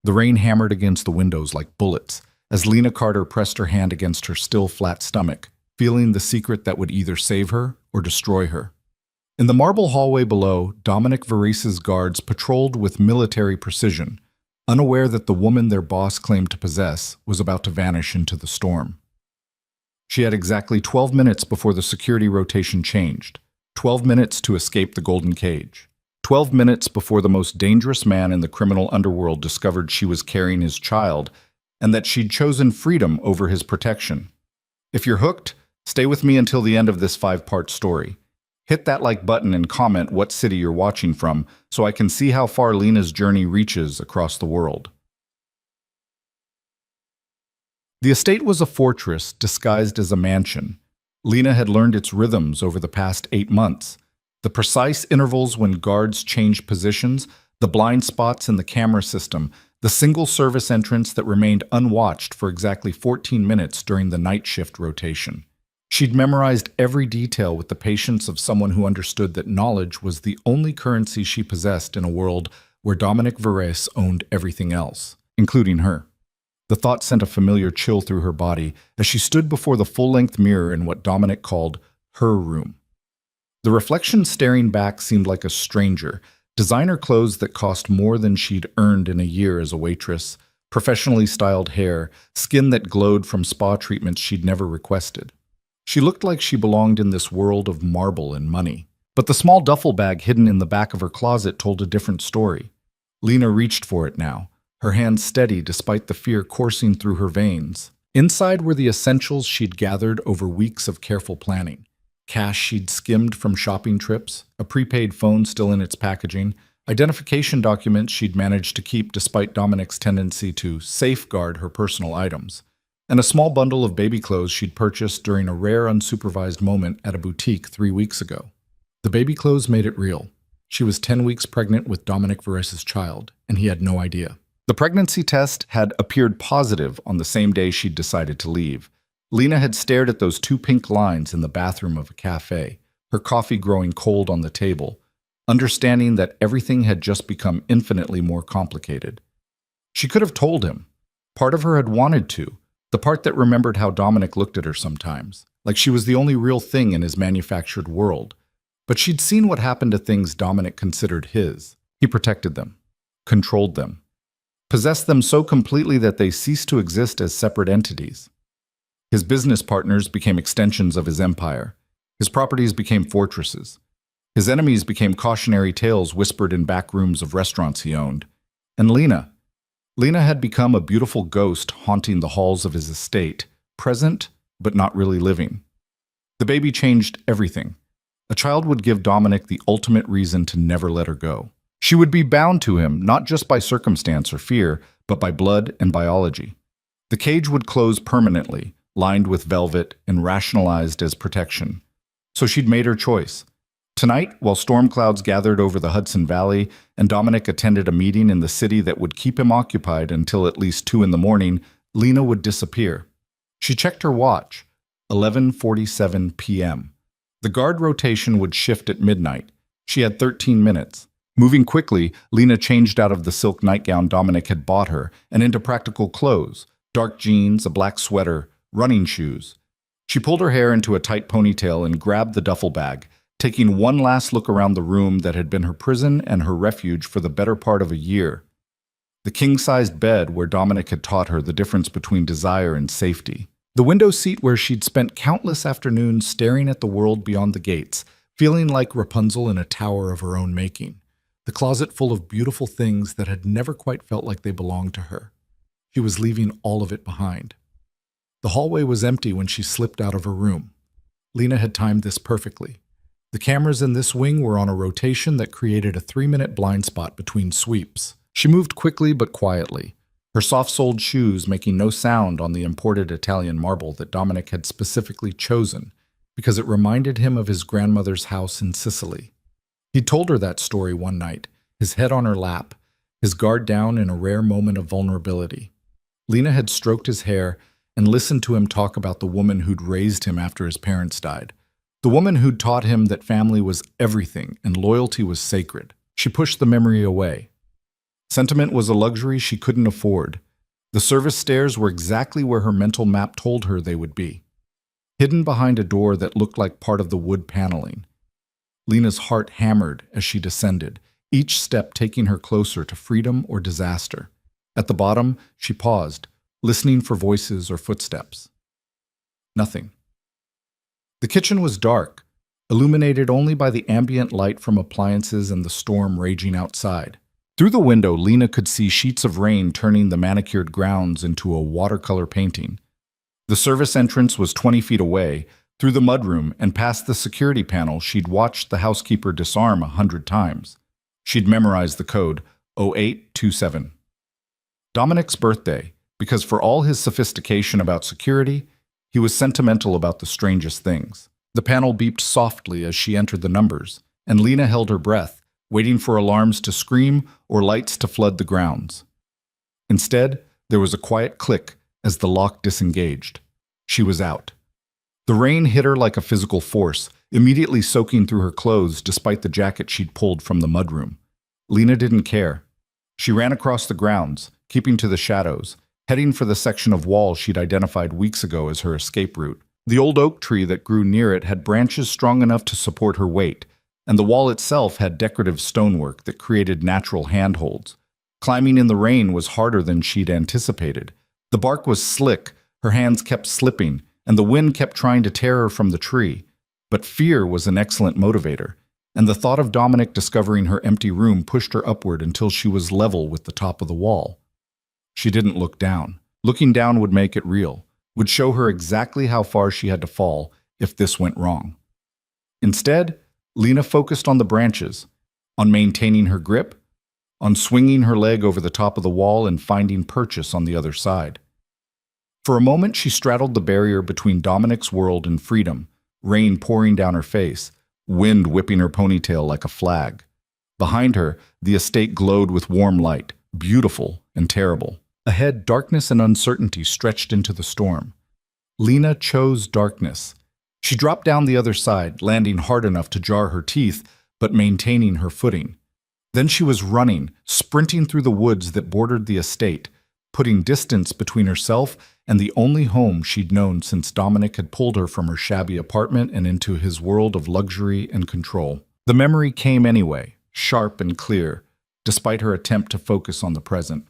The rain hammered against the windows like bullets as Lena Carter pressed her hand against her still flat stomach, feeling the secret that would either save her or destroy her. In the marble hallway below, Dominic Verese's guards patrolled with military precision, unaware that the woman their boss claimed to possess was about to vanish into the storm. She had exactly 12 minutes before the security rotation changed, 12 minutes to escape the golden cage, 12 minutes before the most dangerous man in the criminal underworld discovered she was carrying his child and that she'd chosen freedom over his protection. If you're hooked, stay with me until the end of this 5-part story. Hit that like button and comment what city you're watching from so I can see how far Lena's journey reaches across the world. The estate was a fortress disguised as a mansion. Lena had learned its rhythms over the past 8 months. The precise intervals when guards changed positions, the blind spots in the camera system, the single service entrance that remained unwatched for exactly 14 minutes during the night shift rotation. She'd memorized every detail with the patience of someone who understood that knowledge was the only currency she possessed in a world where Dominic Verese owned everything else, including her. The thought sent a familiar chill through her body as she stood before the full-length mirror in what Dominic called her room. The reflection staring back seemed like a stranger, designer clothes that cost more than she'd earned in a year as a waitress, professionally styled hair, skin that glowed from spa treatments she'd never requested. She looked like she belonged in this world of marble and money. But the small duffel bag hidden in the back of her closet told a different story. Lena reached for it now, her hand steady despite the fear coursing through her veins. Inside were the essentials she'd gathered over weeks of careful planning. Cash she'd skimmed from shopping trips, a prepaid phone still in its packaging, identification documents she'd managed to keep despite Dominic's tendency to safeguard her personal items, and a small bundle of baby clothes she'd purchased during a rare unsupervised moment at a boutique 3 weeks ago. The baby clothes made it real. She was 10 weeks pregnant with Dominic Verese's child, and he had no idea. The pregnancy test had appeared positive on the same day she'd decided to leave. Lena had stared at those 2 pink lines in the bathroom of a cafe, her coffee growing cold on the table, understanding that everything had just become infinitely more complicated. She could have told him. Part of her had wanted to, the part that remembered how Dominic looked at her sometimes, like she was the only real thing in his manufactured world. But she'd seen what happened to things Dominic considered his. He protected them, controlled them, possessed them so completely that they ceased to exist as separate entities. His business partners became extensions of his empire. His properties became fortresses. His enemies became cautionary tales whispered in back rooms of restaurants he owned. And Lena had become a beautiful ghost haunting the halls of his estate, present but not really living. The baby changed everything. A child would give Dominic the ultimate reason to never let her go. She would be bound to him not just by circumstance or fear, but by blood and biology. The cage would close permanently, lined with velvet and rationalized as protection. So she'd made her choice. Tonight, while storm clouds gathered over the Hudson Valley and Dominic attended a meeting in the city that would keep him occupied until at least 2 in the morning, Lena would disappear. She checked her watch, 11:47 p.m. The guard rotation would shift at midnight. She had 13 minutes. Moving quickly, Lena changed out of the silk nightgown Dominic had bought her and into practical clothes, dark jeans, a black sweater, running shoes. She pulled her hair into a tight ponytail and grabbed the duffel bag, taking one last look around the room that had been her prison and her refuge for the better part of a year. The king-sized bed where Dominic had taught her the difference between desire and safety. The window seat where she'd spent countless afternoons staring at the world beyond the gates, feeling like Rapunzel in a tower of her own making. The closet full of beautiful things that had never quite felt like they belonged to her. She was leaving all of it behind. The hallway was empty when she slipped out of her room. Lena had timed this perfectly. The cameras in this wing were on a rotation that created a 3-minute blind spot between sweeps. She moved quickly but quietly, her soft-soled shoes making no sound on the imported Italian marble that Dominic had specifically chosen because it reminded him of his grandmother's house in Sicily. He told her that story one night, his head on her lap, his guard down in a rare moment of vulnerability. Lena had stroked his hair and listened to him talk about the woman who'd raised him after his parents died. The woman who'd taught him that family was everything and loyalty was sacred. She pushed the memory away. Sentiment was a luxury she couldn't afford. The service stairs were exactly where her mental map told her they would be, hidden behind a door that looked like part of the wood paneling. Lena's heart hammered as she descended, each step taking her closer to freedom or disaster. At the bottom, she paused, listening for voices or footsteps. Nothing. The kitchen was dark, illuminated only by the ambient light from appliances and the storm raging outside. Through the window, Lena could see sheets of rain turning the manicured grounds into a watercolor painting. The service entrance was 20 feet away. Through the mudroom and past the security panel, she'd watched the housekeeper disarm 100 times. She'd memorized the code 0827. Dominic's birthday, because for all his sophistication about security, he was sentimental about the strangest things. The panel beeped softly as she entered the numbers, and Lena held her breath, waiting for alarms to scream or lights to flood the grounds. Instead, there was a quiet click as the lock disengaged. She was out. The rain hit her like a physical force, immediately soaking through her clothes despite the jacket she'd pulled from the mudroom. Lena didn't care. She ran across the grounds, keeping to the shadows, heading for the section of wall she'd identified weeks ago as her escape route. The old oak tree that grew near it had branches strong enough to support her weight, and the wall itself had decorative stonework that created natural handholds. Climbing in the rain was harder than she'd anticipated. The bark was slick, her hands kept slipping, and the wind kept trying to tear her from the tree. But fear was an excellent motivator, and the thought of Dominic discovering her empty room pushed her upward until she was level with the top of the wall. She didn't look down. Looking down would make it real, would show her exactly how far she had to fall if this went wrong. Instead, Lena focused on the branches, on maintaining her grip, on swinging her leg over the top of the wall and finding purchase on the other side. For a moment, she straddled the barrier between Dominic's world and freedom, rain pouring down her face, wind whipping her ponytail like a flag. Behind her, the estate glowed with warm light, beautiful and terrible. Ahead, darkness and uncertainty stretched into the storm. Lena chose darkness. She dropped down the other side, landing hard enough to jar her teeth, but maintaining her footing. Then she was running, sprinting through the woods that bordered the estate, putting distance between herself and the only home she'd known since Dominic had pulled her from her shabby apartment and into his world of luxury and control. The memory came anyway, sharp and clear, despite her attempt to focus on the present.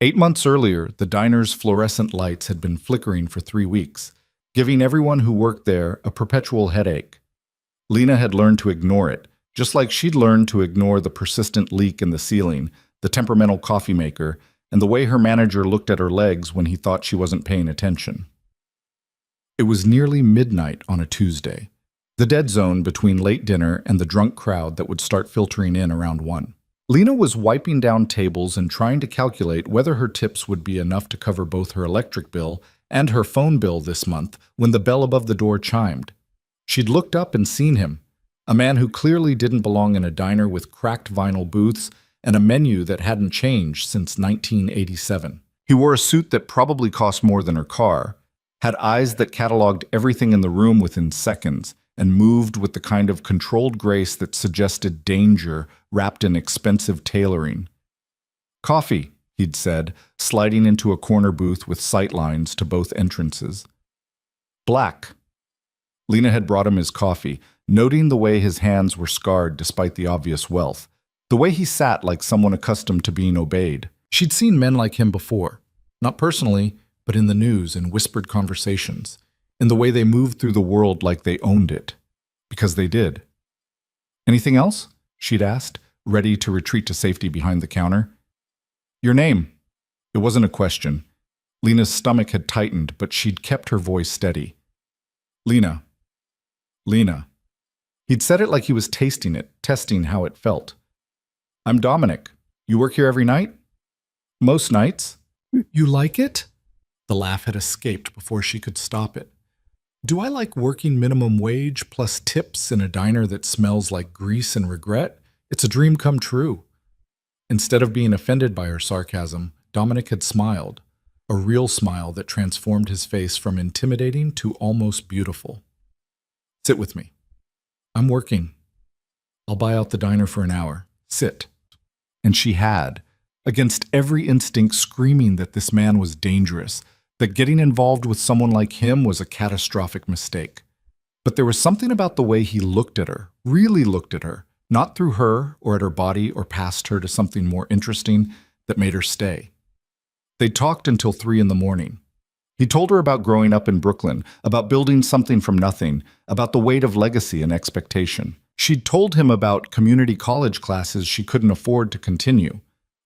8 months earlier, the diner's fluorescent lights had been flickering for 3 weeks, giving everyone who worked there a perpetual headache. Lena had learned to ignore it, just like she'd learned to ignore the persistent leak in the ceiling, the temperamental coffee maker, and the way her manager looked at her legs when he thought she wasn't paying attention. It was nearly midnight on a Tuesday, the dead zone between late dinner and the drunk crowd that would start filtering in around 1. Lena was wiping down tables and trying to calculate whether her tips would be enough to cover both her electric bill and her phone bill this month when the bell above the door chimed. She'd looked up and seen him, a man who clearly didn't belong in a diner with cracked vinyl booths and a menu that hadn't changed since 1987. He wore a suit that probably cost more than her car, had eyes that cataloged everything in the room within seconds, and moved with the kind of controlled grace that suggested danger wrapped in expensive tailoring. "Coffee," he'd said, sliding into a corner booth with sightlines to both entrances. "Black." Lena had brought him his coffee, noting the way his hands were scarred despite the obvious wealth, the way he sat like someone accustomed to being obeyed. She'd seen men like him before, not personally, but in the news and whispered conversations, in the way they moved through the world like they owned it, because they did. "Anything else?" she'd asked, ready to retreat to safety behind the counter. "Your name." It wasn't a question. Lena's stomach had tightened, but she'd kept her voice steady. "Lena. Lena." He'd said it like he was tasting it, testing how it felt. "I'm Dominic. You work here every night?" "Most nights." "You like it?" The laugh had escaped before she could stop it. "Do I like working minimum wage plus tips in a diner that smells like grease and regret? It's a dream come true." Instead of being offended by her sarcasm, Dominic had smiled, a real smile that transformed his face from intimidating to almost beautiful. "Sit with me. I'm working. I'll buy out the diner for an hour. Sit." And she had, against every instinct screaming that this man was dangerous, that getting involved with someone like him was a catastrophic mistake. But there was something about the way he looked at her, really looked at her, not through her or at her body or past her to something more interesting that made her stay. They talked until 3 in the morning. He told her about growing up in Brooklyn, about building something from nothing, about the weight of legacy and expectation. She'd told him about community college classes she couldn't afford to continue,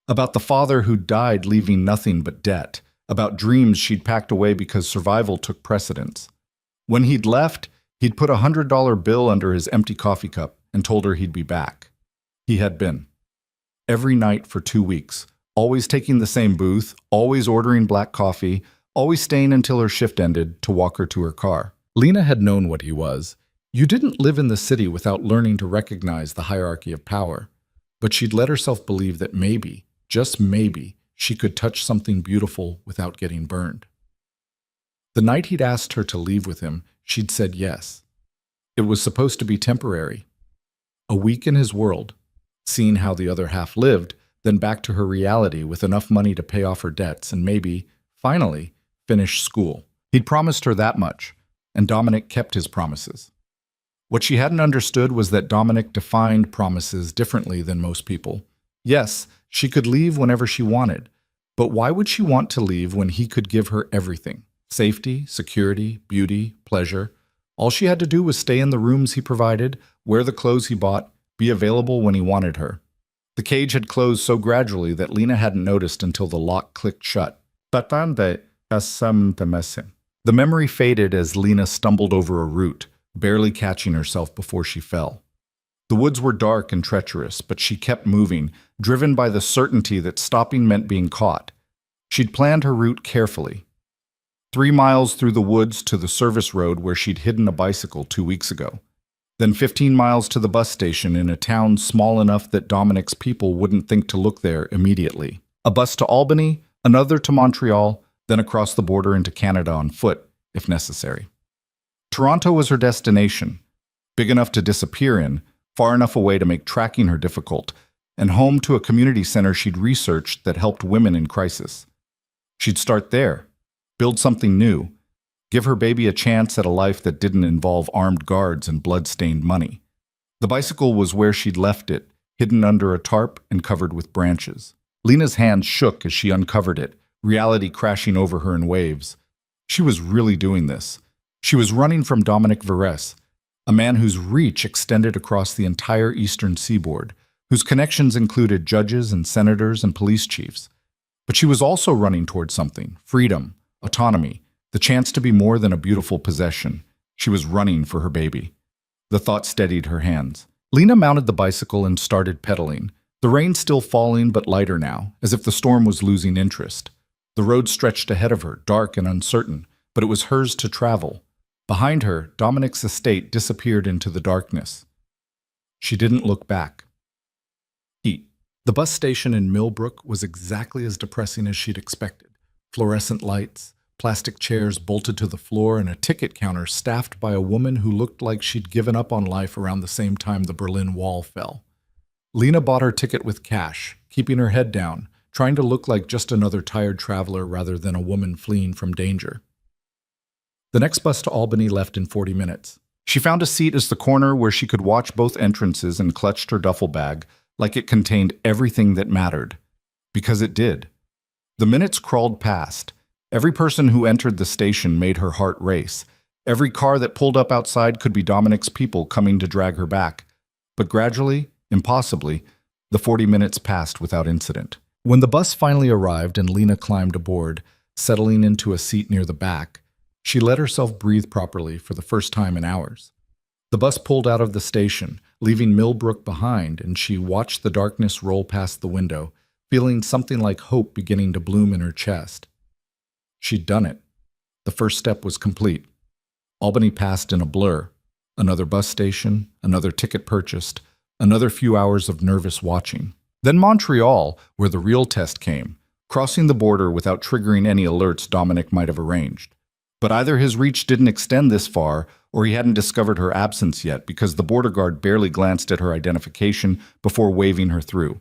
about the father who died leaving nothing but debt, about dreams she'd packed away because survival took precedence. When he'd left, he'd put a $100 bill under his empty coffee cup and told her he'd be back. He had been. Every night for 2 weeks, always taking the same booth, always ordering black coffee, always staying until her shift ended to walk her to her car. Lena had known what he was. You didn't live in the city without learning to recognize the hierarchy of power. But she'd let herself believe that maybe, just maybe, she could touch something beautiful without getting burned. The night he'd asked her to leave with him, she'd said yes. It was supposed to be temporary. A week in his world, seeing how the other half lived, then back to her reality with enough money to pay off her debts and maybe, finally, finish school. He'd promised her that much, and Dominic kept his promises. What she hadn't understood was that Dominic defined promises differently than most people. Yes, she could leave whenever she wanted, but why would she want to leave when he could give her everything? Safety, security, beauty, pleasure. All she had to do was stay in the rooms he provided, wear the clothes he bought, be available when he wanted her. The cage had closed so gradually that Lena hadn't noticed until the lock clicked shut. The memory faded as Lena stumbled over a root, barely catching herself before she fell. The woods were dark and treacherous, but she kept moving, driven by the certainty that stopping meant being caught. She'd planned her route carefully. 3 miles through the woods to the service road where she'd hidden a bicycle 2 weeks ago. Then 15 miles to the bus station in a town small enough that Dominic's people wouldn't think to look there immediately. A bus to Albany, another to Montreal, then across the border into Canada on foot, if necessary. Toronto was her destination, big enough to disappear in, far enough away to make tracking her difficult, and home to a community center she'd researched that helped women in crisis. She'd start there, build something new, give her baby a chance at a life that didn't involve armed guards and blood-stained money. The bicycle was where she'd left it, hidden under a tarp and covered with branches. Lena's hands shook as she uncovered it, reality crashing over her in waves. She was really doing this. She was running from Dominic Verres, a man whose reach extended across the entire eastern seaboard, whose connections included judges and senators and police chiefs. But she was also running toward something: freedom, autonomy, the chance to be more than a beautiful possession. She was running for her baby. The thought steadied her hands. Lena mounted the bicycle and started pedaling, the rain still falling but lighter now, as if the storm was losing interest. The road stretched ahead of her, dark and uncertain, but it was hers to travel. Behind her, Dominic's estate disappeared into the darkness. She didn't look back. Heat. The bus station in Millbrook was exactly as depressing as she'd expected. Fluorescent lights, plastic chairs bolted to the floor, and a ticket counter staffed by a woman who looked like she'd given up on life around the same time the Berlin Wall fell. Lena bought her ticket with cash, keeping her head down, trying to look like just another tired traveler rather than a woman fleeing from danger. The next bus to Albany left in 40 minutes. She found a seat as the corner where she could watch both entrances and clutched her duffel bag like it contained everything that mattered. Because it did. The minutes crawled past. Every person who entered the station made her heart race. Every car that pulled up outside could be Dominic's people coming to drag her back. But gradually, impossibly, the 40 minutes passed without incident. When the bus finally arrived and Lena climbed aboard, settling into a seat near the back, she let herself breathe properly for the first time in hours. The bus pulled out of the station, leaving Millbrook behind, and she watched the darkness roll past the window, feeling something like hope beginning to bloom in her chest. She'd done it. The first step was complete. Albany passed in a blur. Another bus station, another ticket purchased, another few hours of nervous watching. Then Montreal, where the real test came, crossing the border without triggering any alerts Dominic might have arranged. But either his reach didn't extend this far, or he hadn't discovered her absence yet because the border guard barely glanced at her identification before waving her through.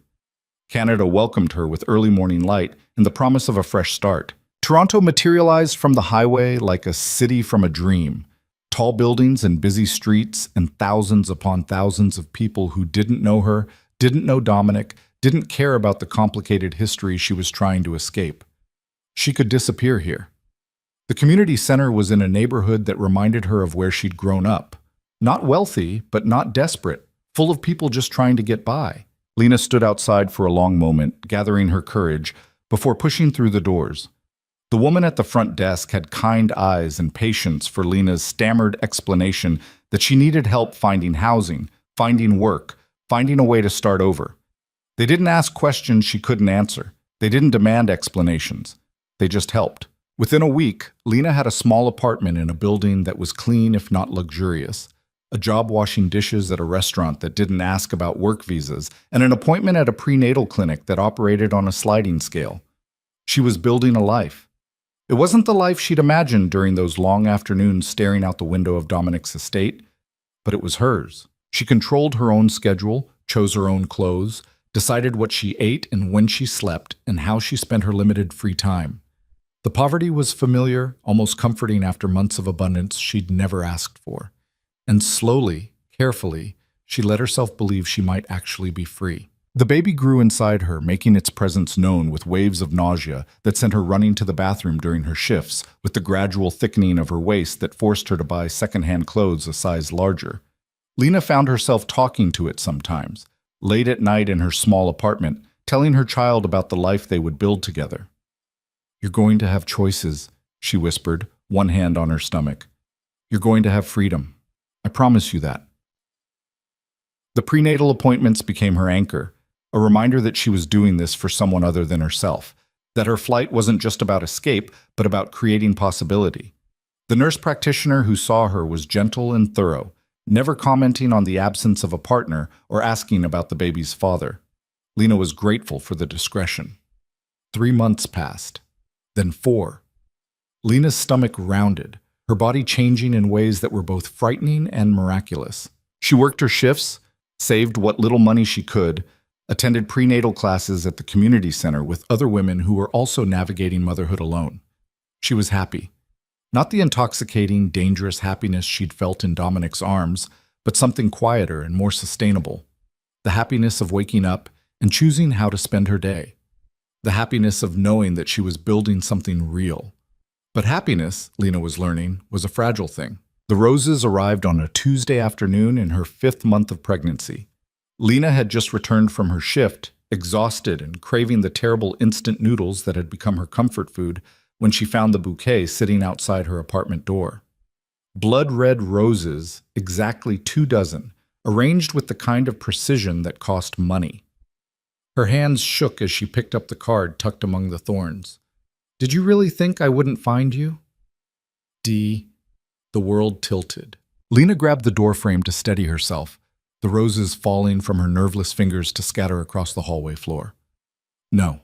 Canada welcomed her with early morning light and the promise of a fresh start. Toronto materialized from the highway like a city from a dream. Tall buildings and busy streets and thousands upon thousands of people who didn't know her, didn't know Dominic, didn't care about the complicated history she was trying to escape. She could disappear here. The community center was in a neighborhood that reminded her of where she'd grown up. Not wealthy, but not desperate, full of people just trying to get by. Lena stood outside for a long moment, gathering her courage, before pushing through the doors. The woman at the front desk had kind eyes and patience for Lena's stammered explanation that she needed help finding housing, finding work, finding a way to start over. They didn't ask questions she couldn't answer. They didn't demand explanations. They just helped. Within a week, Lena had a small apartment in a building that was clean if not luxurious, a job washing dishes at a restaurant that didn't ask about work visas, and an appointment at a prenatal clinic that operated on a sliding scale. She was building a life. It wasn't the life she'd imagined during those long afternoons staring out the window of Dominic's estate, but it was hers. She controlled her own schedule, chose her own clothes, decided what she ate and when she slept, and how she spent her limited free time. The poverty was familiar, almost comforting after months of abundance she'd never asked for. And slowly, carefully, she let herself believe she might actually be free. The baby grew inside her, making its presence known with waves of nausea that sent her running to the bathroom during her shifts, with the gradual thickening of her waist that forced her to buy secondhand clothes a size larger. Lena found herself talking to it sometimes, late at night in her small apartment, telling her child about the life they would build together. "You're going to have choices," she whispered, one hand on her stomach. "You're going to have freedom. I promise you that." The prenatal appointments became her anchor, a reminder that she was doing this for someone other than herself, that her flight wasn't just about escape, but about creating possibility. The nurse practitioner who saw her was gentle and thorough, never commenting on the absence of a partner or asking about the baby's father. Lena was grateful for the discretion. 3 months passed. Then 4. Lena's stomach rounded, her body changing in ways that were both frightening and miraculous. She worked her shifts, saved what little money she could, attended prenatal classes at the community center with other women who were also navigating motherhood alone. She was happy. Not the intoxicating, dangerous happiness she'd felt in Dominic's arms, but something quieter and more sustainable. The happiness of waking up and choosing how to spend her day. The happiness of knowing that she was building something real. But happiness, Lena was learning, was a fragile thing. The roses arrived on a Tuesday afternoon in her 5th month of pregnancy. Lena had just returned from her shift, exhausted and craving the terrible instant noodles that had become her comfort food, when she found the bouquet sitting outside her apartment door. Blood-red roses, exactly 2 dozen, arranged with the kind of precision that cost money. Her hands shook as she picked up the card tucked among the thorns. "Did you really think I wouldn't find you?" D. The world tilted. Lena grabbed the doorframe to steady herself, the roses falling from her nerveless fingers to scatter across the hallway floor. No,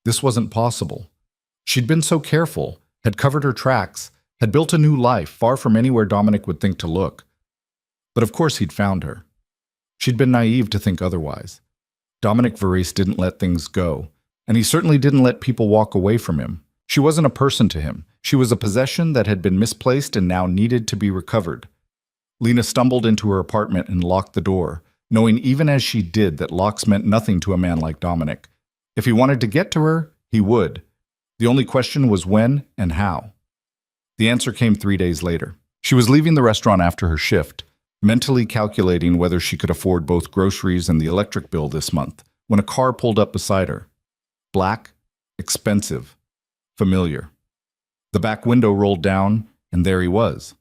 this wasn't possible. She'd been so careful, had covered her tracks, had built a new life far from anywhere Dominic would think to look. But of course he'd found her. She'd been naive to think otherwise. Dominic Varese didn't let things go, and he certainly didn't let people walk away from him. She wasn't a person to him. She was a possession that had been misplaced and now needed to be recovered. Lena stumbled into her apartment and locked the door, knowing even as she did that locks meant nothing to a man like Dominic. If he wanted to get to her, he would. The only question was when and how. The answer came 3 days later. She was leaving the restaurant after her shift, mentally calculating whether she could afford both groceries and the electric bill this month, when a car pulled up beside her. Black, expensive, familiar. The back window rolled down, and there he was.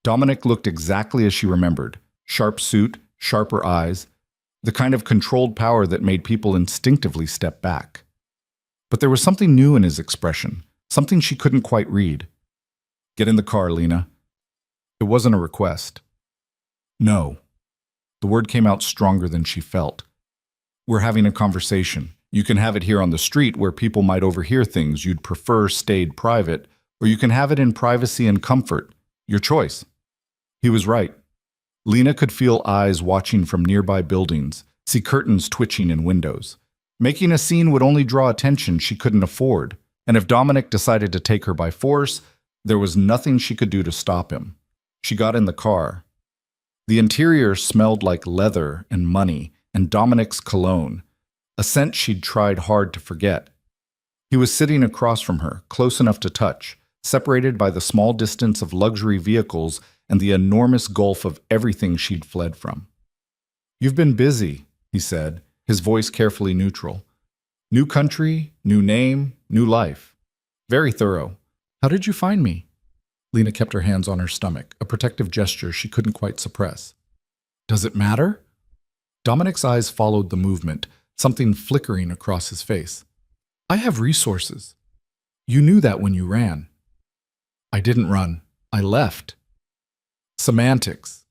Dominic looked exactly as she remembered. Sharp suit, sharper eyes, the kind of controlled power that made people instinctively step back. But there was something new in his expression, something she couldn't quite read. "Get in the car, Lena." It wasn't a request. No. The word came out stronger than she felt. "We're having a conversation. You can have it here on the street where people might overhear things you'd prefer stayed private, or you can have it in privacy and comfort. Your choice." He was right. Lena could feel eyes watching from nearby buildings, see curtains twitching in windows. Making a scene would only draw attention she couldn't afford, and if Dominic decided to take her by force, there was nothing she could do to stop him. She got in the car. The interior smelled like leather and money and Dominic's cologne, a scent she'd tried hard to forget. He was sitting across from her, close enough to touch, separated by the small distance of luxury vehicles and the enormous gulf of everything she'd fled from. "You've been busy," he said, his voice carefully neutral. "New country, new name, new life. Very thorough. How did you find me?" Lena kept her hands on her stomach, a protective gesture she couldn't quite suppress. "Does it matter?" Dominic's eyes followed the movement, something flickering across his face. "I have resources. You knew that when you ran." "I didn't run. I left." Semantics.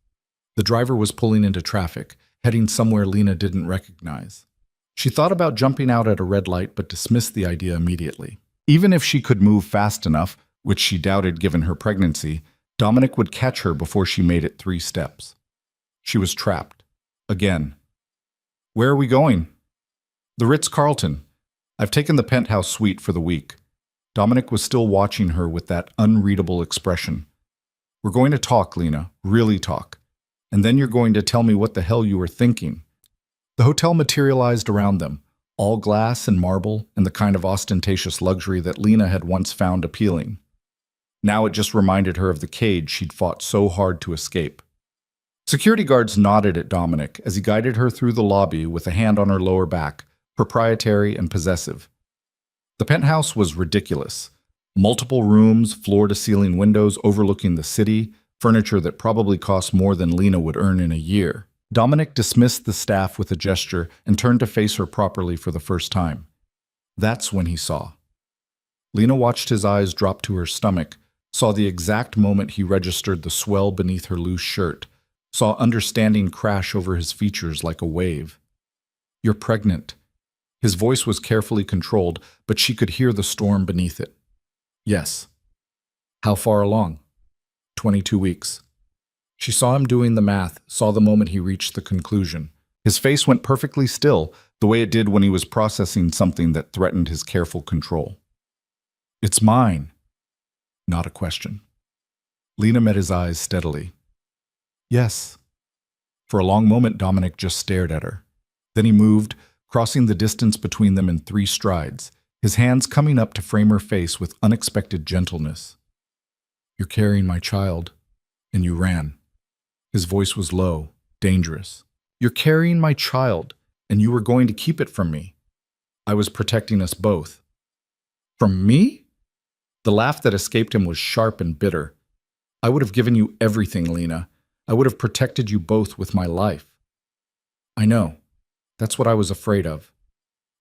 The driver was pulling into traffic, heading somewhere Lena didn't recognize. She thought about jumping out at a red light but dismissed the idea immediately. Even if she could move fast enough, which she doubted given her pregnancy, Dominic would catch her before she made it 3 steps. She was trapped. Again. "Where are we going?" "The Ritz-Carlton. I've taken the penthouse suite for the week." Dominic was still watching her with that unreadable expression. "We're going to talk, Lena, really talk. And then you're going to tell me what the hell you were thinking." The hotel materialized around them, all glass and marble and the kind of ostentatious luxury that Lena had once found appealing. Now it just reminded her of the cage she'd fought so hard to escape. Security guards nodded at Dominic as he guided her through the lobby with a hand on her lower back, proprietary and possessive. The penthouse was ridiculous. Multiple rooms, floor-to-ceiling windows overlooking the city, furniture that probably cost more than Lena would earn in a year. Dominic dismissed the staff with a gesture and turned to face her properly for the first time. That's when he saw. Lena watched his eyes drop to her stomach, saw the exact moment he registered the swell beneath her loose shirt, saw understanding crash over his features like a wave. "You're pregnant." His voice was carefully controlled, but she could hear the storm beneath it. "Yes." "How far along?" 22 weeks. She saw him doing the math, saw the moment he reached the conclusion. His face went perfectly still, the way it did when he was processing something that threatened his careful control. "It's mine." Not a question. Lena met his eyes steadily. "Yes." For a long moment, Dominic just stared at her. Then he moved, crossing the distance between them in 3 strides, his hands coming up to frame her face with unexpected gentleness. "You're carrying my child, and you ran." His voice was low, dangerous. "You're carrying my child, and you were going to keep it from me. I was protecting us both." "From me?" The laugh that escaped him was sharp and bitter. "I would have given you everything, Lena. I would have protected you both with my life." "I know. That's what I was afraid of."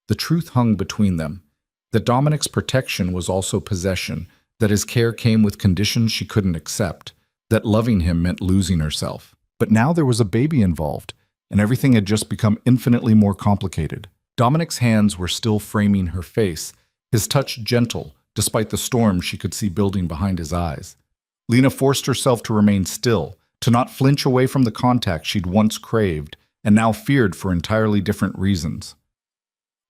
The truth hung between them, that Dominic's protection was also possession, that his care came with conditions she couldn't accept, that loving him meant losing herself. But now there was a baby involved, and everything had just become infinitely more complicated. Dominic's hands were still framing her face, his touch gentle, despite the storm she could see building behind his eyes. Lena forced herself to remain still, to not flinch away from the contact she'd once craved, and now feared for entirely different reasons.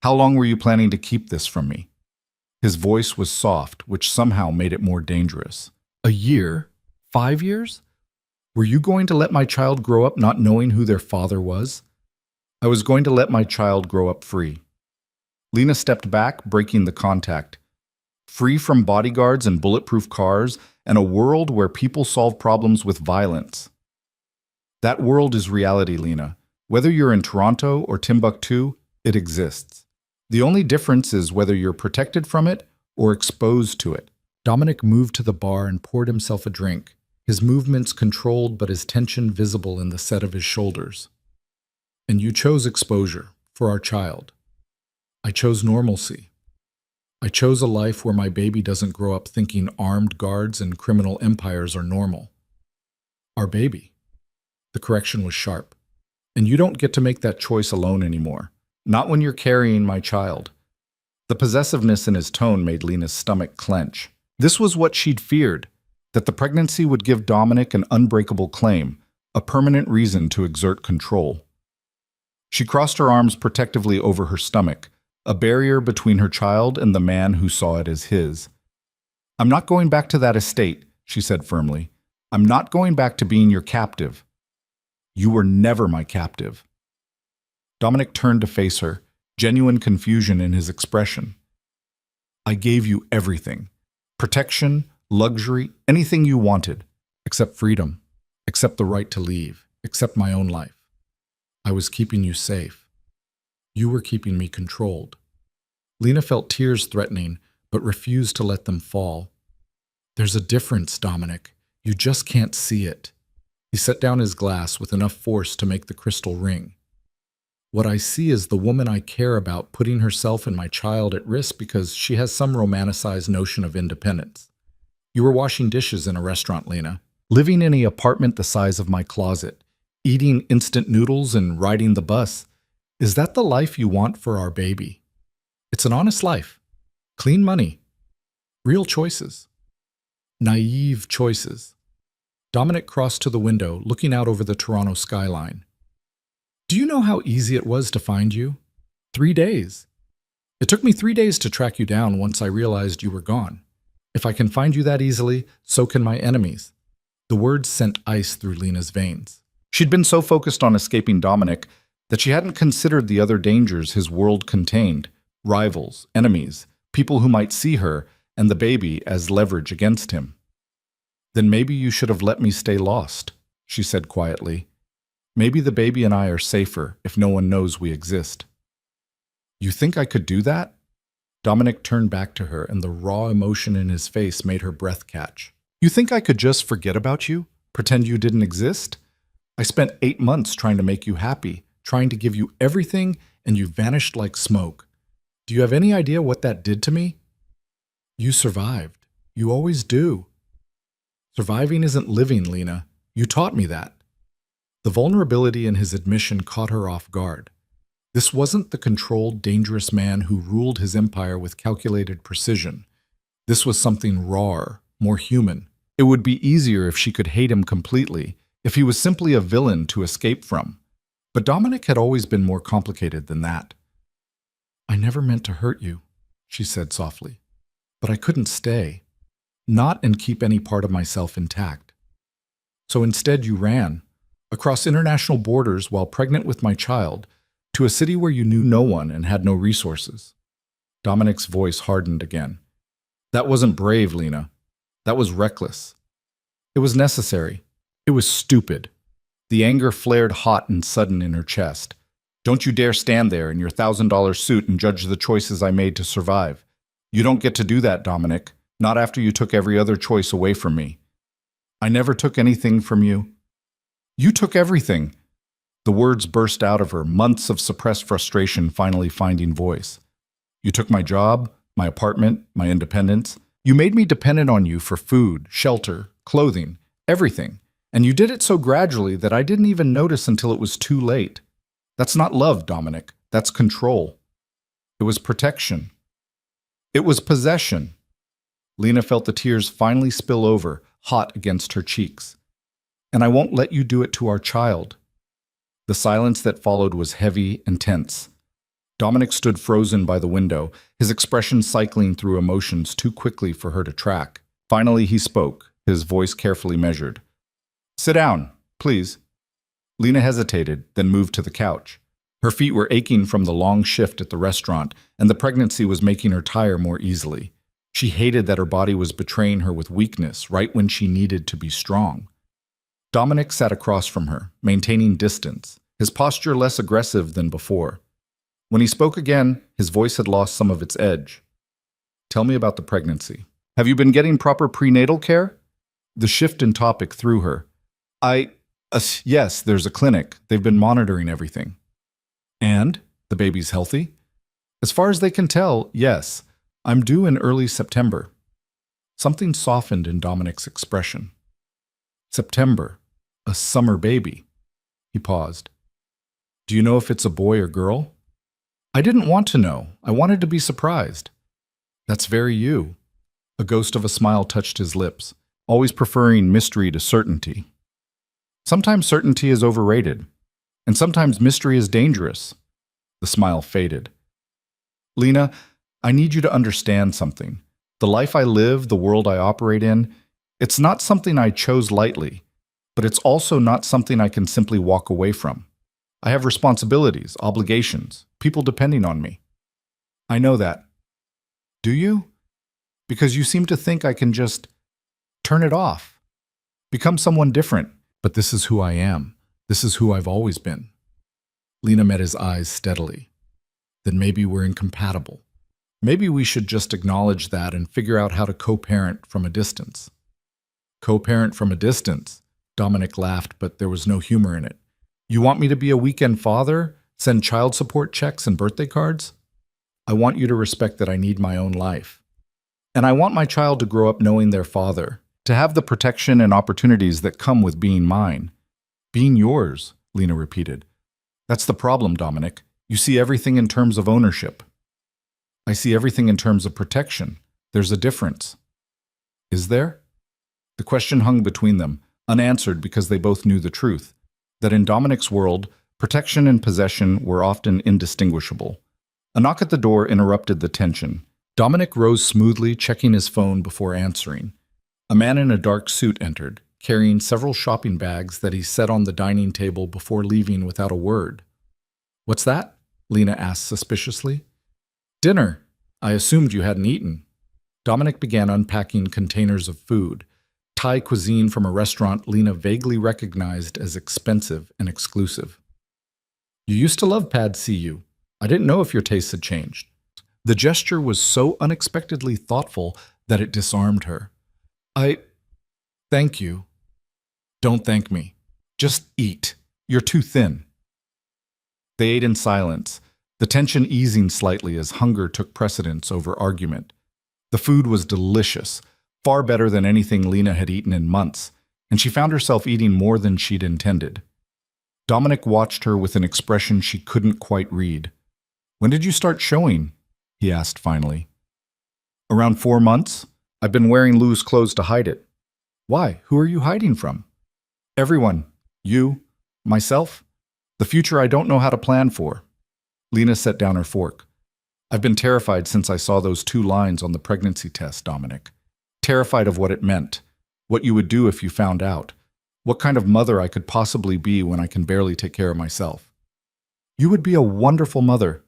"How long were you planning to keep this from me?" His voice was soft, which somehow made it more dangerous. "A year? 5 years? Were you going to let my child grow up not knowing who their father was?" "I was going to let my child grow up free." Lena stepped back, breaking the contact. Free from bodyguards and bulletproof cars, and a world where people solve problems with violence. That world is reality, Lena. Whether you're in Toronto or Timbuktu, it exists. The only difference is whether you're protected from it or exposed to it. Dominic moved to the bar and poured himself a drink, his movements controlled but his tension visible in the set of his shoulders. "And you chose exposure for our child. I chose normalcy. I chose a life where my baby doesn't grow up thinking armed guards and criminal empires are normal. Our baby." The correction was sharp. "And you don't get to make that choice alone anymore. Not when you're carrying my child." The possessiveness in his tone made Lena's stomach clench. This was what she'd feared, that the pregnancy would give Dominic an unbreakable claim, a permanent reason to exert control. She crossed her arms protectively over her stomach, a barrier between her child and the man who saw it as his. "I'm not going back to that estate," she said firmly. "I'm not going back to being your captive. You were never my captive." Dominic turned to face her, genuine confusion in his expression. "I gave you everything. Protection, luxury, anything you wanted, except freedom, except the right to leave, except my own life. I was keeping you safe. You were keeping me controlled." Lena felt tears threatening, but refused to let them fall. "There's a difference, Dominic. You just can't see it." He set down his glass with enough force to make the crystal ring. "What I see is the woman I care about putting herself and my child at risk because she has some romanticized notion of independence. You were washing dishes in a restaurant, Lena, living in an apartment the size of my closet, eating instant noodles and riding the bus. Is that the life you want for our baby? It's an honest life. Clean money. Real choices. Naive choices." Dominic crossed to the window, looking out over the Toronto skyline. "Do you know how easy it was to find you? 3 days. It took me 3 days to track you down once I realized you were gone. If I can find you that easily, so can my enemies." The words sent ice through Lena's veins. She'd been so focused on escaping Dominic that she hadn't considered the other dangers his world contained: rivals, enemies, people who might see her and the baby as leverage against him. "Then maybe you should have let me stay lost," she said quietly. "Maybe the baby and I are safer if no one knows we exist." "You think I could do that?" Dominic turned back to her, and the raw emotion in his face made her breath catch. "You think I could just forget about you? Pretend you didn't exist? I spent 8 months trying to make you happy, trying to give you everything, and you vanished like smoke. Do you have any idea what that did to me?" "You survived. You always do." "Surviving isn't living, Lena. You taught me that." The vulnerability in his admission caught her off guard. This wasn't the controlled, dangerous man who ruled his empire with calculated precision. This was something rawer, more human. It would be easier if she could hate him completely, if he was simply a villain to escape from. But Dominic had always been more complicated than that. "I never meant to hurt you," she said softly. "But I couldn't stay. Not and keep any part of myself intact. So instead you ran, across international borders while pregnant with my child, to a city where you knew no one and had no resources." Dominic's voice hardened again. "That wasn't brave, Lena. That was reckless. It was necessary. It was stupid." The anger flared hot and sudden in her chest. "Don't you dare stand there in your $1,000 suit and judge the choices I made to survive. You don't get to do that, Dominic. Not after you took every other choice away from me." "I never took anything from you." "You took everything." The words burst out of her, months of suppressed frustration finally finding voice. "You took my job, my apartment, my independence. You made me dependent on you for food, shelter, clothing, everything. And you did it so gradually that I didn't even notice until it was too late. That's not love, Dominic. That's control. It was protection. It was possession." Lena felt the tears finally spill over, hot against her cheeks. "And I won't let you do it to our child." The silence that followed was heavy and tense. Dominic stood frozen by the window, his expression cycling through emotions too quickly for her to track. Finally he spoke, his voice carefully measured. "Sit down, please." Lena hesitated, then moved to the couch. Her feet were aching from the long shift at the restaurant, and the pregnancy was making her tire more easily. She hated that her body was betraying her with weakness right when she needed to be strong. Dominic sat across from her, maintaining distance, his posture less aggressive than before. When he spoke again, his voice had lost some of its edge. "Tell me about the pregnancy. Have you been getting proper prenatal care?" The shift in topic threw her. Yes, there's a clinic. They've been monitoring everything." "And? The baby's healthy?" "As far as they can tell, yes. I'm due in early September." Something softened in Dominic's expression. "September. A summer baby." He paused. "Do you know if it's a boy or girl?" "I didn't want to know. I wanted to be surprised." "That's very you." A ghost of a smile touched his lips, always preferring mystery to certainty. "Sometimes certainty is overrated, and sometimes mystery is dangerous." The smile faded. Lena, I need you to understand something. The life I live, the world I operate in, it's not something I chose lightly, but it's also not something I can simply walk away from. I have responsibilities, obligations, people depending on me. I know that. Do you? Because you seem to think I can just turn it off, become someone different. But this is who I am. This is who I've always been. Lena met his eyes steadily. Then maybe we're incompatible. Maybe we should just acknowledge that and figure out how to co-parent from a distance. Co-parent from a distance? Dominic laughed, but there was no humor in it. You want me to be a weekend father? Send child support checks and birthday cards? I want you to respect that I need my own life. And I want my child to grow up knowing their father, to have the protection and opportunities that come with being mine. Being yours, Lena repeated. That's the problem, Dominic. You see everything in terms of ownership. I see everything in terms of protection. There's a difference. Is there? The question hung between them, unanswered because they both knew the truth, that in Dominic's world, protection and possession were often indistinguishable. A knock at the door interrupted the tension. Dominic rose smoothly, checking his phone before answering. A man in a dark suit entered, carrying several shopping bags that he set on the dining table before leaving without a word. What's that? Lena asked suspiciously. Dinner. I assumed you hadn't eaten. Dominic began unpacking containers of food. Thai cuisine from a restaurant Lena vaguely recognized as expensive and exclusive. You used to love Pad See You. I didn't know if your tastes had changed. The gesture was so unexpectedly thoughtful that it disarmed her. Thank you. Don't thank me. Just eat. You're too thin. They ate in silence, the tension easing slightly as hunger took precedence over argument. The food was delicious, far better than anything Lena had eaten in months, and she found herself eating more than she'd intended. Dominic watched her with an expression she couldn't quite read. When did you start showing? He asked finally. Around 4 months. I've been wearing loose clothes to hide it. Why? Who are you hiding from? Everyone. You. Myself. The future I don't know how to plan for. Lena set down her fork. I've been terrified since I saw those 2 lines on the pregnancy test, Dominic. Terrified of what it meant, what you would do if you found out, what kind of mother I could possibly be when I can barely take care of myself. You would be a wonderful mother.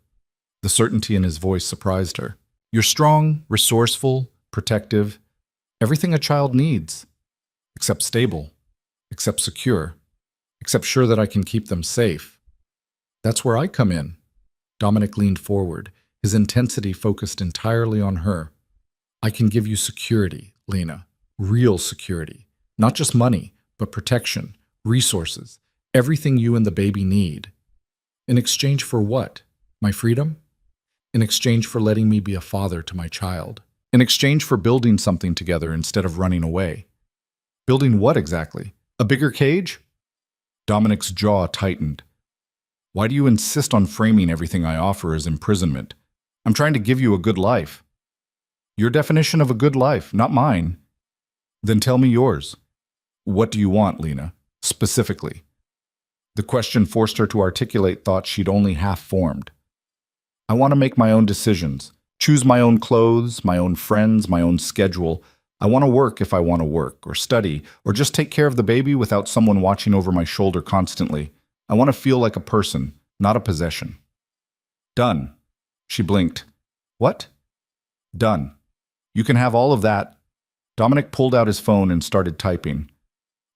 The certainty in his voice surprised her. You're strong, resourceful, protective, everything a child needs, except stable, except secure, except sure that I can keep them safe. That's where I come in. Dominic leaned forward, his intensity focused entirely on her. I can give you security, Lena, real security, not just money, but protection, resources, everything you and the baby need. In exchange for what? My freedom? In exchange for letting me be a father to my child. In exchange for building something together instead of running away. Building what exactly? A bigger cage? Dominic's jaw tightened. Why do you insist on framing everything I offer as imprisonment? I'm trying to give you a good life. Your definition of a good life, not mine. Then tell me yours. What do you want, Lena? Specifically. The question forced her to articulate thoughts she'd only half formed. I want to make my own decisions, choose my own clothes, my own friends, my own schedule. I want to work if I want to work, or study, or just take care of the baby without someone watching over my shoulder constantly. I want to feel like a person, not a possession. Done. She blinked. What? Done. You can have all of that. Dominic pulled out his phone and started typing.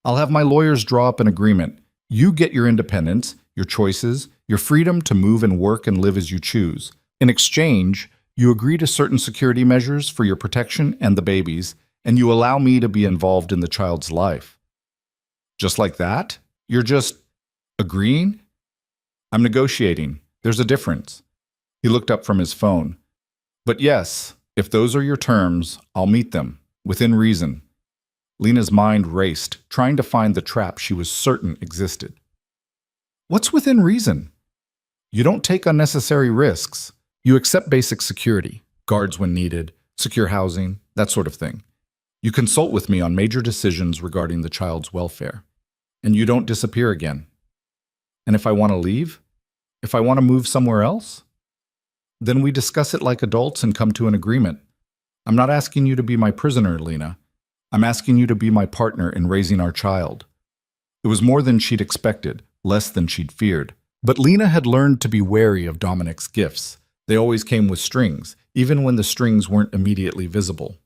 I'll have my lawyers draw up an agreement. You get your independence, your choices, your freedom to move and work and live as you choose. In exchange, you agree to certain security measures for your protection and the baby's, and you allow me to be involved in the child's life. Just like that? You're just agreeing? I'm negotiating. There's a difference. He looked up from his phone. But yes, if those are your terms, I'll meet them, within reason. Lena's mind raced, trying to find the trap she was certain existed. What's within reason? You don't take unnecessary risks. You accept basic security, guards when needed, secure housing, that sort of thing. You consult with me on major decisions regarding the child's welfare. And you don't disappear again. And if I want to leave? If I want to move somewhere else? Then we discuss it like adults and come to an agreement. I'm not asking you to be my prisoner, Lena. I'm asking you to be my partner in raising our child. It was more than she'd expected, less than she'd feared. But Lena had learned to be wary of Dominic's gifts. They always came with strings, even when the strings weren't immediately visible.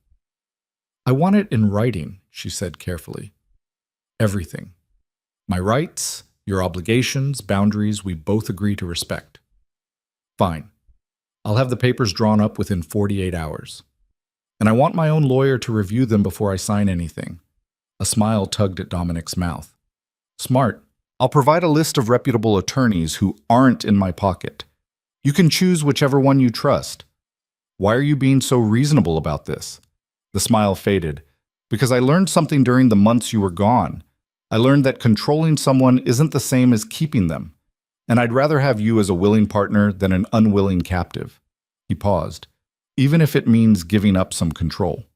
I want it in writing, she said carefully. Everything. My rights, your obligations, boundaries we both agree to respect. Fine. I'll have the papers drawn up within 48 hours. And I want my own lawyer to review them before I sign anything. A smile tugged at Dominic's mouth. Smart. I'll provide a list of reputable attorneys who aren't in my pocket. You can choose whichever one you trust. Why are you being so reasonable about this? The smile faded. Because I learned something during the months you were gone. I learned that controlling someone isn't the same as keeping them. And I'd rather have you as a willing partner than an unwilling captive. He paused. Even if it means giving up some control.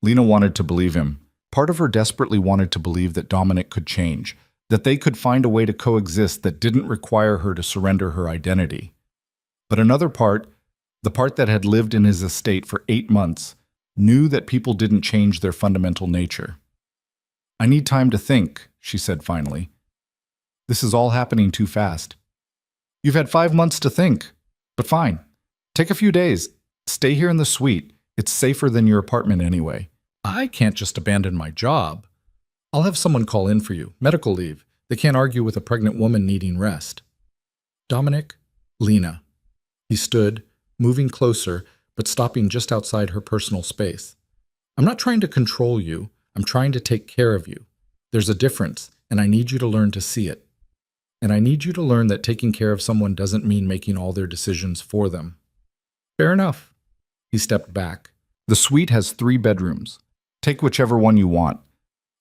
Lena wanted to believe him. Part of her desperately wanted to believe that Dominic could change, that they could find a way to coexist that didn't require her to surrender her identity. But another part, the part that had lived in his estate for 8 months, knew that people didn't change their fundamental nature. I need time to think, she said finally. This is all happening too fast. You've had 5 months to think, but fine. Take a few days. Stay here in the suite. It's safer than your apartment anyway. I can't just abandon my job. I'll have someone call in for you. Medical leave. They can't argue with a pregnant woman needing rest. Dominic, Lena. He stood, moving closer, but stopping just outside her personal space. I'm not trying to control you. I'm trying to take care of you. There's a difference, and I need you to learn to see it. And I need you to learn that taking care of someone doesn't mean making all their decisions for them. Fair enough. He stepped back. The suite has 3 bedrooms. Take whichever one you want.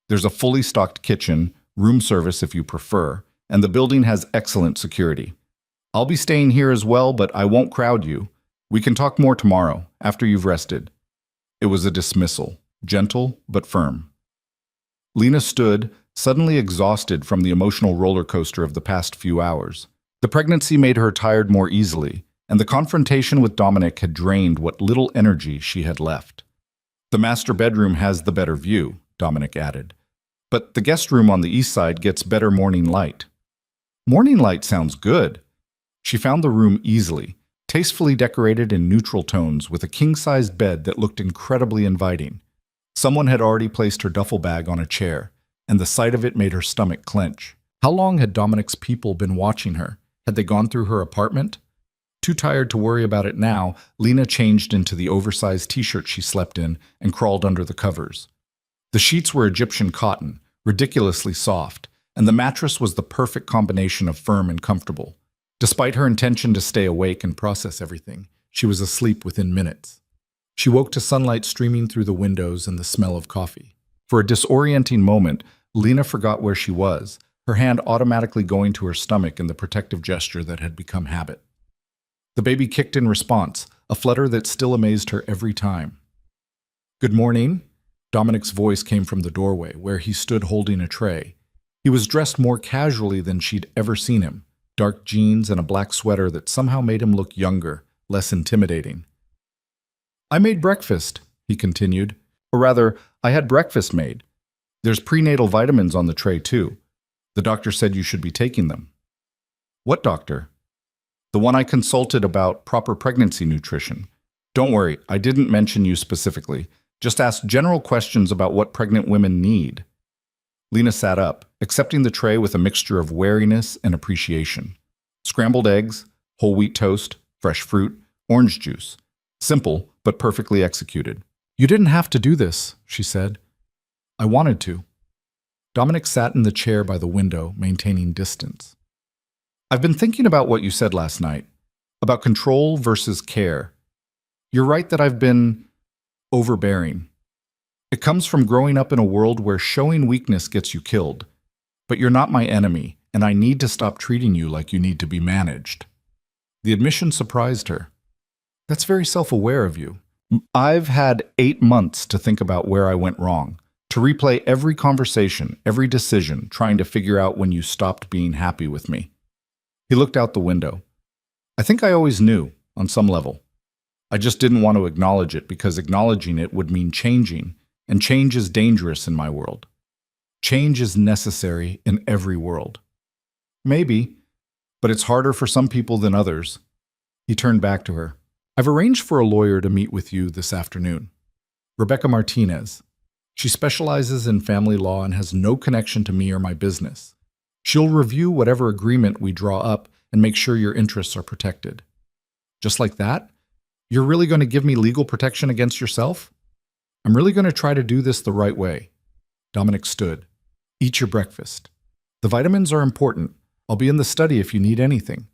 There's a fully stocked kitchen, room service if you prefer, and the building has excellent security. I'll be staying here as well, but I won't crowd you. We can talk more tomorrow, after you've rested. It was a dismissal, gentle but firm. Lena stood, suddenly exhausted from the emotional roller coaster of the past few hours. The pregnancy made her tired more easily, and the confrontation with Dominic had drained what little energy she had left. The master bedroom has the better view, Dominic added. But the guest room on the east side gets better morning light. Morning light sounds good. She found the room easily, tastefully decorated in neutral tones with a king-sized bed that looked incredibly inviting. Someone had already placed her duffel bag on a chair, and the sight of it made her stomach clench. How long had Dominic's people been watching her? Had they gone through her apartment? Too tired to worry about it now, Lena changed into the oversized t-shirt she slept in and crawled under the covers. The sheets were Egyptian cotton, ridiculously soft, and the mattress was the perfect combination of firm and comfortable. Despite her intention to stay awake and process everything, she was asleep within minutes. She woke to sunlight streaming through the windows and the smell of coffee. For a disorienting moment, Lena forgot where she was, her hand automatically going to her stomach in the protective gesture that had become habit. The baby kicked in response, a flutter that still amazed her every time. Good morning. Dominic's voice came from the doorway, where he stood holding a tray. He was dressed more casually than she'd ever seen him, dark jeans and a black sweater that somehow made him look younger, less intimidating. I made breakfast, he continued. Or rather, I had breakfast made. There's prenatal vitamins on the tray, too. The doctor said you should be taking them. What doctor? The one I consulted about proper pregnancy nutrition. Don't worry, I didn't mention you specifically. Just asked general questions about what pregnant women need. Lena sat up, accepting the tray with a mixture of wariness and appreciation. Scrambled eggs, whole wheat toast, fresh fruit, orange juice. Simple, but perfectly executed. You didn't have to do this, she said. I wanted to. Dominic sat in the chair by the window, maintaining distance. I've been thinking about what you said last night, about control versus care. You're right that I've been overbearing. It comes from growing up in a world where showing weakness gets you killed. But you're not my enemy, and I need to stop treating you like you need to be managed. The admission surprised her. That's very self-aware of you. I've had 8 months to think about where I went wrong, to replay every conversation, every decision, trying to figure out when you stopped being happy with me. He looked out the window. I think I always knew, on some level. I just didn't want to acknowledge it because acknowledging it would mean changing, and change is dangerous in my world. Change is necessary in every world. Maybe, but it's harder for some people than others. He turned back to her. I've arranged for a lawyer to meet with you this afternoon. Rebecca Martinez. She specializes in family law and has no connection to me or my business. She'll review whatever agreement we draw up and make sure your interests are protected. Just like that? You're really going to give me legal protection against yourself? I'm really going to try to do this the right way. Dominic stood. Eat your breakfast. The vitamins are important. I'll be in the study if you need anything.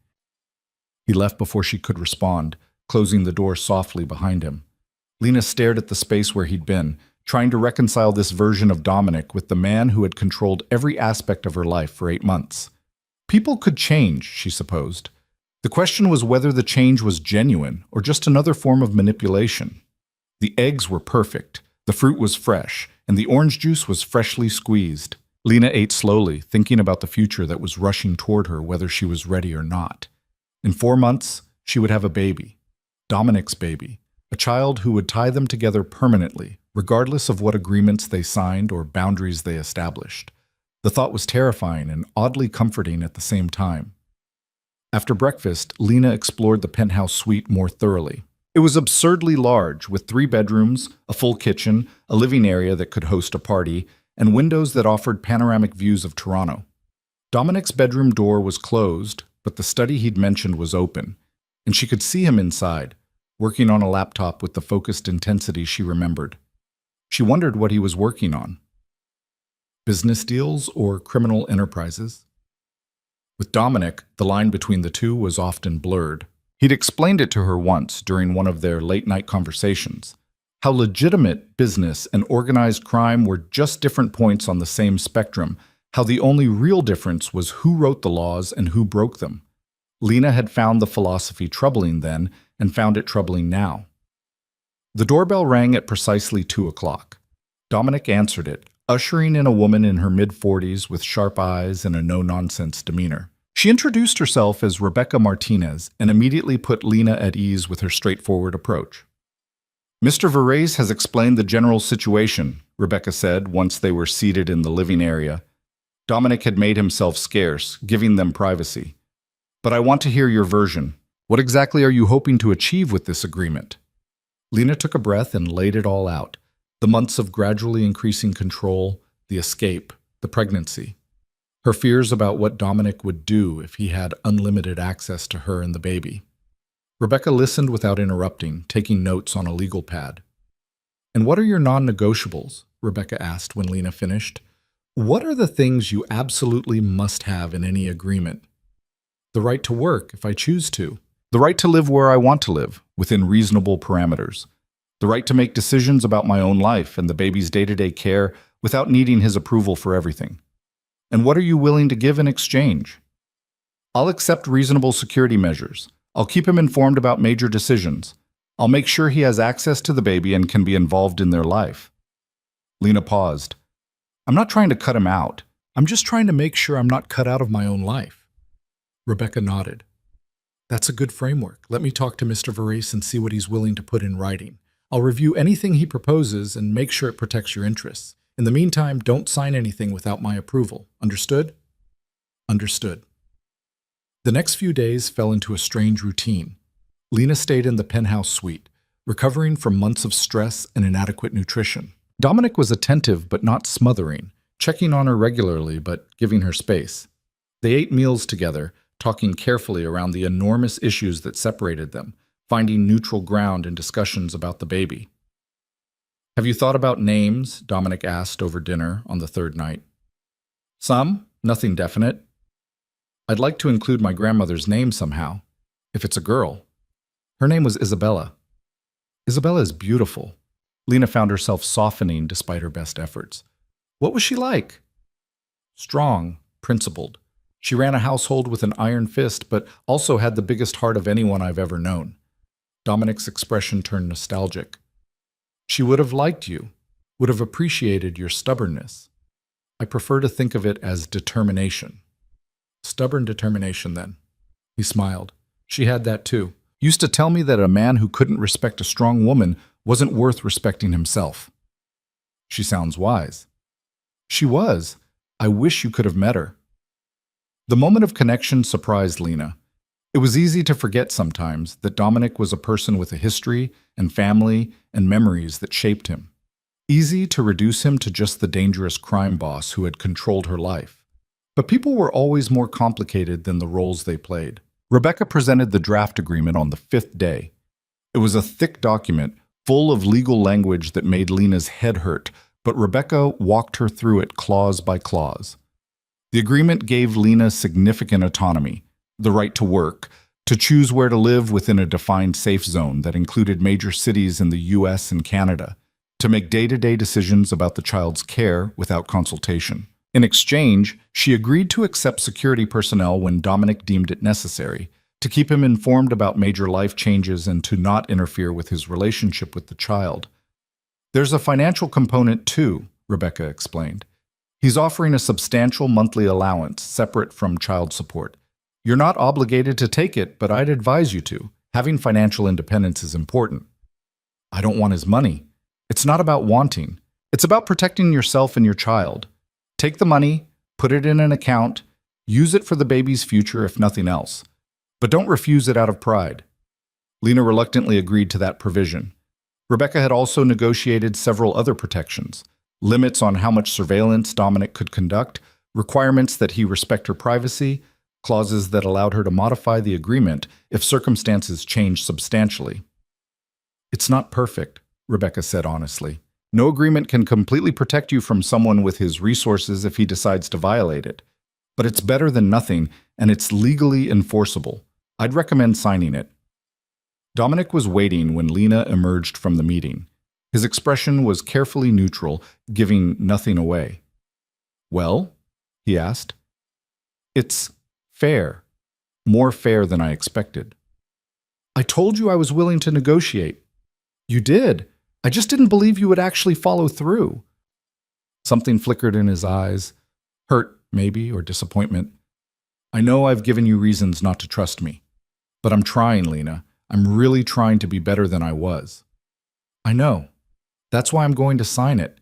He left before she could respond, closing the door softly behind him. Lena stared at the space where he'd been, trying to reconcile this version of Dominic with the man who had controlled every aspect of her life for 8 months. People could change, she supposed. The question was whether the change was genuine or just another form of manipulation. The eggs were perfect, the fruit was fresh, and the orange juice was freshly squeezed. Lena ate slowly, thinking about the future that was rushing toward her whether she was ready or not. In 4 months, she would have a baby. Dominic's baby. A child who would tie them together permanently, regardless of what agreements they signed or boundaries they established. The thought was terrifying and oddly comforting at the same time. After breakfast, Lena explored the penthouse suite more thoroughly. It was absurdly large, with 3 bedrooms, a full kitchen, a living area that could host a party, and windows that offered panoramic views of Toronto. Dominic's bedroom door was closed, but the study he'd mentioned was open, and she could see him inside, working on a laptop with the focused intensity she remembered. She wondered what he was working on. Business deals or criminal enterprises? With Dominic, the line between the two was often blurred. He'd explained it to her once during one of their late-night conversations, how legitimate business and organized crime were just different points on the same spectrum, how the only real difference was who wrote the laws and who broke them. Lena had found the philosophy troubling then and found it troubling now. The doorbell rang at precisely 2 o'clock. Dominic answered it, ushering in a woman in her mid-40s with sharp eyes and a no-nonsense demeanor. She introduced herself as Rebecca Martinez and immediately put Lena at ease with her straightforward approach. Mr. Verrez has explained the general situation, Rebecca said once they were seated in the living area. Dominic had made himself scarce, giving them privacy. But I want to hear your version. What exactly are you hoping to achieve with this agreement? Lena took a breath and laid it all out. The months of gradually increasing control, the escape, the pregnancy. Her fears about what Dominic would do if he had unlimited access to her and the baby. Rebecca listened without interrupting, taking notes on a legal pad. And what are your non-negotiables? Rebecca asked when Lena finished. What are the things you absolutely must have in any agreement? The right to work, if I choose to. The right to live where I want to live, within reasonable parameters. The right to make decisions about my own life and the baby's day-to-day care without needing his approval for everything. And what are you willing to give in exchange? I'll accept reasonable security measures. I'll keep him informed about major decisions. I'll make sure he has access to the baby and can be involved in their life. Lena paused. I'm not trying to cut him out. I'm just trying to make sure I'm not cut out of my own life. Rebecca nodded. That's a good framework. Let me talk to Mr. Verrez and see what he's willing to put in writing. I'll review anything he proposes and make sure it protects your interests. In the meantime, don't sign anything without my approval. Understood? Understood. The next few days fell into a strange routine. Lena stayed in the penthouse suite, recovering from months of stress and inadequate nutrition. Dominic was attentive but not smothering, checking on her regularly but giving her space. They ate meals together, talking carefully around the enormous issues that separated them, finding neutral ground in discussions about the baby. Have you thought about names? Dominic asked over dinner on the 3rd night. Some, nothing definite. I'd like to include my grandmother's name somehow, if it's a girl. Her name was Isabella. Isabella is beautiful. Lena found herself softening despite her best efforts. What was she like? Strong, principled. She ran a household with an iron fist, but also had the biggest heart of anyone I've ever known. Dominic's expression turned nostalgic. She would have liked you, would have appreciated your stubbornness. I prefer to think of it as determination. Stubborn determination, then. He smiled. She had that too. used to tell me that a man who couldn't respect a strong woman wasn't worth respecting himself. She sounds wise. She was. I wish you could have met her. The moment of connection surprised Lena. It was easy to forget sometimes that Dominic was a person with a history and family and memories that shaped him. Easy to reduce him to just the dangerous crime boss who had controlled her life. But people were always more complicated than the roles they played. Rebecca presented the draft agreement on the 5th day. It was a thick document, full of legal language that made Lena's head hurt, but Rebecca walked her through it clause by clause. The agreement gave Lena significant autonomy, the right to work, to choose where to live within a defined safe zone that included major cities in the US and Canada, to make day-to-day decisions about the child's care without consultation. In exchange, she agreed to accept security personnel when Dominic deemed it necessary, to keep him informed about major life changes and to not interfere with his relationship with the child. There's a financial component too, Rebecca explained. He's offering a substantial monthly allowance separate from child support. You're not obligated to take it, but I'd advise you to. Having financial independence is important. I don't want his money. It's not about wanting. It's about protecting yourself and your child. Take the money, put it in an account, use it for the baby's future if nothing else. But don't refuse it out of pride. Lena reluctantly agreed to that provision. Rebecca had also negotiated several other protections, limits on how much surveillance Dominic could conduct, requirements that he respect her privacy, clauses that allowed her to modify the agreement if circumstances changed substantially. It's not perfect, Rebecca said honestly. No agreement can completely protect you from someone with his resources if he decides to violate it. But it's better than nothing, and it's legally enforceable. I'd recommend signing it. Dominic was waiting when Lena emerged from the meeting. His expression was carefully neutral, giving nothing away. Well? He asked. It's fair. More fair than I expected. I told you I was willing to negotiate. You did. I just didn't believe you would actually follow through. Something flickered in his eyes. Hurt, maybe, or disappointment. I know I've given you reasons not to trust me. But I'm trying, Lena. I'm really trying to be better than I was. I know. That's why I'm going to sign it.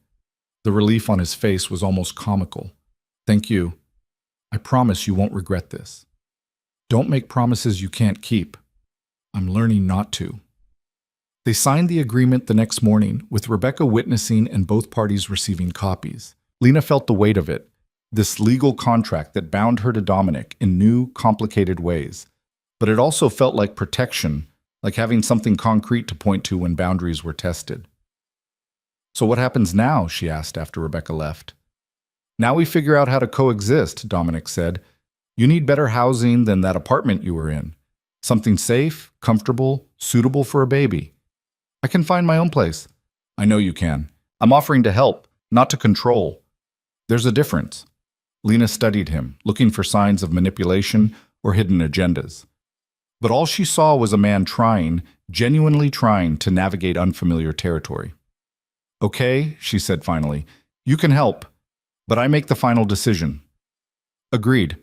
The relief on his face was almost comical. Thank you. I promise you won't regret this. Don't make promises you can't keep. I'm learning not to. They signed the agreement the next morning, with Rebecca witnessing and both parties receiving copies. Lena felt the weight of it, this legal contract that bound her to Dominic in new, complicated ways. But it also felt like protection, like having something concrete to point to when boundaries were tested. So what happens now? She asked after Rebecca left. Now we figure out how to coexist, Dominic said. You need better housing than that apartment you were in. Something safe, comfortable, suitable for a baby. I can find my own place. I know you can. I'm offering to help, not to control. There's a difference. Lena studied him, looking for signs of manipulation or hidden agendas. But all she saw was a man trying, genuinely trying, to navigate unfamiliar territory. Okay, she said finally, you can help, but I make the final decision. Agreed.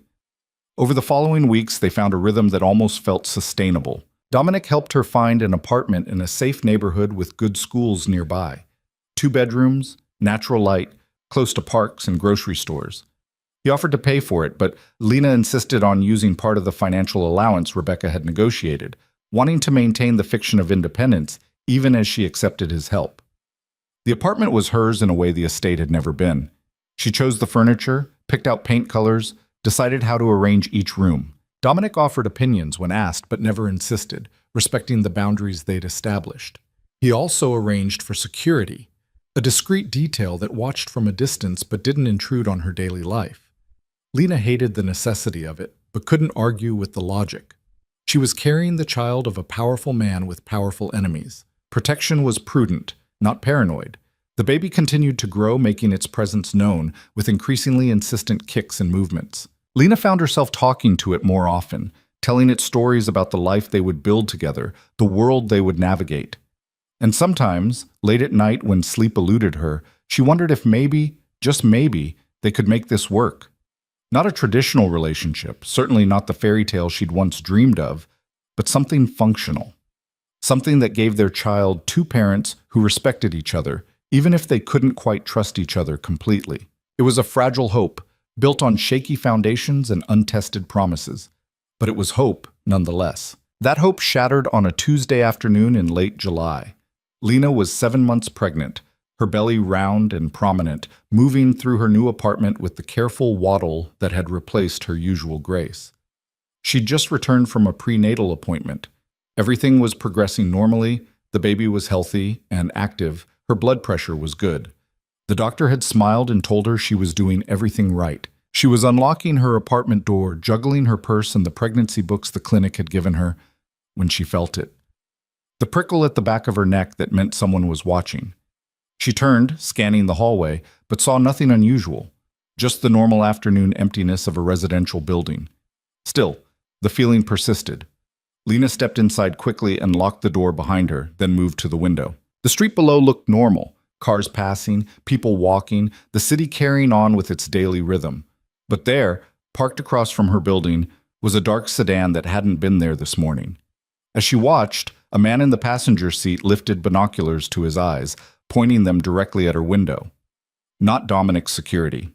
Over the following weeks, they found a rhythm that almost felt sustainable. Dominic helped her find an apartment in a safe neighborhood with good schools nearby. 2 bedrooms, natural light, close to parks and grocery stores. He offered to pay for it, but Lena insisted on using part of the financial allowance Rebecca had negotiated, wanting to maintain the fiction of independence even as she accepted his help. The apartment was hers in a way the estate had never been. She chose the furniture, picked out paint colors, decided how to arrange each room. Dominic offered opinions when asked, but never insisted, respecting the boundaries they'd established. He also arranged for security, a discreet detail that watched from a distance but didn't intrude on her daily life. Lena hated the necessity of it, but couldn't argue with the logic. She was carrying the child of a powerful man with powerful enemies. Protection was prudent, not paranoid. The baby continued to grow, making its presence known, with increasingly insistent kicks and movements. Lena found herself talking to it more often, telling it stories about the life they would build together, the world they would navigate. And sometimes, late at night when sleep eluded her, she wondered if maybe, just maybe, they could make this work. Not a traditional relationship, certainly not the fairy tale she'd once dreamed of, but something functional. Something that gave their child two parents who respected each other, even if they couldn't quite trust each other completely. It was a fragile hope, built on shaky foundations and untested promises. But it was hope, nonetheless. That hope shattered on a Tuesday afternoon in late July. Lena was 7 months pregnant, her belly round and prominent, moving through her new apartment with the careful waddle that had replaced her usual grace. She'd just returned from a prenatal appointment. Everything was progressing normally, the baby was healthy and active, her blood pressure was good. The doctor had smiled and told her she was doing everything right. She was unlocking her apartment door, juggling her purse and the pregnancy books the clinic had given her, when she felt it. The prickle at the back of her neck that meant someone was watching. She turned, scanning the hallway, but saw nothing unusual, just the normal afternoon emptiness of a residential building. Still, the feeling persisted. Lena stepped inside quickly and locked the door behind her, then moved to the window. The street below looked normal, cars passing, people walking, the city carrying on with its daily rhythm. But there, parked across from her building, was a dark sedan that hadn't been there this morning. As she watched, a man in the passenger seat lifted binoculars to his eyes, pointing them directly at her window. Not Dominic's security.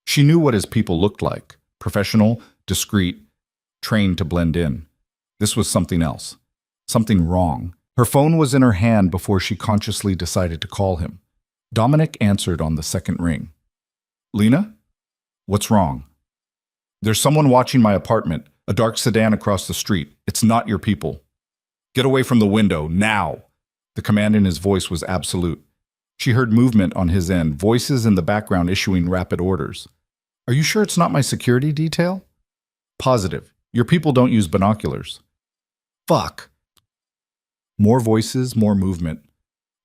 She knew what his people looked like: professional, discreet, trained to blend in. This was something else. Something wrong. Her phone was in her hand before she consciously decided to call him. Dominic answered on the second ring. "Lena? What's wrong?" "There's someone watching my apartment, a dark sedan across the street. It's not your people." "Get away from the window, now!" The command in his voice was absolute. She heard movement on his end, voices in the background issuing rapid orders. "Are you sure it's not my security detail?" "Positive. Your people don't use binoculars." "Fuck!" More voices, more movement.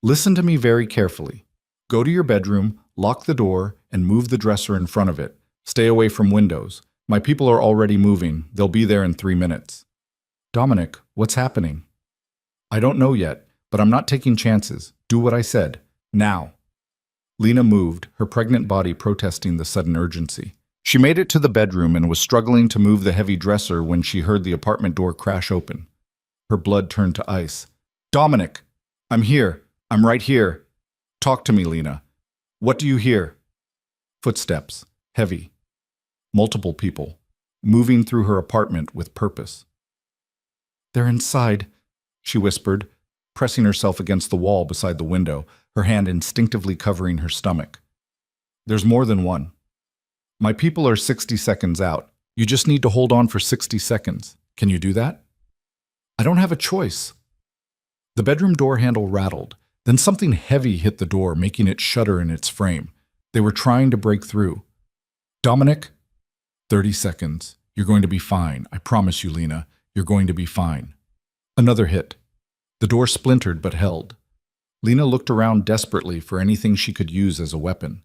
"Listen to me very carefully. Go to your bedroom, lock the door, and move the dresser in front of it. Stay away from windows. My people are already moving. They'll be there in 3 minutes." "Dominic, what's happening?" "I don't know yet, but I'm not taking chances. Do what I said. Now." Lena moved, her pregnant body protesting the sudden urgency. She made it to the bedroom and was struggling to move the heavy dresser when she heard the apartment door crash open. Her blood turned to ice. "Dominic! I'm here. I'm right here. Talk to me, Lena. What do you hear?" Footsteps, heavy. Multiple people, moving through her apartment with purpose. "They're inside," she whispered, pressing herself against the wall beside the window, her hand instinctively covering her stomach. "There's more than one. My people are 60 seconds out. You just need to hold on for 60 seconds. Can you do that?" "I don't have a choice." The bedroom door handle rattled. Then something heavy hit the door, making it shudder in its frame. They were trying to break through. "Dominic?" 30 seconds. You're going to be fine. I promise you, Lena. You're going to be fine." Another hit. The door splintered but held. Lena looked around desperately for anything she could use as a weapon.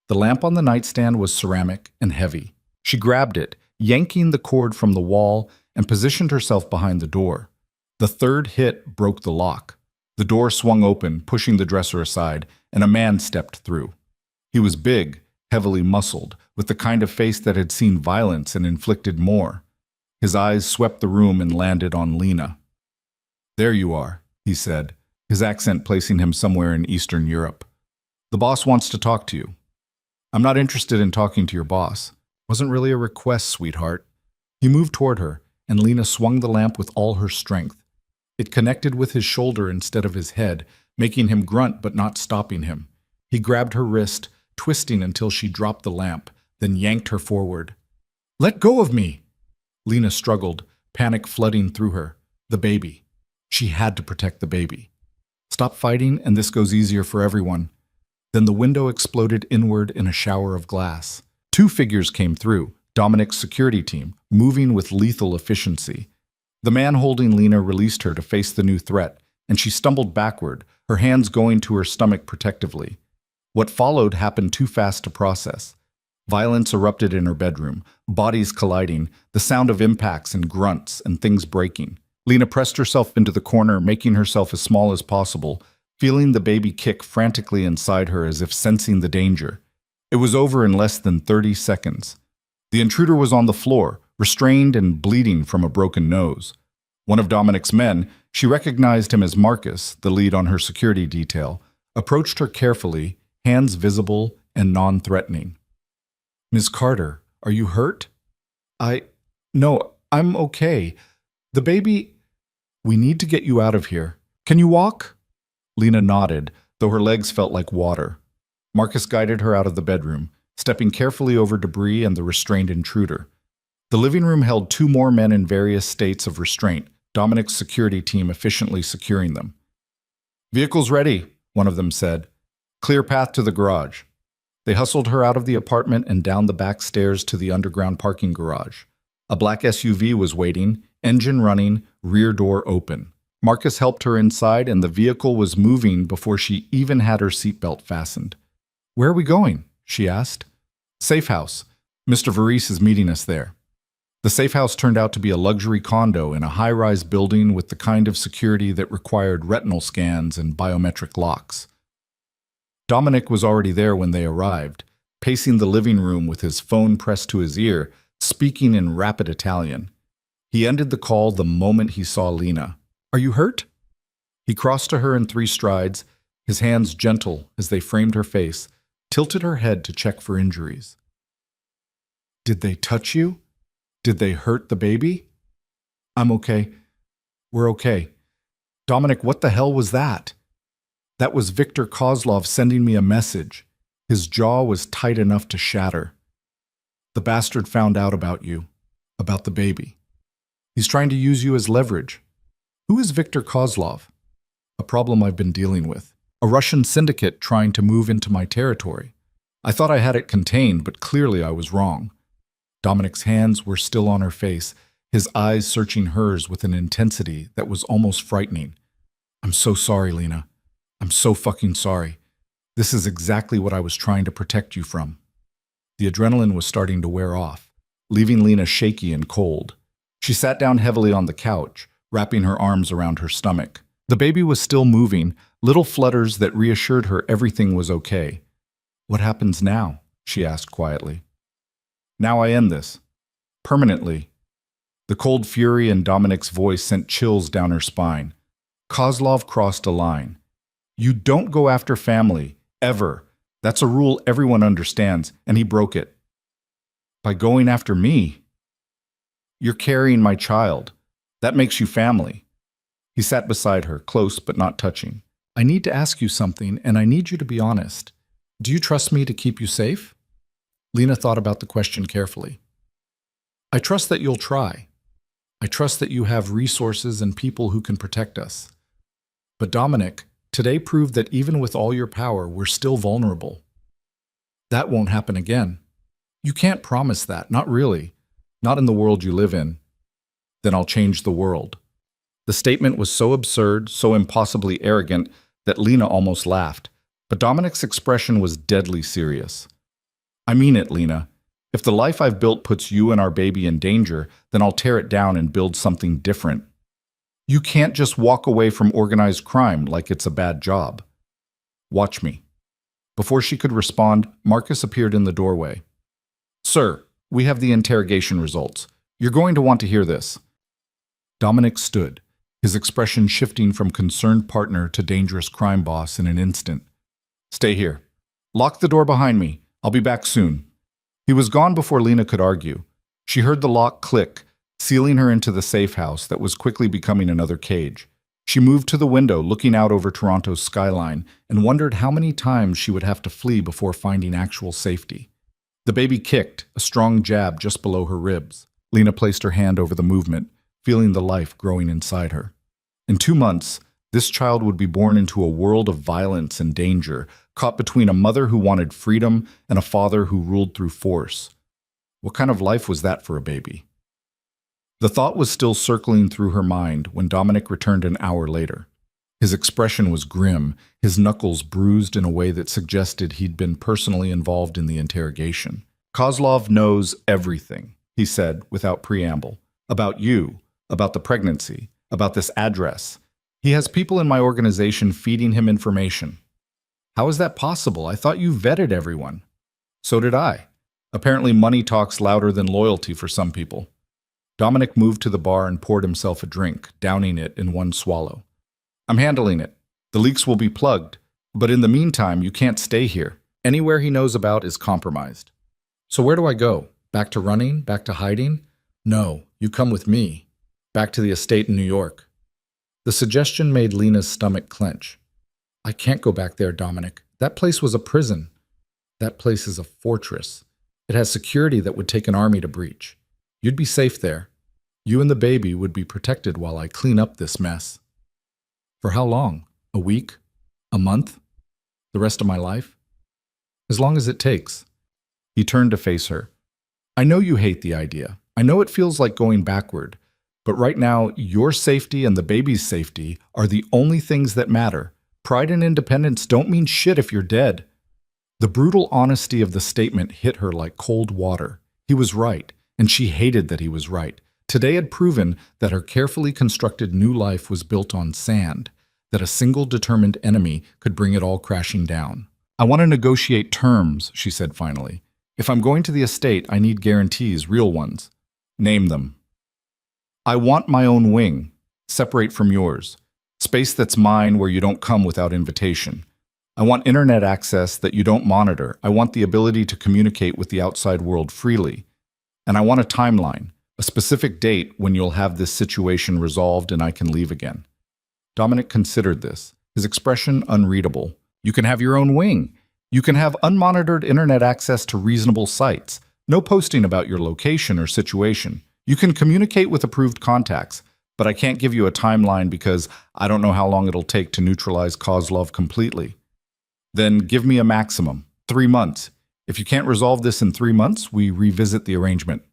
The lamp on the nightstand was ceramic and heavy. She grabbed it, yanking the cord from the wall, and positioned herself behind the door. The third hit broke the lock. The door swung open, pushing the dresser aside, and a man stepped through. He was big, heavily muscled, with the kind of face that had seen violence and inflicted more. His eyes swept the room and landed on Lena. "There you are," he said, his accent placing him somewhere in Eastern Europe. "The boss wants to talk to you." "I'm not interested in talking to your boss. Wasn't really a request, sweetheart." He moved toward her, and Lena swung the lamp with all her strength. It connected with his shoulder instead of his head, making him grunt but not stopping him. He grabbed her wrist, twisting until she dropped the lamp, then yanked her forward. "Let go of me!" Lena struggled, panic flooding through her. The baby. She had to protect the baby. "Stop fighting, and this goes easier for everyone." Then the window exploded inward in a shower of glass. 2 figures came through, Dominic's security team, moving with lethal efficiency. The man holding Lena released her to face the new threat, and she stumbled backward, her hands going to her stomach protectively. What followed happened too fast to process. Violence erupted in her bedroom, bodies colliding, the sound of impacts and grunts and things breaking. Lena pressed herself into the corner, making herself as small as possible, feeling the baby kick frantically inside her as if sensing the danger. It was over in less than 30 seconds. The intruder was on the floor, restrained and bleeding from a broken nose. One of Dominic's men, she recognized him as Marcus, the lead on her security detail, approached her carefully, hands visible and non-threatening. "Ms. Carter, are you hurt?" No, I'm okay. The baby... We need to get you out of here. Can you walk?" Lena nodded, though her legs felt like water. Marcus guided her out of the bedroom, stepping carefully over debris and the restrained intruder. The living room held 2 more men in various states of restraint, Dominic's security team efficiently securing them. "Vehicles ready," one of them said. "Clear path to the garage." They hustled her out of the apartment and down the back stairs to the underground parking garage. A black SUV was waiting, engine running, rear door open. Marcus helped her inside and the vehicle was moving before she even had her seatbelt fastened. "Where are we going?" she asked. "Safe house. Mr. Varese is meeting us there." The safe house turned out to be a luxury condo in a high-rise building with the kind of security that required retinal scans and biometric locks. Dominic was already there when they arrived, pacing the living room with his phone pressed to his ear, speaking in rapid Italian. He ended the call the moment he saw Lena. "Are you hurt?" He crossed to her in 3 strides, his hands gentle as they framed her face, tilted her head to check for injuries. "Did they touch you? Did they hurt the baby?" "I'm okay. We're okay." "Dominic, what the hell was that?" "That was Viktor Kozlov sending me a message." His jaw was tight enough to shatter. "The bastard found out about you, about the baby. He's trying to use you as leverage." "Who is Viktor Kozlov?" "A problem I've been dealing with. A Russian syndicate trying to move into my territory. I thought I had it contained, but clearly I was wrong." Dominic's hands were still on her face, his eyes searching hers with an intensity that was almost frightening. "I'm so sorry, Lena. I'm so fucking sorry. This is exactly what I was trying to protect you from." The adrenaline was starting to wear off, leaving Lena shaky and cold. She sat down heavily on the couch, wrapping her arms around her stomach. The baby was still moving, little flutters that reassured her everything was okay. "What happens now?" she asked quietly. "Now I end this. Permanently." The cold fury in Dominic's voice sent chills down her spine. Kozlov crossed a line. "You don't go after family, ever. That's a rule everyone understands, and he broke it." "By going after me?" "You're carrying my child. That makes you family." He sat beside her, close but not touching. "I need to ask you something, and I need you to be honest. Do you trust me to keep you safe?" Lena thought about the question carefully. "I trust that you'll try. I trust that you have resources and people who can protect us. But Dominic, today proved that even with all your power, we're still vulnerable. That won't happen again. You can't promise that, not really. Not in the world you live in. Then I'll change the world." The statement was so absurd, so impossibly arrogant, that Lena almost laughed. But Dominic's expression was deadly serious. "I mean it, Lena. If the life I've built puts you and our baby in danger, then I'll tear it down and build something different. You can't just walk away from organized crime like it's a bad job. Watch me." Before she could respond, Marcus appeared in the doorway. "Sir, we have the interrogation results. You're going to want to hear this." Dominic stood, his expression shifting from concerned partner to dangerous crime boss in an instant. "Stay here. Lock the door behind me. I'll be back soon." He was gone before Lena could argue. She heard the lock click, sealing her into the safe house that was quickly becoming another cage. She moved to the window, looking out over Toronto's skyline, and wondered how many times she would have to flee before finding actual safety. The baby kicked, a strong jab just below her ribs. Lena placed her hand over the movement, feeling the life growing inside her. In 2 months, this child would be born into a world of violence and danger, caught between a mother who wanted freedom and a father who ruled through force. What kind of life was that for a baby? The thought was still circling through her mind when Dominic returned an hour later. His expression was grim, his knuckles bruised in a way that suggested he'd been personally involved in the interrogation. "Kozlov knows everything," he said without preamble. "About you, about the pregnancy, about this address. He has people in my organization feeding him information." "How is that possible? I thought you vetted everyone." "So did I. Apparently money talks louder than loyalty for some people." Dominic moved to the bar and poured himself a drink, downing it in one swallow. I'm handling it. The leaks will be plugged, but in the meantime, you can't stay here. Anywhere he knows about is compromised. So where do I go? Back to running? Back to hiding? No, you come with me. Back to the estate in New York. The suggestion made Lena's stomach clench. I can't go back there, Dominic. That place was a prison. That place is a fortress. It has security that would take an army to breach. You'd be safe there. You and the baby would be protected while I clean up this mess. For how long? A week? A month? The rest of my life? As long as it takes. He turned to face her. I know you hate the idea. I know it feels like going backward. But right now, your safety and the baby's safety are the only things that matter. Pride and independence don't mean shit if you're dead. The brutal honesty of the statement hit her like cold water. He was right, and she hated that he was right. Today had proven that her carefully constructed new life was built on sand, that a single determined enemy could bring it all crashing down. I want to negotiate terms, she said finally. If I'm going to the estate, I need guarantees, real ones. Name them. I want my own wing, separate from yours. Space that's mine where you don't come without invitation. I want internet access that you don't monitor. I want the ability to communicate with the outside world freely. And I want a timeline, a specific date when you'll have this situation resolved and I can leave again. Dominic considered this, his expression unreadable. You can have your own wing. You can have unmonitored internet access to reasonable sites. No posting about your location or situation. You can communicate with approved contacts, but I can't give you a timeline because I don't know how long it'll take to neutralize Kozlov completely. Then give me a maximum, 3 months. If you can't resolve this in 3 months, we revisit the arrangement.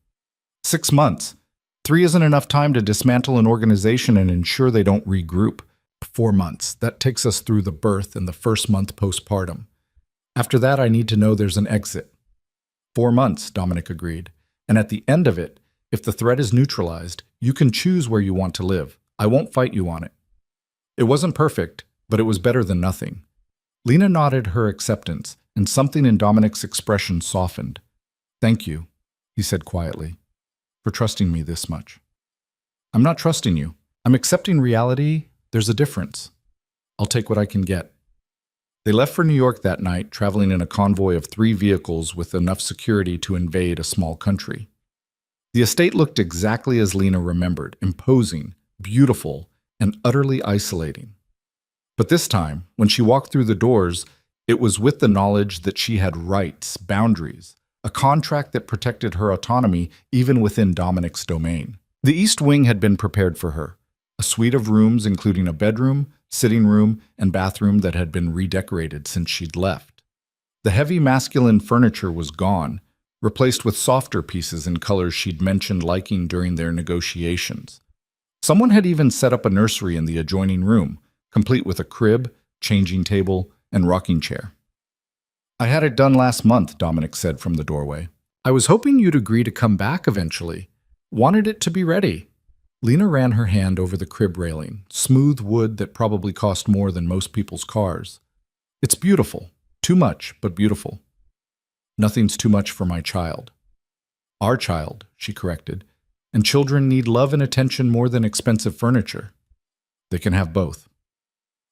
6 months. 3 isn't enough time to dismantle an organization and ensure they don't regroup. 4 months. That takes us through the birth and the first month postpartum. After that, I need to know there's an exit. 4 months, Dominic agreed. And at the end of it, if the threat is neutralized, you can choose where you want to live. I won't fight you on it. It wasn't perfect, but it was better than nothing. Lena nodded her acceptance, and something in Dominic's expression softened. Thank you, he said quietly, for trusting me this much. I'm not trusting you. I'm accepting reality. There's a difference. I'll take what I can get. They left for New York that night, traveling in a convoy of 3 vehicles with enough security to invade a small country. The estate looked exactly as Lena remembered, imposing, beautiful, and utterly isolating. But this time, when she walked through the doors, it was with the knowledge that she had rights, boundaries, a contract that protected her autonomy even within Dominic's domain. The East Wing had been prepared for her, a suite of rooms including a bedroom, sitting room, and bathroom that had been redecorated since she'd left. The heavy masculine furniture was gone, replaced with softer pieces in colors she'd mentioned liking during their negotiations. Someone had even set up a nursery in the adjoining room, complete with a crib, changing table, and rocking chair. I had it done last month, Dominic said from the doorway. I was hoping you'd agree to come back eventually. Wanted it to be ready. Lena ran her hand over the crib railing, smooth wood that probably cost more than most people's cars. It's beautiful. Too much, but beautiful. Nothing's too much for my child. Our child, she corrected. And children need love and attention more than expensive furniture. They can have both.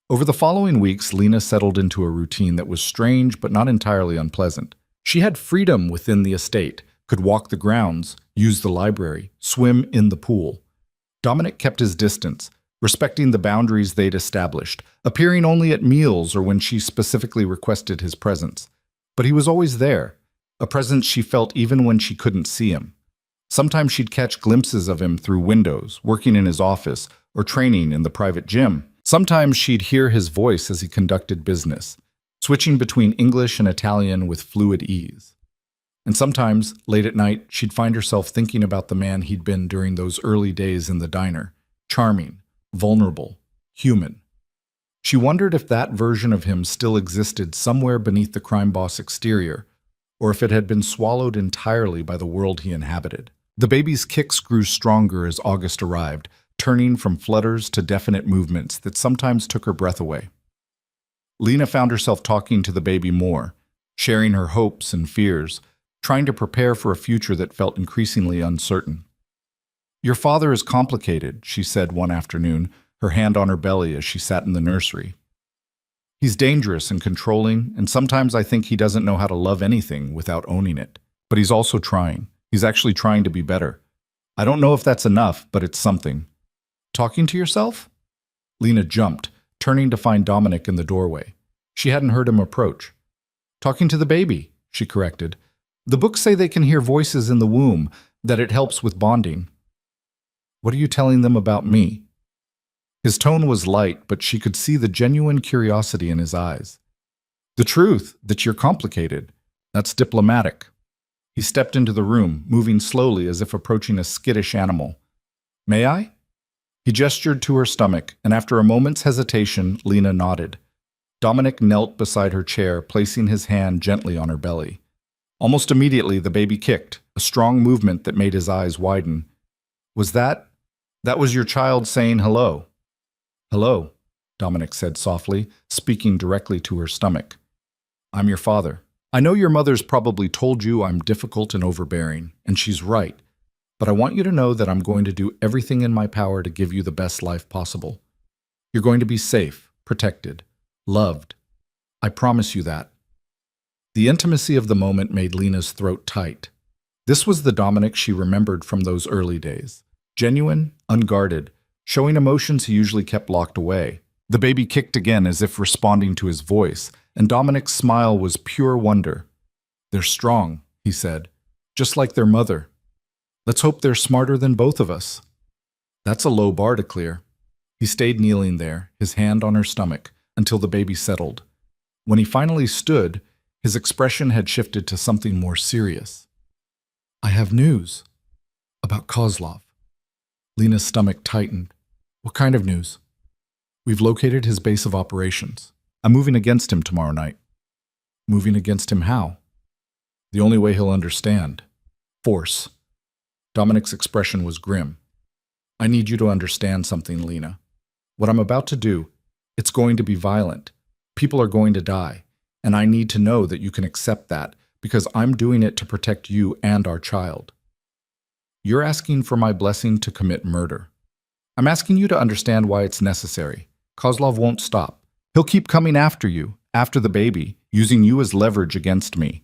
Over the following weeks, Lena settled into a routine that was strange but not entirely unpleasant. She had freedom within the estate, could walk the grounds, use the library, swim in the pool. Dominic kept his distance, respecting the boundaries they'd established, appearing only at meals or when she specifically requested his presence. But he was always there, a presence she felt even when she couldn't see him. Sometimes she'd catch glimpses of him through windows, working in his office, or training in the private gym. Sometimes she'd hear his voice as he conducted business, switching between English and Italian with fluid ease. And sometimes, late at night, she'd find herself thinking about the man he'd been during those early days in the diner, charming, vulnerable, human. She wondered if that version of him still existed somewhere beneath the crime boss exterior, or if it had been swallowed entirely by the world he inhabited. The baby's kicks grew stronger as August arrived, turning from flutters to definite movements that sometimes took her breath away. Lena found herself talking to the baby more, sharing her hopes and fears, trying to prepare for a future that felt increasingly uncertain. Your father is complicated, she said one afternoon, her hand on her belly as she sat in the nursery. He's dangerous and controlling, and sometimes I think he doesn't know how to love anything without owning it. But he's also trying. He's actually trying to be better. I don't know if that's enough, but it's something. Talking to yourself? Lena jumped, turning to find Dominic in the doorway. She hadn't heard him approach. Talking to the baby, she corrected. The books say they can hear voices in the womb, that it helps with bonding. What are you telling them about me? His tone was light, but she could see the genuine curiosity in his eyes. The truth, that you're complicated. That's diplomatic. He stepped into the room, moving slowly as if approaching a skittish animal. May I? He gestured to her stomach, and after a moment's hesitation, Lena nodded. Dominic knelt beside her chair, placing his hand gently on her belly. Almost immediately, the baby kicked, a strong movement that made his eyes widen. Was that was your child saying hello? Hello, Dominic said softly, speaking directly to her stomach. I'm your father. I know your mother's probably told you I'm difficult and overbearing, and she's right. But I want you to know that I'm going to do everything in my power to give you the best life possible. You're going to be safe, protected, loved. I promise you that. The intimacy of the moment made Lena's throat tight. This was the Dominic she remembered from those early days. Genuine, unguarded, showing emotions he usually kept locked away. The baby kicked again as if responding to his voice, and Dominic's smile was pure wonder. They're strong, he said, just like their mother. Let's hope they're smarter than both of us. That's a low bar to clear. He stayed kneeling there, his hand on her stomach, until the baby settled. When he finally stood, his expression had shifted to something more serious. I have news. About Kozlov. Lena's stomach tightened. What kind of news? We've located his base of operations. I'm moving against him tomorrow night. Moving against him how? The only way he'll understand. Force. Dominic's expression was grim. I need you to understand something, Lena. What I'm about to do, it's going to be violent. People are going to die. And I need to know that you can accept that, because I'm doing it to protect you and our child. You're asking for my blessing to commit murder. I'm asking you to understand why it's necessary. Kozlov won't stop. He'll keep coming after you, after the baby, using you as leverage against me.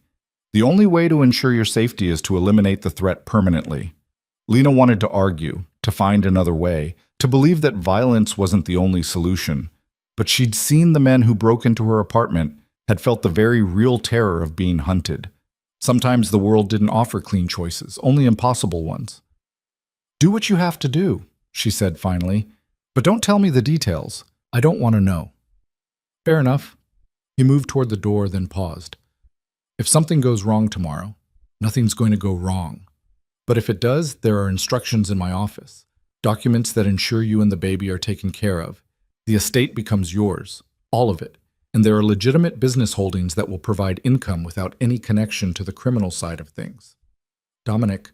The only way to ensure your safety is to eliminate the threat permanently. Lena wanted to argue, to find another way, to believe that violence wasn't the only solution. But she'd seen the men who broke into her apartment, had felt the very real terror of being hunted. Sometimes the world didn't offer clean choices, only impossible ones. Do what you have to do, she said finally, but don't tell me the details. I don't want to know. Fair enough. He moved toward the door, then paused. If something goes wrong tomorrow, nothing's going to go wrong. But if it does, there are instructions in my office, documents that ensure you and the baby are taken care of. The estate becomes yours, all of it. And there are legitimate business holdings that will provide income without any connection to the criminal side of things. Dominic,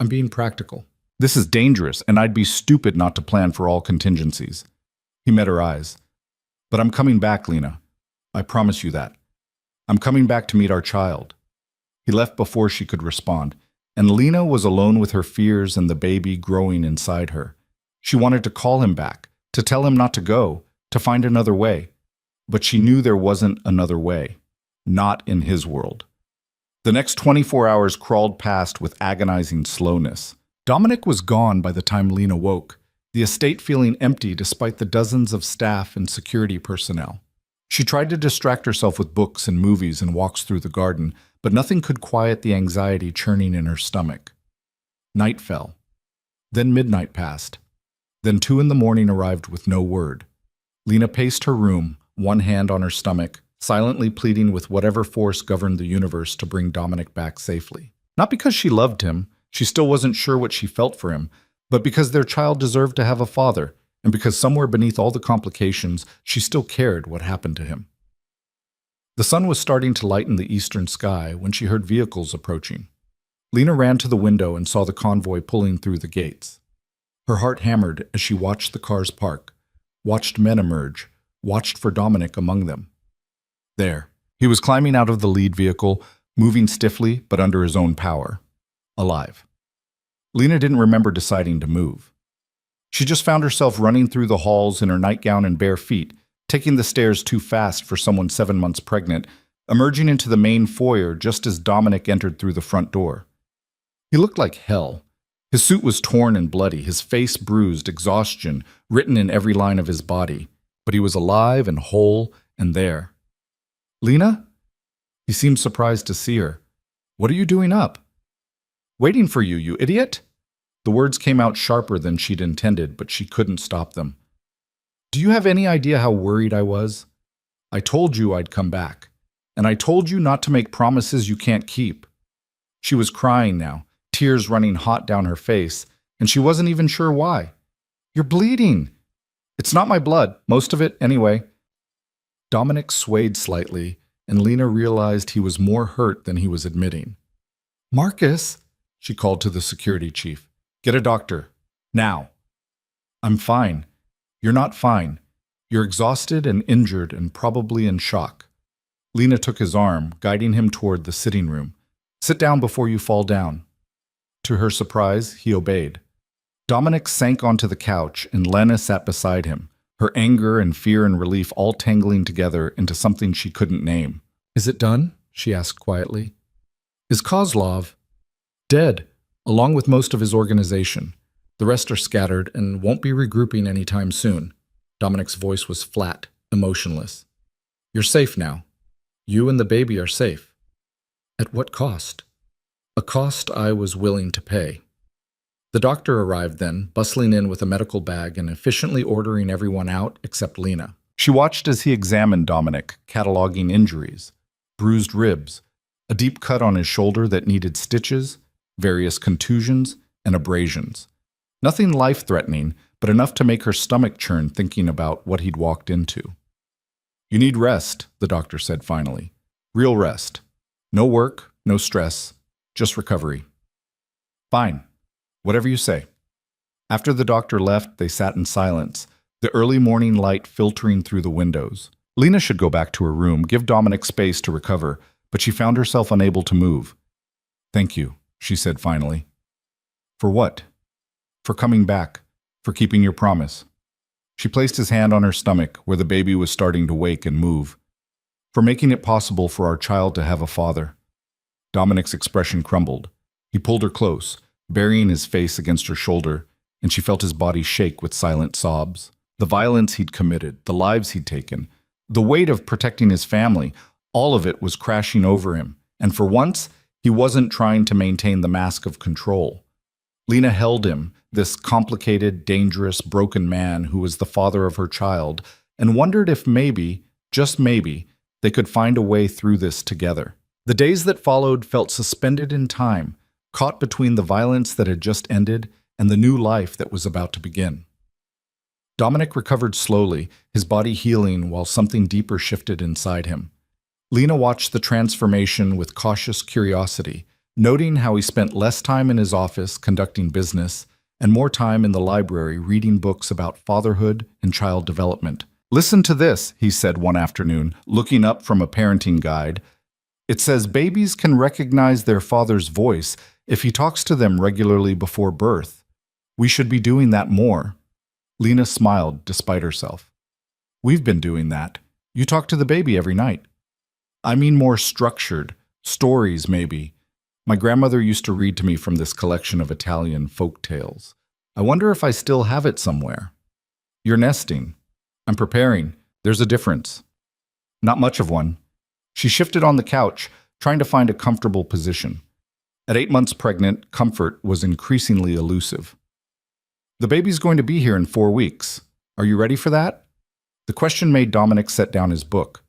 I'm being practical. This is dangerous, and I'd be stupid not to plan for all contingencies. He met her eyes. But I'm coming back, Lena. I promise you that. I'm coming back to meet our child. He left before she could respond, and Lena was alone with her fears and the baby growing inside her. She wanted to call him back, to tell him not to go, to find another way. But she knew there wasn't another way. Not in his world. The next 24 hours crawled past with agonizing slowness. Dominic was gone by the time Lena woke, the estate feeling empty despite the dozens of staff and security personnel. She tried to distract herself with books and movies and walks through the garden, but nothing could quiet the anxiety churning in her stomach. Night fell. Then midnight passed. Then 2 in the morning arrived with no word. Lena paced her room, one hand on her stomach, silently pleading with whatever force governed the universe to bring Dominic back safely. Not because she loved him, she still wasn't sure what she felt for him, but because their child deserved to have a father, and because somewhere beneath all the complications, she still cared what happened to him. The sun was starting to lighten the eastern sky when she heard vehicles approaching. Lena ran to the window and saw the convoy pulling through the gates. Her heart hammered as she watched the cars park, watched men emerge, watched for Dominic among them. There, he was climbing out of the lead vehicle, moving stiffly but under his own power. Alive. Lena didn't remember deciding to move. She just found herself running through the halls in her nightgown and bare feet, taking the stairs too fast for someone 7 months pregnant, emerging into the main foyer just as Dominic entered through the front door. He looked like hell. His suit was torn and bloody, his face bruised, exhaustion written in every line of his body. But he was alive and whole and there. "Lena?" He seemed surprised to see her. "What are you doing up?" "Waiting for you, you idiot!" The words came out sharper than she'd intended, but she couldn't stop them. "Do you have any idea how worried I was? I told you I'd come back. And I told you not to make promises you can't keep." She was crying now, tears running hot down her face, and she wasn't even sure why. "You're bleeding." "It's not my blood, most of it anyway." Dominic swayed slightly, and Lena realized he was more hurt than he was admitting. "Marcus," she called to the security chief. "Get a doctor. Now." "I'm fine." "You're not fine. You're exhausted and injured and probably in shock." Lena took his arm, guiding him toward the sitting room. "Sit down before you fall down." To her surprise, he obeyed. Dominic sank onto the couch, and Lena sat beside him, her anger and fear and relief all tangling together into something she couldn't name. "Is it done?" she asked quietly. "Is Kozlov?" "Dead, along with most of his organization. The rest are scattered and won't be regrouping anytime soon." Dominic's voice was flat, emotionless. "You're safe now. You and the baby are safe." "At what cost?" "A cost I was willing to pay." The doctor arrived then, bustling in with a medical bag and efficiently ordering everyone out except Lena. She watched as he examined Dominic, cataloging injuries: bruised ribs, a deep cut on his shoulder that needed stitches, various contusions, and abrasions. Nothing life-threatening, but enough to make her stomach churn thinking about what he'd walked into. "You need rest," the doctor said finally. "Real rest. No work, no stress, just recovery." "Fine. Whatever you say." After the doctor left, they sat in silence, the early morning light filtering through the windows. Lena should go back to her room, give Dominic space to recover, but she found herself unable to move. "Thank you," she said finally. "For what?" "For coming back. For keeping your promise." She placed his hand on her stomach, where the baby was starting to wake and move. "For making it possible for our child to have a father." Dominic's expression crumbled. He pulled her close, burying his face against her shoulder, and she felt his body shake with silent sobs. The violence he'd committed, the lives he'd taken, the weight of protecting his family, all of it was crashing over him, and for once, he wasn't trying to maintain the mask of control. Lena held him, this complicated, dangerous, broken man who was the father of her child, and wondered if maybe, just maybe, they could find a way through this together. The days that followed felt suspended in time, caught between the violence that had just ended and the new life that was about to begin. Dominic recovered slowly, his body healing while something deeper shifted inside him. Lena watched the transformation with cautious curiosity, noting how he spent less time in his office conducting business and more time in the library reading books about fatherhood and child development. "Listen to this," he said one afternoon, looking up from a parenting guide. "It says babies can recognize their father's voice if he talks to them regularly before birth. We should be doing that more." Lena smiled despite herself. "We've been doing that. You talk to the baby every night." "I mean more structured. Stories, maybe. My grandmother used to read to me from this collection of Italian folk tales. I wonder if I still have it somewhere." "You're nesting." "I'm preparing. There's a difference." "Not much of one." She shifted on the couch, trying to find a comfortable position. At 8 months pregnant, comfort was increasingly elusive. "The baby's going to be here in 4 weeks. Are you ready for that?" The question made Dominic set down his book.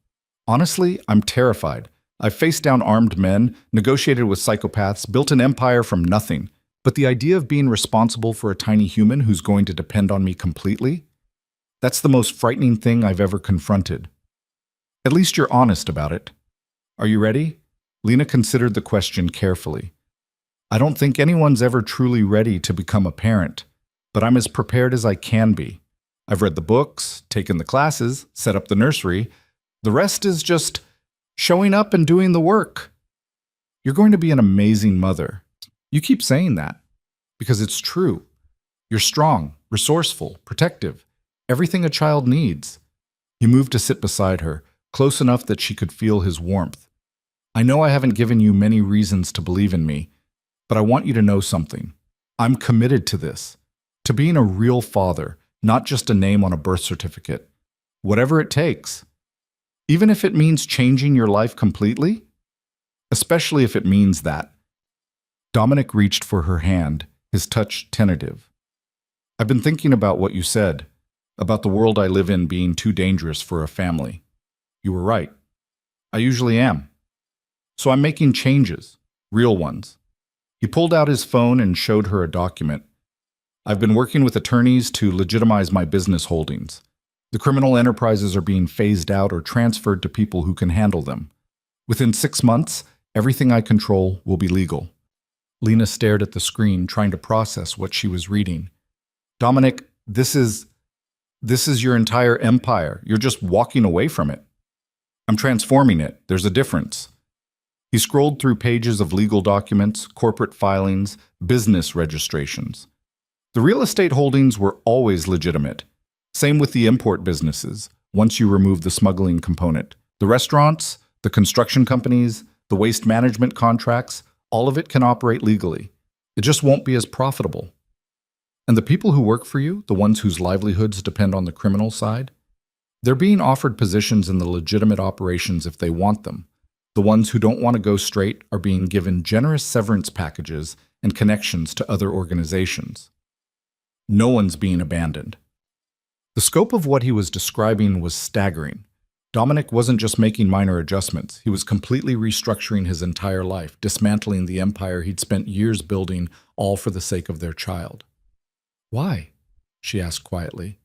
"Honestly, I'm terrified. I've faced down armed men, negotiated with psychopaths, built an empire from nothing. But the idea of being responsible for a tiny human who's going to depend on me completely? That's the most frightening thing I've ever confronted." "At least you're honest about it." "Are you ready?" Lena considered the question carefully. "I don't think anyone's ever truly ready to become a parent, but I'm as prepared as I can be. I've read the books, taken the classes, set up the nursery. The rest is just showing up and doing the work." "You're going to be an amazing mother." "You keep saying that." Because it's true. You're strong, resourceful, protective. Everything a child needs. He moved to sit beside her, close enough that she could feel his warmth. I know I haven't given you many reasons to believe in me, but I want you to know something. I'm committed to this, to being a real father, not just a name on a birth certificate. Whatever it takes. Even if it means changing your life completely? Especially if it means that. Dominic reached for her hand, his touch tentative. I've been thinking about what you said, about the world I live in being too dangerous for a family. You were right. I usually am. So I'm making changes, real ones. He pulled out his phone and showed her a document. I've been working with attorneys to legitimize my business holdings. The criminal enterprises are being phased out or transferred to people who can handle them. Within 6 months, everything I control will be legal. Lena stared at the screen, trying to process what she was reading. Dominic, this is your entire empire. You're just walking away from it. I'm transforming it. There's a difference. He scrolled through pages of legal documents, corporate filings, business registrations. The real estate holdings were always legitimate. Same with the import businesses, once you remove the smuggling component. The restaurants, the construction companies, the waste management contracts, all of it can operate legally. It just won't be as profitable. And the people who work for you, the ones whose livelihoods depend on the criminal side, they're being offered positions in the legitimate operations if they want them. The ones who don't want to go straight are being given generous severance packages and connections to other organizations. No one's being abandoned. The scope of what he was describing was staggering. Dominic wasn't just making minor adjustments. He was completely restructuring his entire life, dismantling the empire he'd spent years building, all for the sake of their child. Why? She asked quietly.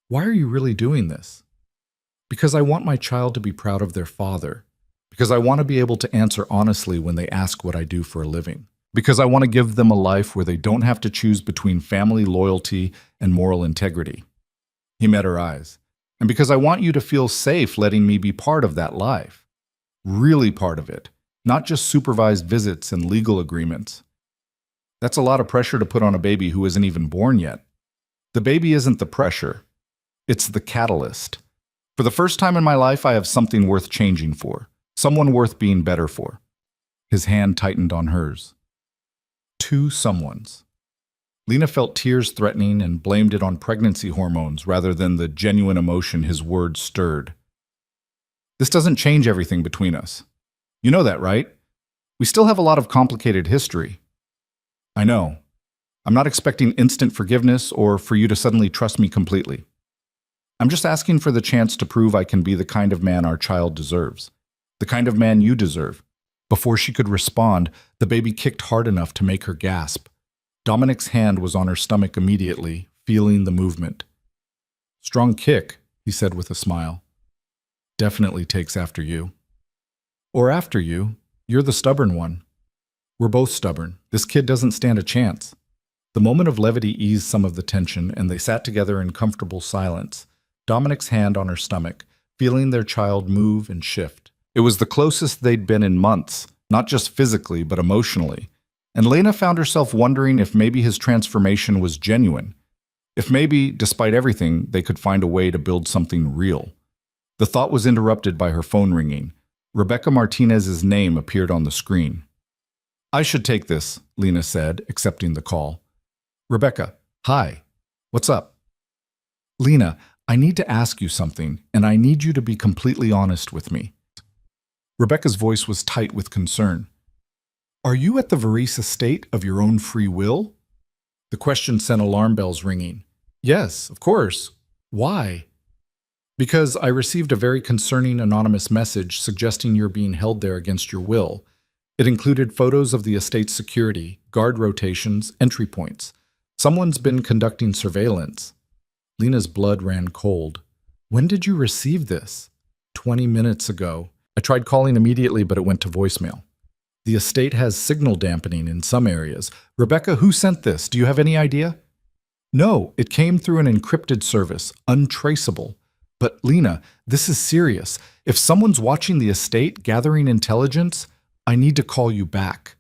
Why are you really doing this? Because I want my child to be proud of their father. Because I want to be able to answer honestly when they ask what I do for a living. Because I want to give them a life where they don't have to choose between family loyalty and moral integrity. He met her eyes. And because I want you to feel safe letting me be part of that life. Really part of it. Not just supervised visits and legal agreements. That's a lot of pressure to put on a baby who isn't even born yet. The baby isn't the pressure. It's the catalyst. For the first time in my life, I have something worth changing for. Someone worth being better for. His hand tightened on hers. 2 someones. Lena felt tears threatening and blamed it on pregnancy hormones rather than the genuine emotion his words stirred. This doesn't change everything between us. You know that, right? We still have a lot of complicated history. I know. I'm not expecting instant forgiveness or for you to suddenly trust me completely. I'm just asking for the chance to prove I can be the kind of man our child deserves. The kind of man you deserve. Before she could respond, the baby kicked hard enough to make her gasp. Dominic's hand was on her stomach immediately, feeling the movement. Strong kick, he said with a smile. Definitely takes after you. Or after you. You're the stubborn one. We're both stubborn. This kid doesn't stand a chance. The moment of levity eased some of the tension, and they sat together in comfortable silence, Dominic's hand on her stomach, feeling their child move and shift. It was the closest they'd been in months, not just physically, but emotionally. And Lena found herself wondering if maybe his transformation was genuine. If maybe, despite everything, they could find a way to build something real. The thought was interrupted by her phone ringing. Rebecca Martinez's name appeared on the screen. I should take this, Lena said, accepting the call. Rebecca, hi. What's up? Lena, I need to ask you something, and I need you to be completely honest with me. Rebecca's voice was tight with concern. Are you at the Varese estate of your own free will? The question sent alarm bells ringing. Yes, of course. Why? Because I received a very concerning anonymous message suggesting you're being held there against your will. It included photos of the estate's security, guard rotations, entry points. Someone's been conducting surveillance. Lena's blood ran cold. When did you receive this? 20 minutes ago. I tried calling immediately, but it went to voicemail. The estate has signal dampening in some areas. Rebecca, who sent this? Do you have any idea? No, it came through an encrypted service, untraceable. But Lena, this is serious. If someone's watching the estate, gathering intelligence, I need to call you back.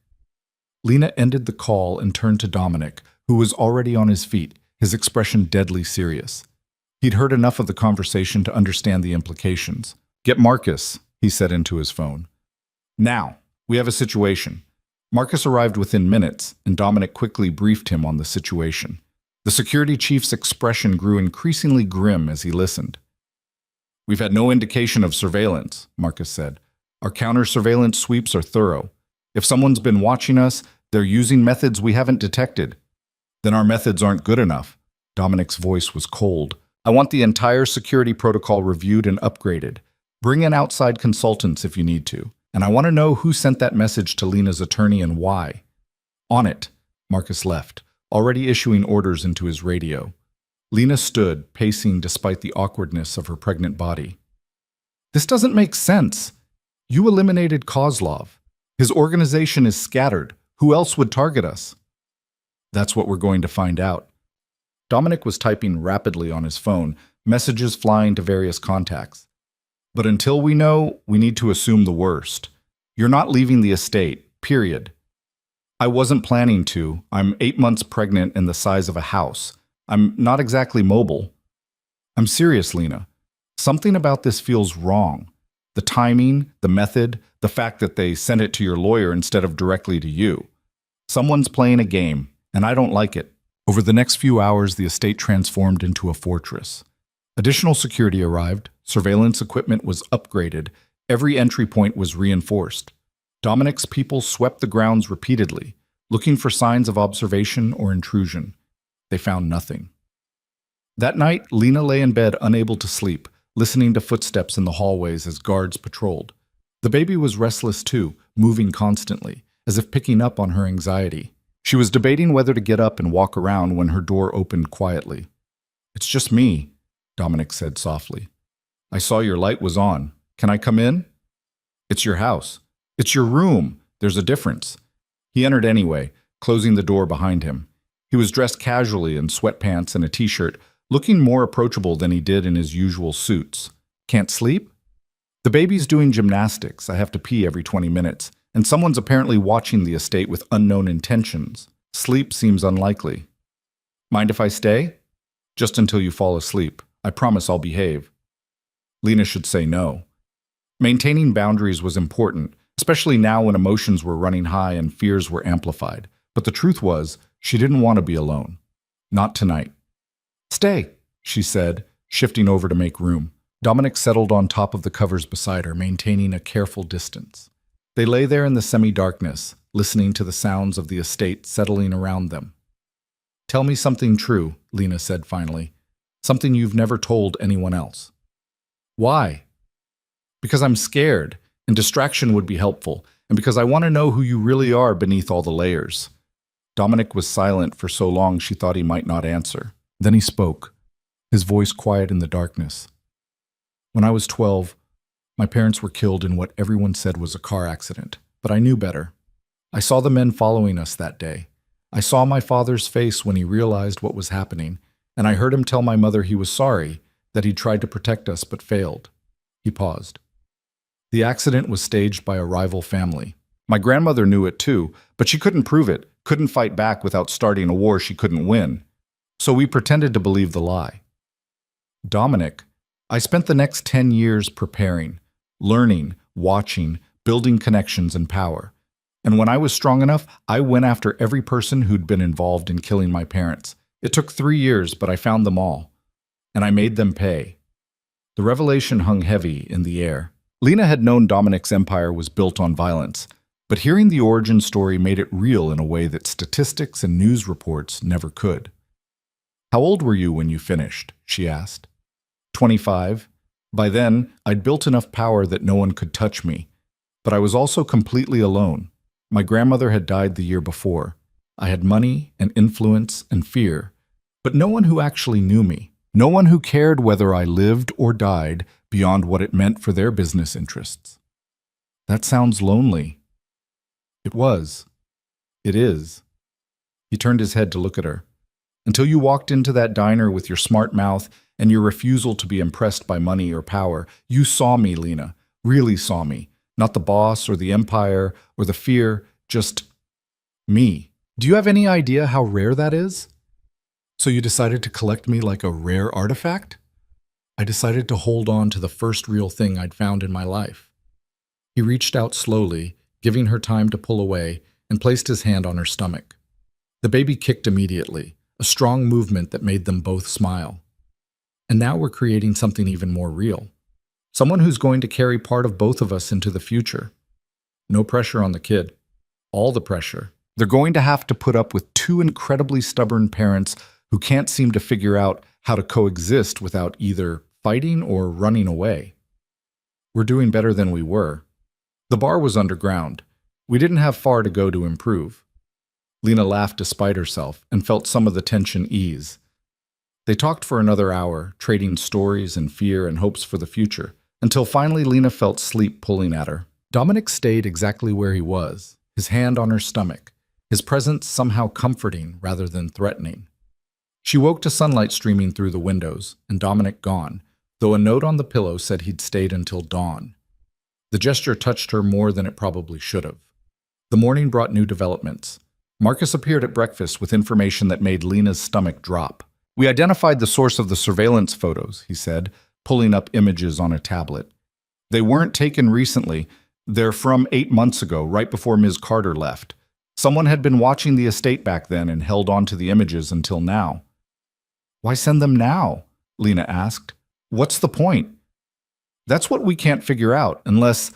Lena ended the call and turned to Dominic, who was already on his feet, his expression deadly serious. He'd heard enough of the conversation to understand the implications. "Get Marcus," he said into his phone. "Now, we have a situation." Marcus arrived within minutes, and Dominic quickly briefed him on the situation. The security chief's expression grew increasingly grim as he listened. "We've had no indication of surveillance," Marcus said. "Our counter-surveillance sweeps are thorough. If someone's been watching us, they're using methods we haven't detected. Then our methods aren't good enough." Dominic's voice was cold. "I want the entire security protocol reviewed and upgraded. Bring in outside consultants if you need to. And I want to know who sent that message to Lena's attorney and why." "On it." Marcus left, already issuing orders into his radio. Lena stood, pacing despite the awkwardness of her pregnant body. "This doesn't make sense. You eliminated Kozlov. His organization is scattered. Who else would target us?" "That's what we're going to find out." Dominic was typing rapidly on his phone, messages flying to various contacts. "But until we know, we need to assume the worst. You're not leaving the estate, period." "I wasn't planning to. I'm 8 months pregnant and the size of a house. I'm not exactly mobile." "I'm serious, Lena. Something about this feels wrong. The timing, the method, the fact that they sent it to your lawyer instead of directly to you. Someone's playing a game, and I don't like it." Over the next few hours, the estate transformed into a fortress. Additional security arrived, surveillance equipment was upgraded, every entry point was reinforced. Dominic's people swept the grounds repeatedly, looking for signs of observation or intrusion. They found nothing. That night, Lena lay in bed unable to sleep, listening to footsteps in the hallways as guards patrolled. The baby was restless too, moving constantly, as if picking up on her anxiety. She was debating whether to get up and walk around when her door opened quietly. "It's just me," Dominic said softly. "I saw your light was on. Can I come in?" "It's your house. It's your room. There's a difference." He entered anyway, closing the door behind him. He was dressed casually in sweatpants and a t-shirt, looking more approachable than he did in his usual suits. "Can't sleep?" "The baby's doing gymnastics. I have to pee every 20 minutes. And someone's apparently watching the estate with unknown intentions. Sleep seems unlikely." "Mind if I stay?" "Just until you fall asleep. I promise I'll behave." Lena should say no. Maintaining boundaries was important, especially now when emotions were running high and fears were amplified. But the truth was, she didn't want to be alone. Not tonight. "Stay," she said, shifting over to make room. Dominic settled on top of the covers beside her, maintaining a careful distance. They lay there in the semi-darkness, listening to the sounds of the estate settling around them. "Tell me something true," Lena said finally. "Something you've never told anyone else." "Why?" "Because I'm scared, and distraction would be helpful, and because I want to know who you really are beneath all the layers." Dominic was silent for so long she thought he might not answer. Then he spoke, his voice quiet in the darkness. "When I was 12, my parents were killed in what everyone said was a car accident, but I knew better. I saw the men following us that day. I saw my father's face when he realized what was happening, and I heard him tell my mother he was sorry, that he tried to protect us but failed." He paused. "The accident was staged by a rival family. My grandmother knew it too, but she couldn't prove it, couldn't fight back without starting a war she couldn't win. So we pretended to believe the lie." "Dominic, I spent the next 10 years preparing, learning, watching, building connections and power. And when I was strong enough, I went after every person who'd been involved in killing my parents. It took 3 years, but I found them all. And I made them pay." The revelation hung heavy in the air. Lena had known Dominic's empire was built on violence, but hearing the origin story made it real in a way that statistics and news reports never could. "How old were you when you finished?" she asked. 25. By then, I'd built enough power that no one could touch me. But I was also completely alone. My grandmother had died the year before. I had money and influence and fear, but no one who actually knew me. No one who cared whether I lived or died beyond what it meant for their business interests. That sounds lonely. It was. It is. He turned his head to look at her. Until you walked into that diner with your smart mouth and your refusal to be impressed by money or power, you saw me, Lena, really saw me. Not the boss or the empire or the fear, just Me. Do you have any idea how rare that is? So you decided to collect me like a rare artifact? I decided to hold on to the first real thing I'd found in my life. He reached out slowly, giving her time to pull away, and placed his hand on her stomach. The baby kicked immediately, a strong movement that made them both smile. And now we're creating something even more real. Someone who's going to carry part of both of us into the future. No pressure on the kid. All the pressure. They're going to have to put up with two incredibly stubborn parents who can't seem to figure out how to coexist without either fighting or running away. We're doing better than we were. The bar was underground. We didn't have far to go to improve. Lena laughed despite herself and felt some of the tension ease. They talked for another hour, trading stories and fear and hopes for the future, until finally Lena felt sleep pulling at her. Dominic stayed exactly where he was, his hand on her stomach, his presence somehow comforting rather than threatening. She woke to sunlight streaming through the windows, and Dominic gone, though a note on the pillow said he'd stayed until dawn. The gesture touched her more than it probably should have. The morning brought new developments. Marcus appeared at breakfast with information that made Lena's stomach drop. We identified the source of the surveillance photos, he said, pulling up images on a tablet. They weren't taken recently. They're from 8 months ago, right before Ms. Carter left. Someone had been watching the estate back then and held on to the images until now. Why send them now? Lena asked. What's the point? That's what we can't figure out, unless…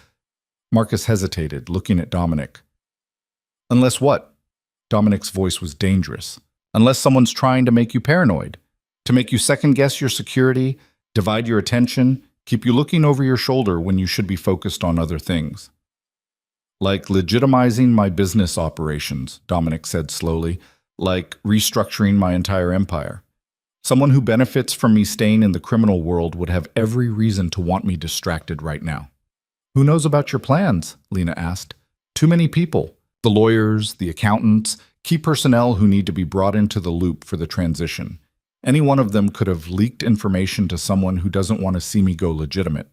Marcus hesitated, looking at Dominic. Unless what? Dominic's voice was dangerous. Unless someone's trying to make you paranoid, to make you second-guess your security, divide your attention, keep you looking over your shoulder when you should be focused on other things. Like legitimizing my business operations, Dominic said slowly, like restructuring my entire empire. Someone who benefits from me staying in the criminal world would have every reason to want me distracted right now. Who knows about your plans? Lena asked. Too many people. The lawyers, the accountants, key personnel who need to be brought into the loop for the transition. Any one of them could have leaked information to someone who doesn't want to see me go legitimate.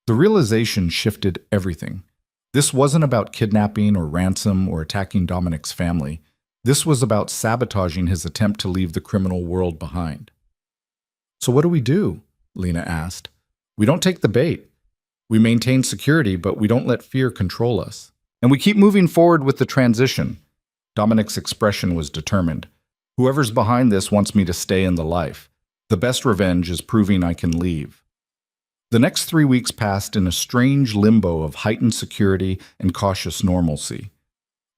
The realization shifted everything. This wasn't about kidnapping or ransom or attacking Dominic's family. This was about sabotaging his attempt to leave the criminal world behind. So what do we do? Lena asked. We don't take the bait. We maintain security, but we don't let fear control us. And we keep moving forward with the transition. Dominic's expression was determined. Whoever's behind this wants me to stay in the life. The best revenge is proving I can leave. The next 3 weeks passed in a strange limbo of heightened security and cautious normalcy.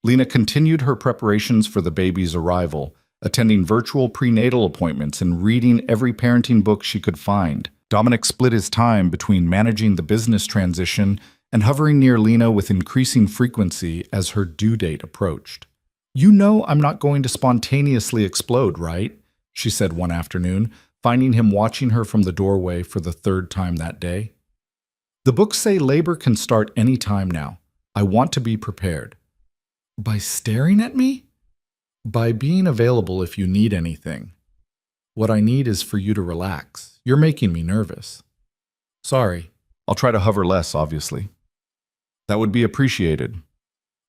Lena continued her preparations for the baby's arrival, attending virtual prenatal appointments and reading every parenting book she could find. Dominic split his time between managing the business transition and hovering near Lena with increasing frequency as her due date approached. You know I'm not going to spontaneously explode, right? She said one afternoon, finding him watching her from the doorway for the 3rd time that day. The books say labor can start any time now. I want to be prepared. By staring at me? By being available if you need anything. What I need is for you to relax. You're making me nervous. Sorry. I'll try to hover less, obviously. That would be appreciated.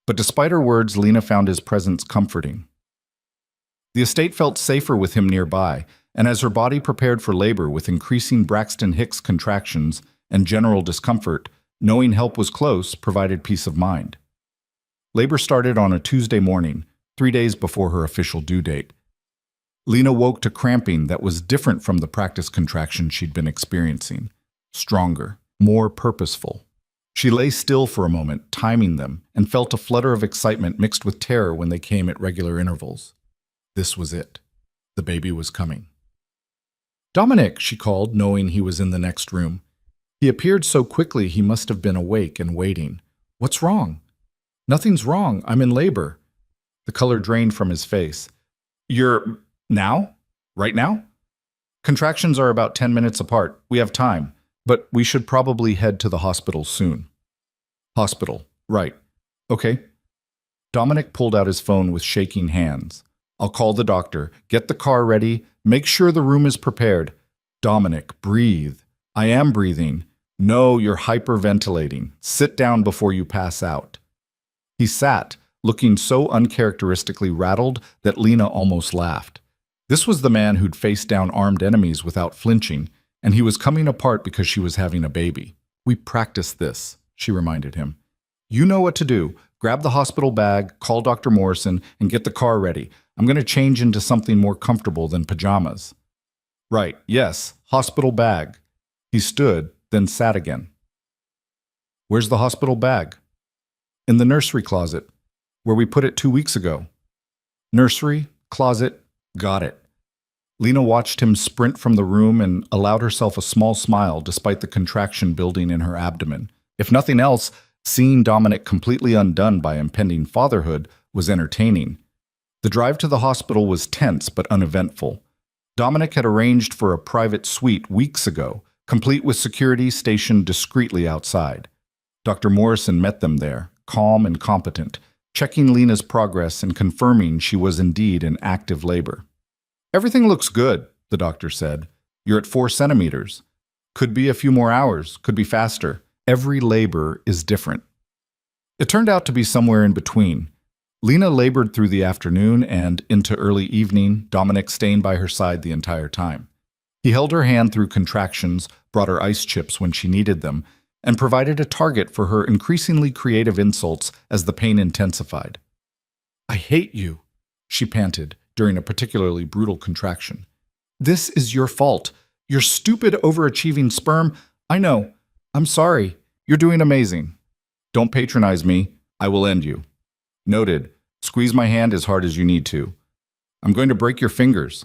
But despite her words, Lena found his presence comforting. The estate felt safer with him nearby, and as her body prepared for labor with increasing Braxton Hicks contractions and general discomfort, knowing help was close provided peace of mind. Labor started on a Tuesday morning, 3 days before her official due date. Lena woke to cramping that was different from the practice contraction she'd been experiencing. Stronger, more purposeful. She lay still for a moment, timing them, and felt a flutter of excitement mixed with terror when they came at regular intervals. This was it. The baby was coming. Dominic, she called, knowing he was in the next room. He appeared so quickly he must have been awake and waiting. What's wrong? Nothing's wrong. I'm in labor. The color drained from his face. You're… now? Right now? Contractions are about 10 minutes apart. We have time, but we should probably head to the hospital soon. Hospital. Right. Okay. Dominic pulled out his phone with shaking hands. I'll call the doctor. Get the car ready. Make sure the room is prepared. Dominic, breathe. I am breathing. No, you're hyperventilating. Sit down before you pass out. He sat, looking so uncharacteristically rattled that Lena almost laughed. This was the man who'd faced down armed enemies without flinching, and he was coming apart because she was having a baby. "We practiced this," she reminded him. "You know what to do. Grab the hospital bag, call Dr. Morrison, and get the car ready. I'm going to change into something more comfortable than pajamas." "Right, yes, hospital bag." He stood, then sat again. "Where's the hospital bag?" "In the nursery closet, where we put it 2 weeks ago." "Nursery, closet, got it." Lena watched him sprint from the room and allowed herself a small smile despite the contraction building in her abdomen. If nothing else, seeing Dominic completely undone by impending fatherhood was entertaining. The drive to the hospital was tense but uneventful. Dominic had arranged for a private suite weeks ago, complete with security stationed discreetly outside. Dr. Morrison met them there, calm and competent, checking Lena's progress and confirming she was indeed in active labor. "Everything looks good," the doctor said. "You're at 4 centimeters. Could be a few more hours, could be faster. Every labor is different." It turned out to be somewhere in between. Lena labored through the afternoon and into early evening, Dominic staying by her side the entire time. He held her hand through contractions, brought her ice chips when she needed them, and provided a target for her increasingly creative insults as the pain intensified. "I hate you," she panted during a particularly brutal contraction. "This is your fault. Your stupid, overachieving sperm. I know. I'm sorry. You're doing amazing. Don't patronize me. I will end you." "Noted. Squeeze my hand as hard as you need to." "I'm going to break your fingers."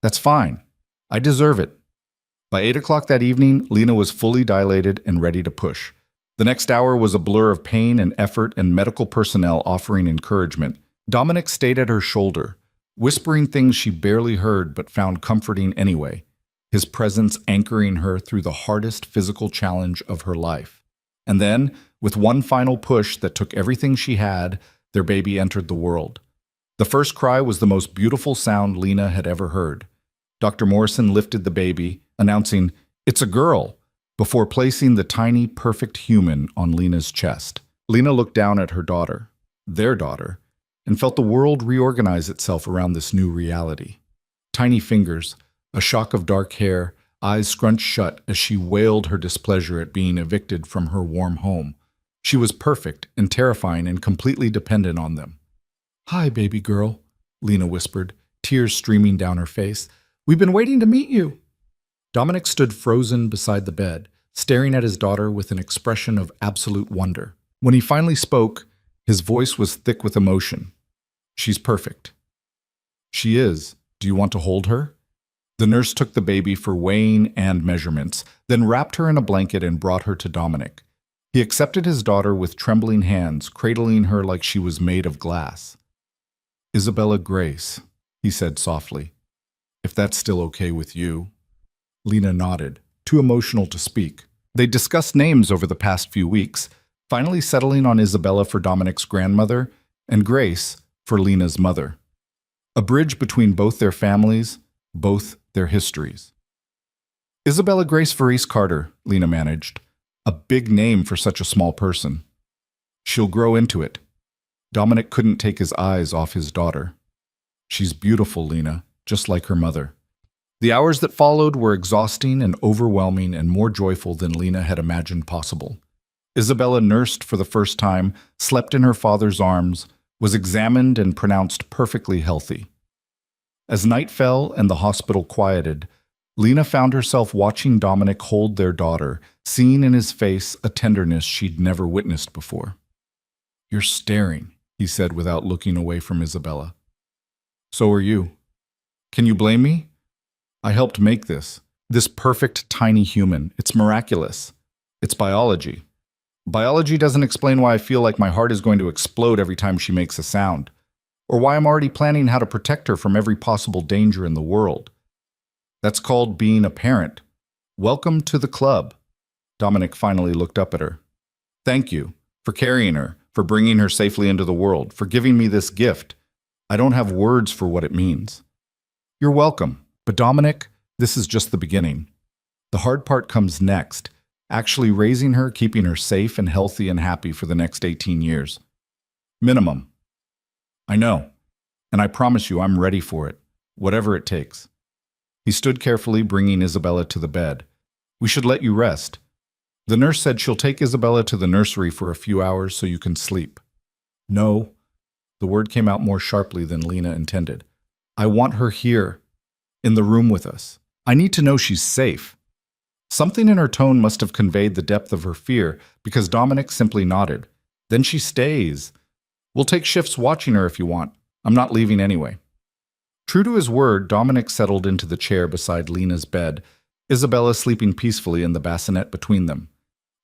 "That's fine. I deserve it." By 8 o'clock that evening, Lena was fully dilated and ready to push. The next hour was a blur of pain and effort and medical personnel offering encouragement. Dominic stayed at her shoulder, whispering things she barely heard but found comforting anyway, his presence anchoring her through the hardest physical challenge of her life. And then, with one final push that took everything she had, their baby entered the world. The first cry was the most beautiful sound Lena had ever heard. Dr. Morrison lifted the baby, announcing, "It's a girl," before placing the tiny, perfect human on Lena's chest. Lena looked down at her daughter, their daughter, and felt the world reorganize itself around this new reality. Tiny fingers, a shock of dark hair, eyes scrunched shut as she wailed her displeasure at being evicted from her warm home. She was perfect and terrifying and completely dependent on them. "Hi, baby girl," Lena whispered, tears streaming down her face. "We've been waiting to meet you." Dominic stood frozen beside the bed, staring at his daughter with an expression of absolute wonder. When he finally spoke, his voice was thick with emotion. "She's perfect." "She is. Do you want to hold her?" The nurse took the baby for weighing and measurements, then wrapped her in a blanket and brought her to Dominic. He accepted his daughter with trembling hands, cradling her like she was made of glass. "Isabella Grace," he said softly. "If that's still okay with you." Lena nodded, too emotional to speak. They discussed names over the past few weeks, finally settling on Isabella for Dominic's grandmother and Grace for Lena's mother. A bridge between both their families, both their histories. "Isabella Grace Varese Carter," Lena managed. A big name for such a small person. "She'll grow into it." Dominic couldn't take his eyes off his daughter. "She's beautiful, Lena, just like her mother." The hours that followed were exhausting and overwhelming and more joyful than Lena had imagined possible. Isabella nursed for the first time, slept in her father's arms, was examined and pronounced perfectly healthy. As night fell and the hospital quieted, Lena found herself watching Dominic hold their daughter, seeing in his face a tenderness she'd never witnessed before. "You're staring," he said without looking away from Isabella. "So are you. Can you blame me? I helped make this perfect tiny human. It's miraculous. It's biology. Biology doesn't explain why I feel like my heart is going to explode every time she makes a sound, or why I'm already planning how to protect her from every possible danger in the world. That's called being a parent. Welcome to the club." Dominic finally looked up at her. "Thank you for carrying her, for bringing her safely into the world, for giving me this gift. I don't have words for what it means." "You're welcome. But Dominic, this is just the beginning. The hard part comes next, actually raising her, keeping her safe and healthy and happy for the next 18 years. Minimum. I know, and I promise you I'm ready for it, whatever it takes. He stood carefully, bringing Isabella to the bed. We should let you rest. The nurse said she'll take Isabella to the nursery for a few hours so you can sleep. No. The word came out more sharply than Lena intended. I want her here, in the room with us. I need to know she's safe. Something in her tone must have conveyed the depth of her fear, because Dominic simply nodded. Then she stays. We'll take shifts watching her if you want. I'm not leaving anyway. True to his word, Dominic settled into the chair beside Lena's bed, Isabella sleeping peacefully in the bassinet between them.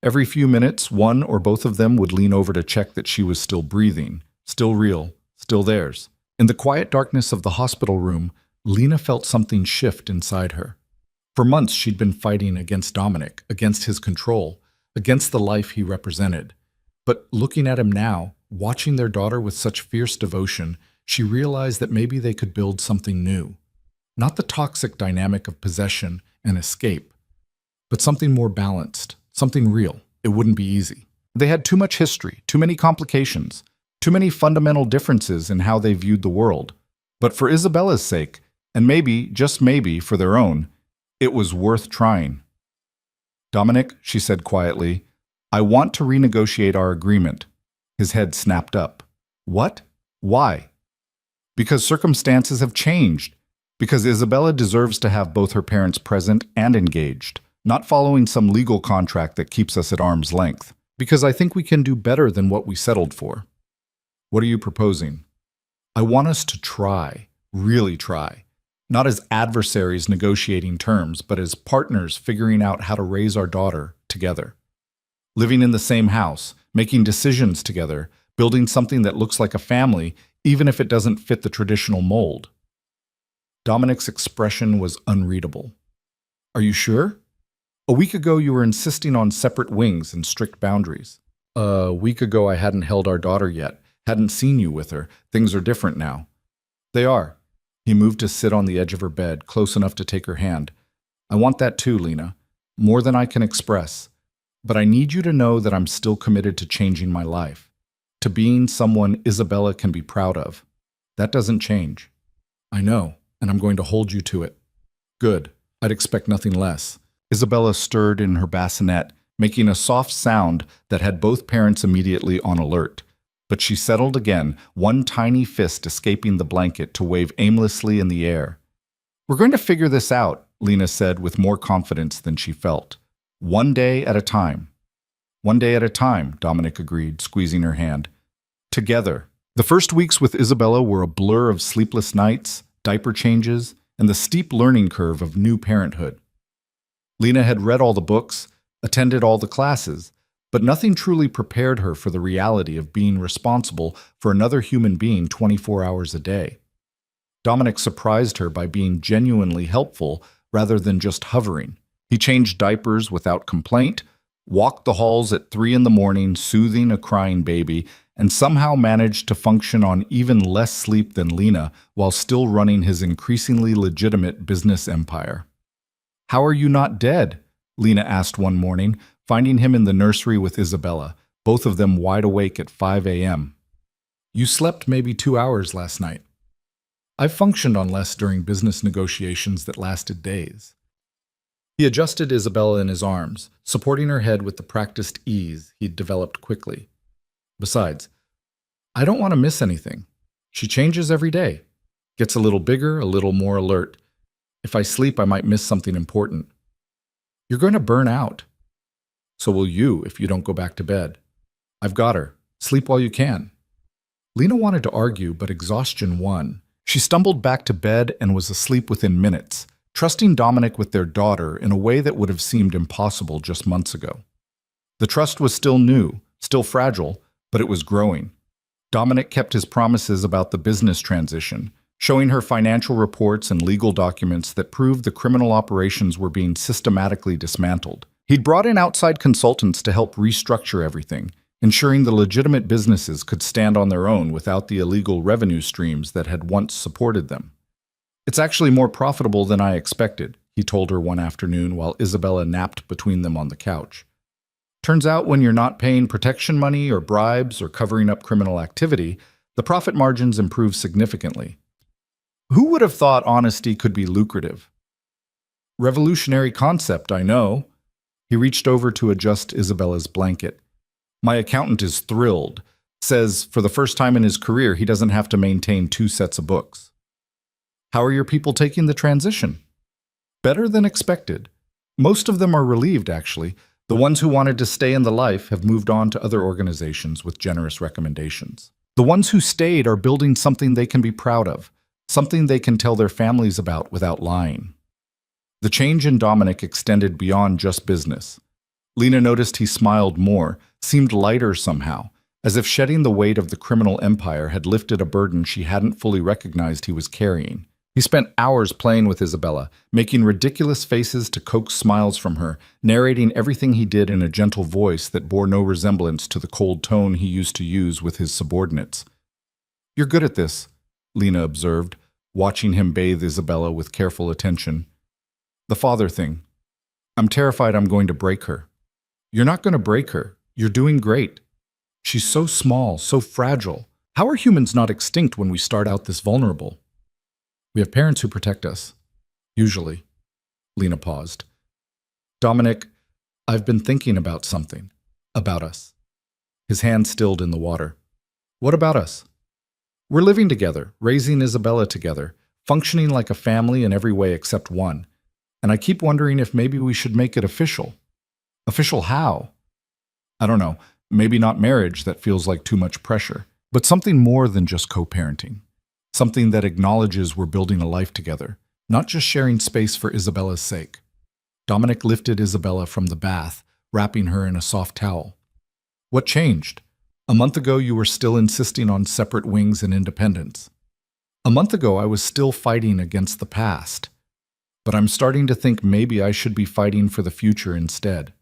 Every few minutes, one or both of them would lean over to check that she was still breathing, still real, still theirs. In the quiet darkness of the hospital room, Lena felt something shift inside her. For months, she'd been fighting against Dominic, against his control, against the life he represented. But looking at him now, watching their daughter with such fierce devotion, she realized that maybe they could build something new. Not the toxic dynamic of possession and escape, but something more balanced, something real. It wouldn't be easy. They had too much history, too many complications, too many fundamental differences in how they viewed the world. But for Isabella's sake, and maybe, just maybe, for their own, it was worth trying. Dominic, she said quietly, I want to renegotiate our agreement. His head snapped up. What? Why? Because circumstances have changed. Because Isabella deserves to have both her parents present and engaged, not following some legal contract that keeps us at arm's length. Because I think we can do better than what we settled for. What are you proposing? I want us to try, really try. Not as adversaries negotiating terms, but as partners figuring out how to raise our daughter together. Living in the same house, making decisions together, building something that looks like a family, even if it doesn't fit the traditional mold. Dominic's expression was unreadable. Are you sure? A week ago you were insisting on separate wings and strict boundaries. A week ago I hadn't held our daughter yet, hadn't seen you with her. Things are different now. They are. He moved to sit on the edge of her bed, close enough to take her hand. I want that too, Lena. More than I can express. But I need you to know that I'm still committed to changing my life. To being someone Isabella can be proud of. That doesn't change. I know, and I'm going to hold you to it. Good. I'd expect nothing less. Isabella stirred in her bassinet, making a soft sound that had both parents immediately on alert. But she settled again, one tiny fist escaping the blanket to wave aimlessly in the air. We're going to figure this out, Lena said with more confidence than she felt. One day at a time. One day at a time, Dominic agreed, squeezing her hand. Together. The first weeks with Isabella were a blur of sleepless nights, diaper changes, and the steep learning curve of new parenthood. Lena had read all the books, attended all the classes, but nothing truly prepared her for the reality of being responsible for another human being 24 hours a day. Dominic surprised her by being genuinely helpful rather than just hovering. He changed diapers without complaint, walked the halls at 3 a.m, soothing a crying baby, and somehow managed to function on even less sleep than Lena while still running his increasingly legitimate business empire. How are you not dead? Lena asked one morning, finding him in the nursery with Isabella, both of them wide awake at 5 a.m. You slept maybe 2 hours last night. I functioned on less during business negotiations that lasted days. He adjusted Isabella in his arms, supporting her head with the practiced ease he'd developed quickly. Besides, I don't want to miss anything. She changes every day. Gets a little bigger, a little more alert. If I sleep, I might miss something important. You're going to burn out. So will you if you don't go back to bed. I've got her. Sleep while you can. Lena wanted to argue, but exhaustion won. She stumbled back to bed and was asleep within minutes, trusting Dominic with their daughter in a way that would have seemed impossible just months ago. The trust was still new, still fragile, but it was growing. Dominic kept his promises about the business transition, showing her financial reports and legal documents that proved the criminal operations were being systematically dismantled. He'd brought in outside consultants to help restructure everything, ensuring the legitimate businesses could stand on their own without the illegal revenue streams that had once supported them. It's actually more profitable than I expected, he told her one afternoon while Isabella napped between them on the couch. Turns out when you're not paying protection money or bribes or covering up criminal activity, The profit margins improved significantly. Who would have thought honesty could be lucrative? Revolutionary concept, I know. He reached over to adjust Isabella's blanket. My accountant is thrilled. Says for the first time in his career, he doesn't have to maintain 2 sets of books. How are your people taking the transition? Better than expected. Most of them are relieved, actually. The ones who wanted to stay in the life have moved on to other organizations with generous recommendations. The ones who stayed are building something they can be proud of, something they can tell their families about without lying. The change in Dominic extended beyond just business. Lena noticed he smiled more, seemed lighter somehow, as if shedding the weight of the criminal empire had lifted a burden she hadn't fully recognized he was carrying. He spent hours playing with Isabella, making ridiculous faces to coax smiles from her, narrating everything he did in a gentle voice that bore no resemblance to the cold tone he used to use with his subordinates. "You're good at this," Lena observed, watching him bathe Isabella with careful attention. "The father thing. I'm terrified I'm going to break her." "You're not going to break her. You're doing great. She's so small, so fragile. How are humans not extinct when we start out this vulnerable?" "We have parents who protect us. Usually." Lena paused. "Dominic, I've been thinking about something. About us." His hand stilled in the water. "What about us?" "We're living together, raising Isabella together, functioning like a family in every way except one. And I keep wondering if maybe we should make it official." "Official how?" "I don't know. Maybe not marriage, that feels like too much pressure. But something more than just co-parenting. Something that acknowledges we're building a life together, not just sharing space for Isabella's sake." Dominic lifted Isabella from the bath, wrapping her in a soft towel. "What changed? A month ago you were still insisting on separate wings and independence. A month ago I was still fighting against the past. But I'm starting to think maybe I should be fighting for the future instead."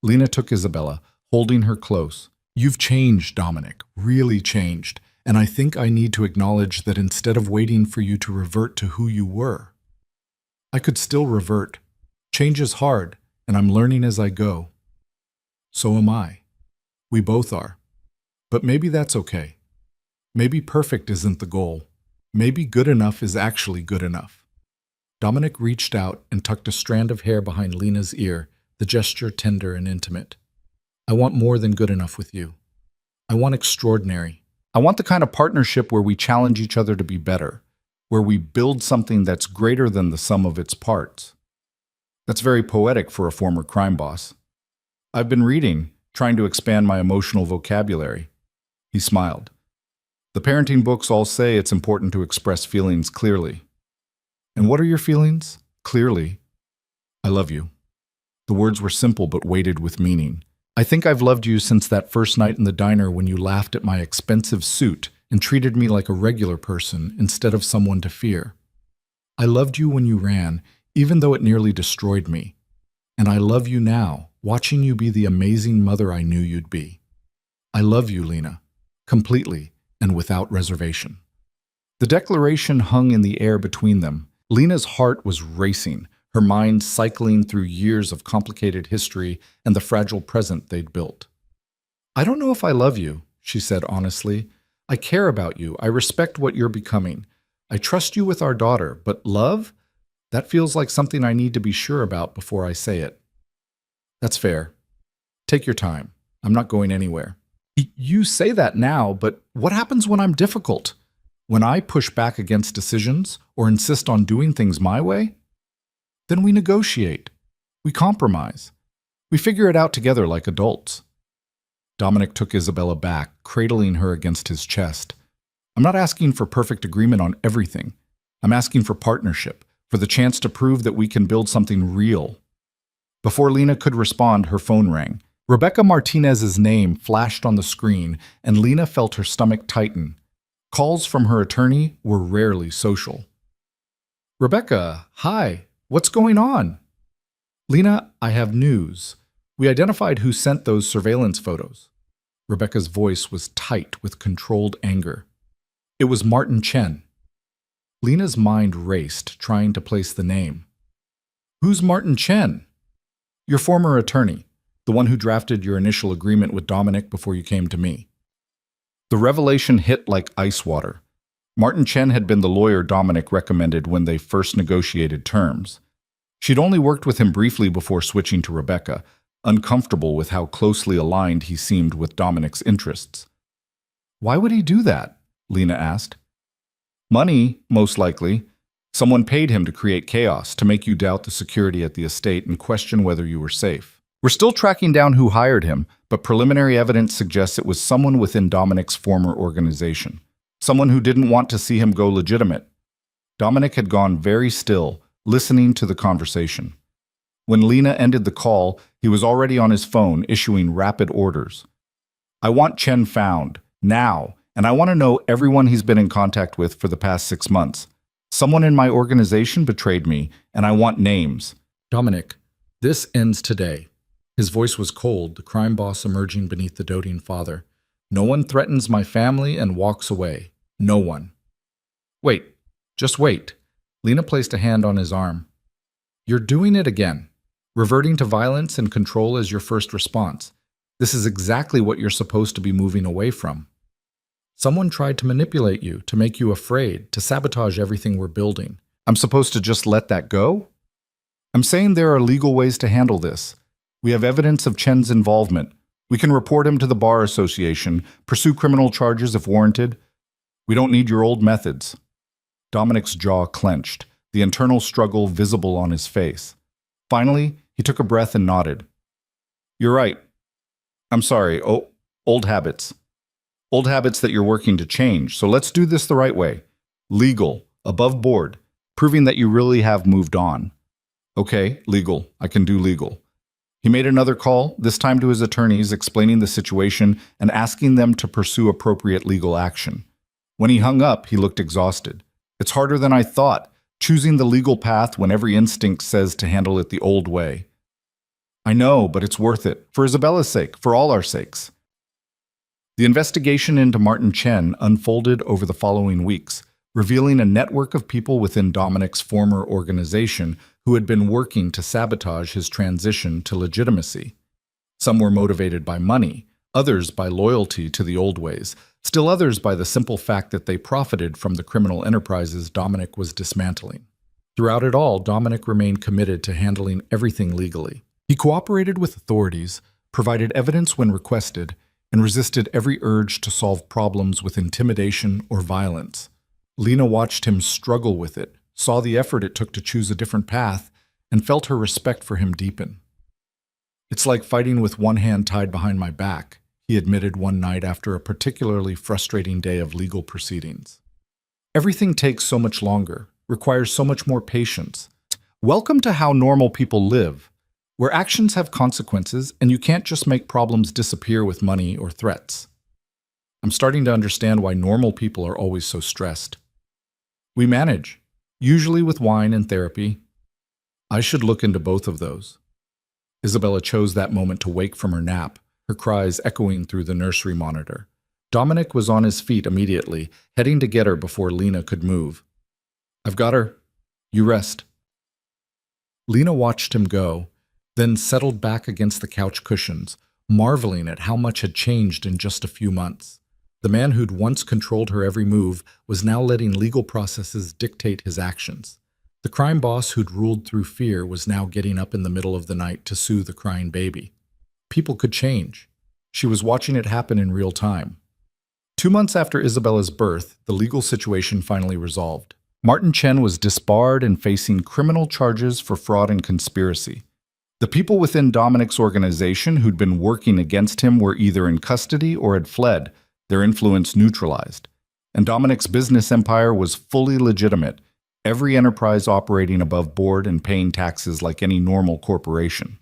Lena took Isabella, holding her close. "You've changed, Dominic, really changed. And I think I need to acknowledge that instead of waiting for you to revert to who you were, I could still revert. Change is hard, and I'm learning as I go. So am I. We both are. But maybe that's okay. Maybe perfect isn't the goal. Maybe good enough is actually good enough." Dominic reached out and tucked a strand of hair behind Lena's ear, the gesture tender and intimate. "I want more than good enough with you. I want extraordinary. I want the kind of partnership where we challenge each other to be better, where we build something that's greater than the sum of its parts." That's very poetic for a former crime boss. "I've been reading, trying to expand my emotional vocabulary." He smiled. "The parenting books all say it's important to express feelings clearly." "And what are your feelings? Clearly." "I love you." The words were simple but weighted with meaning. "I think I've loved you since that first night in the diner when you laughed at my expensive suit and treated me like a regular person instead of someone to fear. I loved you when you ran, even though it nearly destroyed me. And I love you now, watching you be the amazing mother I knew you'd be. I love you, Lena, completely and without reservation." The declaration hung in the air between them. Lena's heart was racing, her mind cycling through years of complicated history and the fragile present they'd built. "I don't know if I love you," she said honestly. "I care about you. I respect what you're becoming. I trust you with our daughter. But love? That feels like something I need to be sure about before I say it." "That's fair. Take your time. I'm not going anywhere." "You say that now, but what happens when I'm difficult? When I push back against decisions or insist on doing things my way? Then we negotiate. We compromise. We figure it out together like adults." Dominic took Isabella back, cradling her against his chest. "I'm not asking for perfect agreement on everything. I'm asking for partnership, for the chance to prove that we can build something real." Before Lena could respond, her phone rang. Rebecca Martinez's name flashed on the screen, and Lena felt her stomach tighten. Calls from her attorney were rarely social. "Rebecca, hi. What's going on?" "Lena, I have news. We identified who sent those surveillance photos." Rebecca's voice was tight with controlled anger. "It was Martin Chen." Lena's mind raced, trying to place the name. "Who's Martin Chen?" "Your former attorney, the one who drafted your initial agreement with Dominic before you came to me." The revelation hit like ice water. Martin Chen had been the lawyer Dominic recommended when they first negotiated terms. She'd only worked with him briefly before switching to Rebecca, uncomfortable with how closely aligned he seemed with Dominic's interests. Why would he do that? Lena asked. Money, most likely. Someone paid him to create chaos, to make you doubt the security at the estate and question whether you were safe. We're still tracking down who hired him, but preliminary evidence suggests it was someone within Dominic's former organization. Someone who didn't want to see him go legitimate. Dominic had gone very still, listening to the conversation. When Lena ended the call, he was already on his phone, issuing rapid orders. I want Chen found, now, and I want to know everyone he's been in contact with for the past 6 months. Someone in my organization betrayed me, and I want names. Dominic, this ends today. His voice was cold, the crime boss emerging beneath the doting father. No one threatens my family and walks away. No one. Wait, just wait. Lena placed a hand on his arm. You're doing it again. Reverting to violence and control as your first response. This is exactly what you're supposed to be moving away from. Someone tried to manipulate you, to make you afraid, to sabotage everything we're building. I'm supposed to just let that go? I'm saying there are legal ways to handle this. We have evidence of Chen's involvement. We can report him to the Bar Association, pursue criminal charges if warranted. We don't need your old methods. Dominic's jaw clenched, the internal struggle visible on his face. Finally, he took a breath and nodded. You're right. I'm sorry. Oh, old habits. Old habits that you're working to change. So let's do this the right way. Legal, above board, proving that you really have moved on. Okay, legal. I can do legal. He made another call, this time to his attorneys, explaining the situation and asking them to pursue appropriate legal action. When he hung up, he looked exhausted. It's harder than I thought, choosing the legal path when every instinct says to handle it the old way. I know, but it's worth it, for Isabella's sake, for all our sakes. The investigation into Martin Chen unfolded over the following weeks, revealing a network of people within Dominic's former organization who had been working to sabotage his transition to legitimacy. Some were motivated by money, others by loyalty to the old ways, still others by the simple fact that they profited from the criminal enterprises Dominic was dismantling. Throughout it all, Dominic remained committed to handling everything legally. He cooperated with authorities, provided evidence when requested, and resisted every urge to solve problems with intimidation or violence. Lena watched him struggle with it, saw the effort it took to choose a different path, and felt her respect for him deepen. It's like fighting with one hand tied behind my back, he admitted one night after a particularly frustrating day of legal proceedings. Everything takes so much longer, requires so much more patience. Welcome to how normal people live, where actions have consequences and you can't just make problems disappear with money or threats. I'm starting to understand why normal people are always so stressed. We manage, usually with wine and therapy. I should look into both of those. Isabella chose that moment to wake from her nap, her cries echoing through the nursery monitor. Dominic was on his feet immediately, heading to get her before Lena could move. I've got her. You rest. Lena watched him go, then settled back against the couch cushions, marveling at how much had changed in just a few months. The man who'd once controlled her every move was now letting legal processes dictate his actions. The crime boss who'd ruled through fear was now getting up in the middle of the night to soothe the crying baby. People could change. She was watching it happen in real time. 2 months after Isabella's birth, the legal situation finally resolved. Martin Chen was disbarred and facing criminal charges for fraud and conspiracy. The people within Dominic's organization who'd been working against him were either in custody or had fled, their influence neutralized. And Dominic's business empire was fully legitimate, every enterprise operating above board and paying taxes like any normal corporation.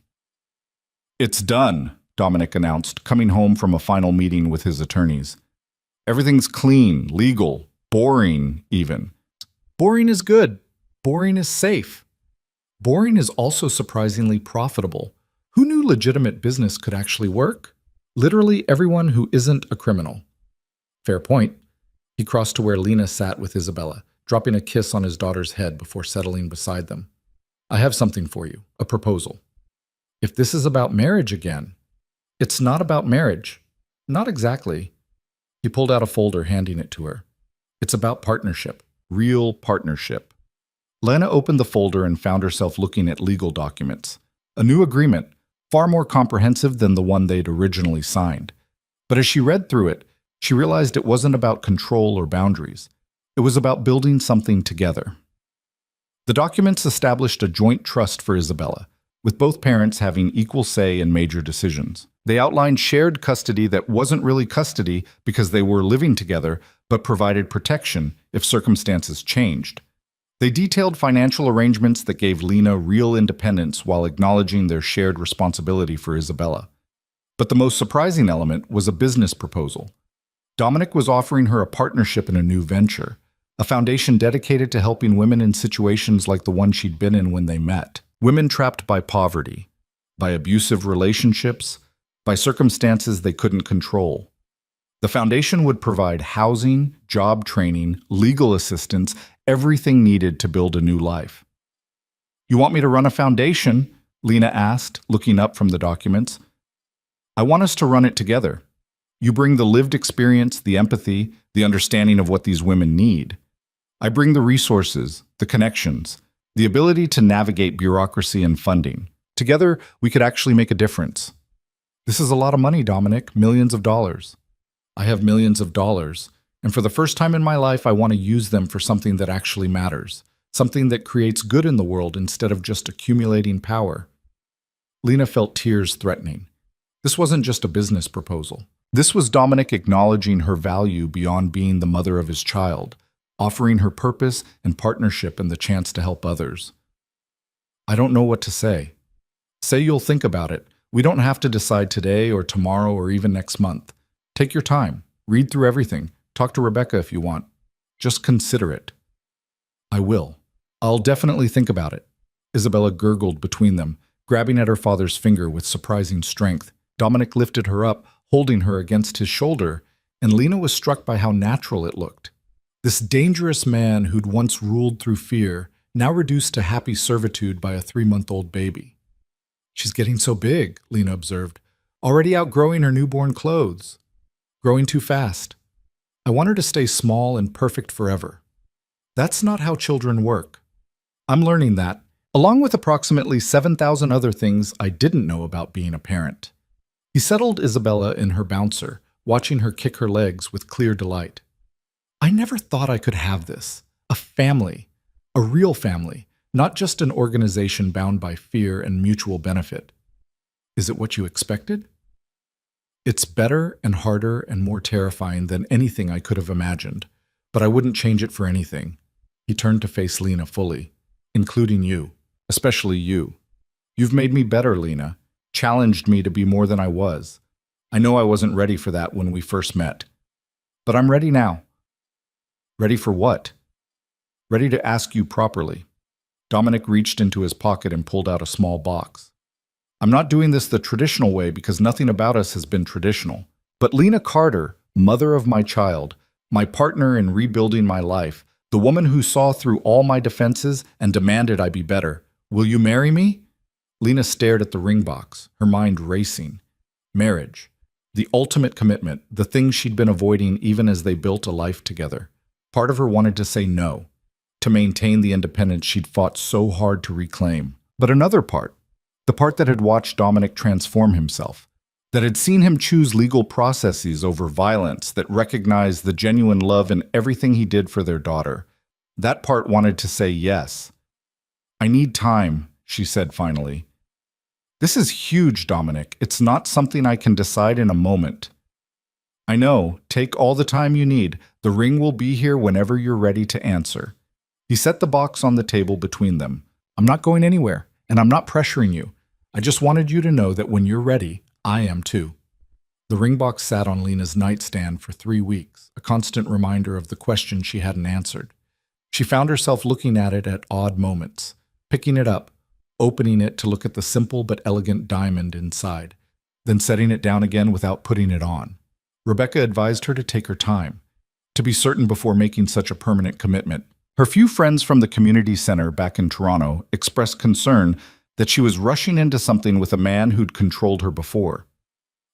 It's done, Dominic announced, coming home from a final meeting with his attorneys. Everything's clean, legal, boring even. Boring is good. Boring is safe. Boring is also surprisingly profitable. Who knew legitimate business could actually work? Literally everyone who isn't a criminal. Fair point. He crossed to where Lena sat with Isabella, dropping a kiss on his daughter's head before settling beside them. I have something for you, a proposal. If this is about marriage again, it's not about marriage. Not exactly. He pulled out a folder, handing it to her. It's about partnership. Real partnership. Lena opened the folder and found herself looking at legal documents. A new agreement, far more comprehensive than the one they'd originally signed. But as she read through it, she realized it wasn't about control or boundaries. It was about building something together. The documents established a joint trust for Isabella, with both parents having equal say in major decisions. They outlined shared custody that wasn't really custody because they were living together, but provided protection if circumstances changed. They detailed financial arrangements that gave Lena real independence while acknowledging their shared responsibility for Isabella. But the most surprising element was a business proposal. Dominic was offering her a partnership in a new venture, a foundation dedicated to helping women in situations like the one she'd been in when they met. Women trapped by poverty, by abusive relationships, by circumstances they couldn't control. The foundation would provide housing, job training, legal assistance, everything needed to build a new life. "You want me to run a foundation?" Lena asked, looking up from the documents. "I want us to run it together. You bring the lived experience, the empathy, the understanding of what these women need. I bring the resources, the connections, the ability to navigate bureaucracy and funding. Together, we could actually make a difference." "This is a lot of money, Dominic, millions of dollars." "I have millions of dollars, and for the first time in my life, I want to use them for something that actually matters, something that creates good in the world instead of just accumulating power." Lena felt tears threatening. This wasn't just a business proposal. This was Dominic acknowledging her value beyond being the mother of his child, offering her purpose and partnership and the chance to help others. "I don't know what to say." "Say you'll think about it. We don't have to decide today or tomorrow or even next month. Take your time. Read through everything. Talk to Rebecca if you want. Just consider it." "I will. I'll definitely think about it." Isabella gurgled between them, grabbing at her father's finger with surprising strength. Dominic lifted her up, holding her against his shoulder, and Lena was struck by how natural it looked. This dangerous man who'd once ruled through fear, now reduced to happy servitude by a 3-month-old baby. "She's getting so big," Lena observed, "already outgrowing her newborn clothes. Growing too fast. I want her to stay small and perfect forever." That's not how children work. I'm learning that, along with approximately 7,000 other things I didn't know about being a parent. He settled Isabella in her bouncer, watching her kick her legs with clear delight. "I never thought I could have this. A family. A real family. Not just an organization bound by fear and mutual benefit." "Is it what you expected?" "It's better and harder and more terrifying than anything I could have imagined, but I wouldn't change it for anything." He turned to face Lena fully, "Including you, especially you. You've made me better, Lena, challenged me to be more than I was. I know I wasn't ready for that when we first met. But I'm ready now." "Ready for what?" "Ready to ask you properly." Dominic reached into his pocket and pulled out a small box. "I'm not doing this the traditional way because nothing about us has been traditional. But Lena Carter, mother of my child, my partner in rebuilding my life, the woman who saw through all my defenses and demanded I be better, will you marry me?" Lena stared at the ring box, her mind racing. Marriage. The ultimate commitment, the thing she'd been avoiding even as they built a life together. Part of her wanted to say no, to maintain the independence she'd fought so hard to reclaim. But another part, the part that had watched Dominic transform himself, that had seen him choose legal processes over violence, that recognized the genuine love in everything he did for their daughter, that part wanted to say yes. "I need time," she said finally. "This is huge, Dominic. It's not something I can decide in a moment." "I know. Take all the time you need. The ring will be here whenever you're ready to answer." He set the box on the table between them. "I'm not going anywhere, and I'm not pressuring you. I just wanted you to know that when you're ready, I am too." The ring box sat on Lena's nightstand for 3 weeks, a constant reminder of the question she hadn't answered. She found herself looking at it at odd moments, picking it up, opening it to look at the simple but elegant diamond inside, then setting it down again without putting it on. Rebecca advised her to take her time, to be certain before making such a permanent commitment. Her few friends from the community center back in Toronto expressed concern that she was rushing into something with a man who'd controlled her before.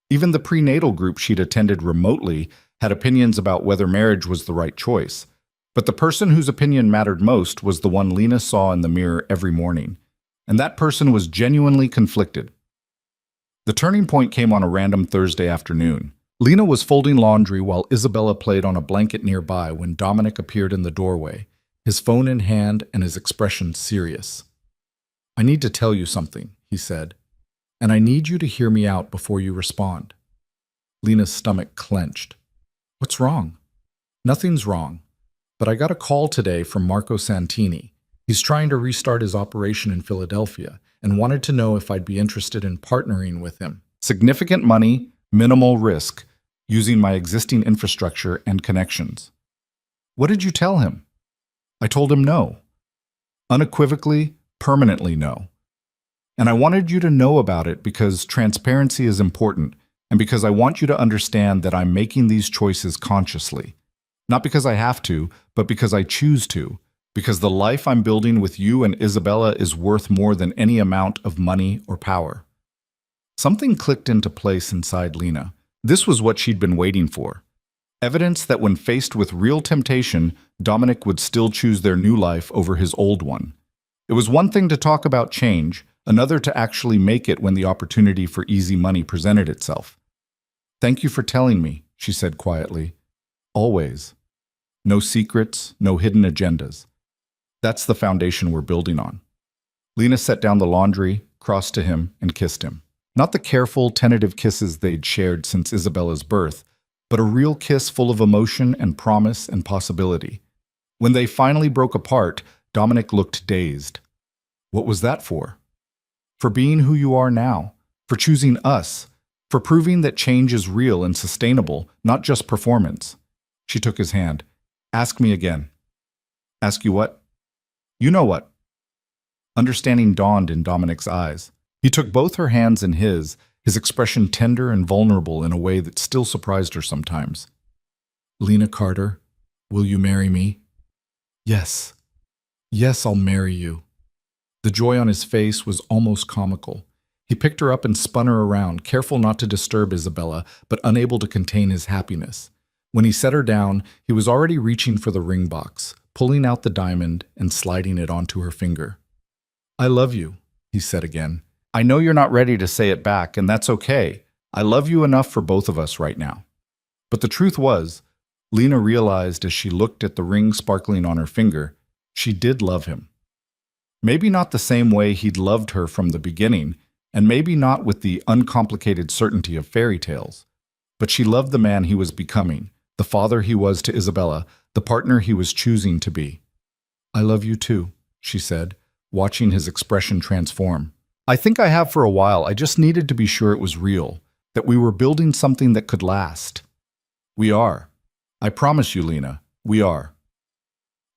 Even the prenatal group she'd attended remotely had opinions about whether marriage was the right choice. But the person whose opinion mattered most was the one Lena saw in the mirror every morning. And that person was genuinely conflicted. The turning point came on a random Thursday afternoon. Lena was folding laundry while Isabella played on a blanket nearby when Dominic appeared in the doorway, his phone in hand and his expression serious. "I need to tell you something," he said, "and I need you to hear me out before you respond." Lena's stomach clenched. "What's wrong?" "Nothing's wrong, but I got a call today from Marco Santini. He's trying to restart his operation in Philadelphia and wanted to know if I'd be interested in partnering with him. Significant money, minimal risk, using my existing infrastructure and connections." "What did you tell him?" "I told him no. Unequivocally, permanently no. And I wanted you to know about it because transparency is important and because I want you to understand that I'm making these choices consciously. Not because I have to, but because I choose to. Because the life I'm building with you and Isabella is worth more than any amount of money or power." Something clicked into place inside Lena. This was what she'd been waiting for. Evidence that when faced with real temptation, Dominic would still choose their new life over his old one. It was one thing to talk about change, another to actually make it when the opportunity for easy money presented itself. "Thank you for telling me," she said quietly. "Always. No secrets, no hidden agendas. That's the foundation we're building on." Lena set down the laundry, crossed to him, and kissed him. Not the careful, tentative kisses they'd shared since Isabella's birth, but a real kiss full of emotion and promise and possibility. When they finally broke apart, Dominic looked dazed. "What was that for?" "For being who you are now, for choosing us, for proving that change is real and sustainable, not just performance." She took his hand. "Ask me again." "Ask you what?" "You know what." Understanding dawned in Dominic's eyes. He took both her hands in his expression tender and vulnerable in a way that still surprised her sometimes. "Lena Carter, will you marry me?" "Yes. Yes, I'll marry you." The joy on his face was almost comical. He picked her up and spun her around, careful not to disturb Isabella, but unable to contain his happiness. When he set her down, he was already reaching for the ring box, pulling out the diamond and sliding it onto her finger. "I love you," he said again. "I know you're not ready to say it back, and that's okay. I love you enough for both of us right now." But the truth was, Lena realized as she looked at the ring sparkling on her finger, she did love him. Maybe not the same way he'd loved her from the beginning, and maybe not with the uncomplicated certainty of fairy tales. But she loved the man he was becoming, the father he was to Isabella, the partner he was choosing to be. "I love you too," she said, watching his expression transform. "I think I have for a while. I just needed to be sure it was real, that we were building something that could last." "We are. I promise you, Lena, we are."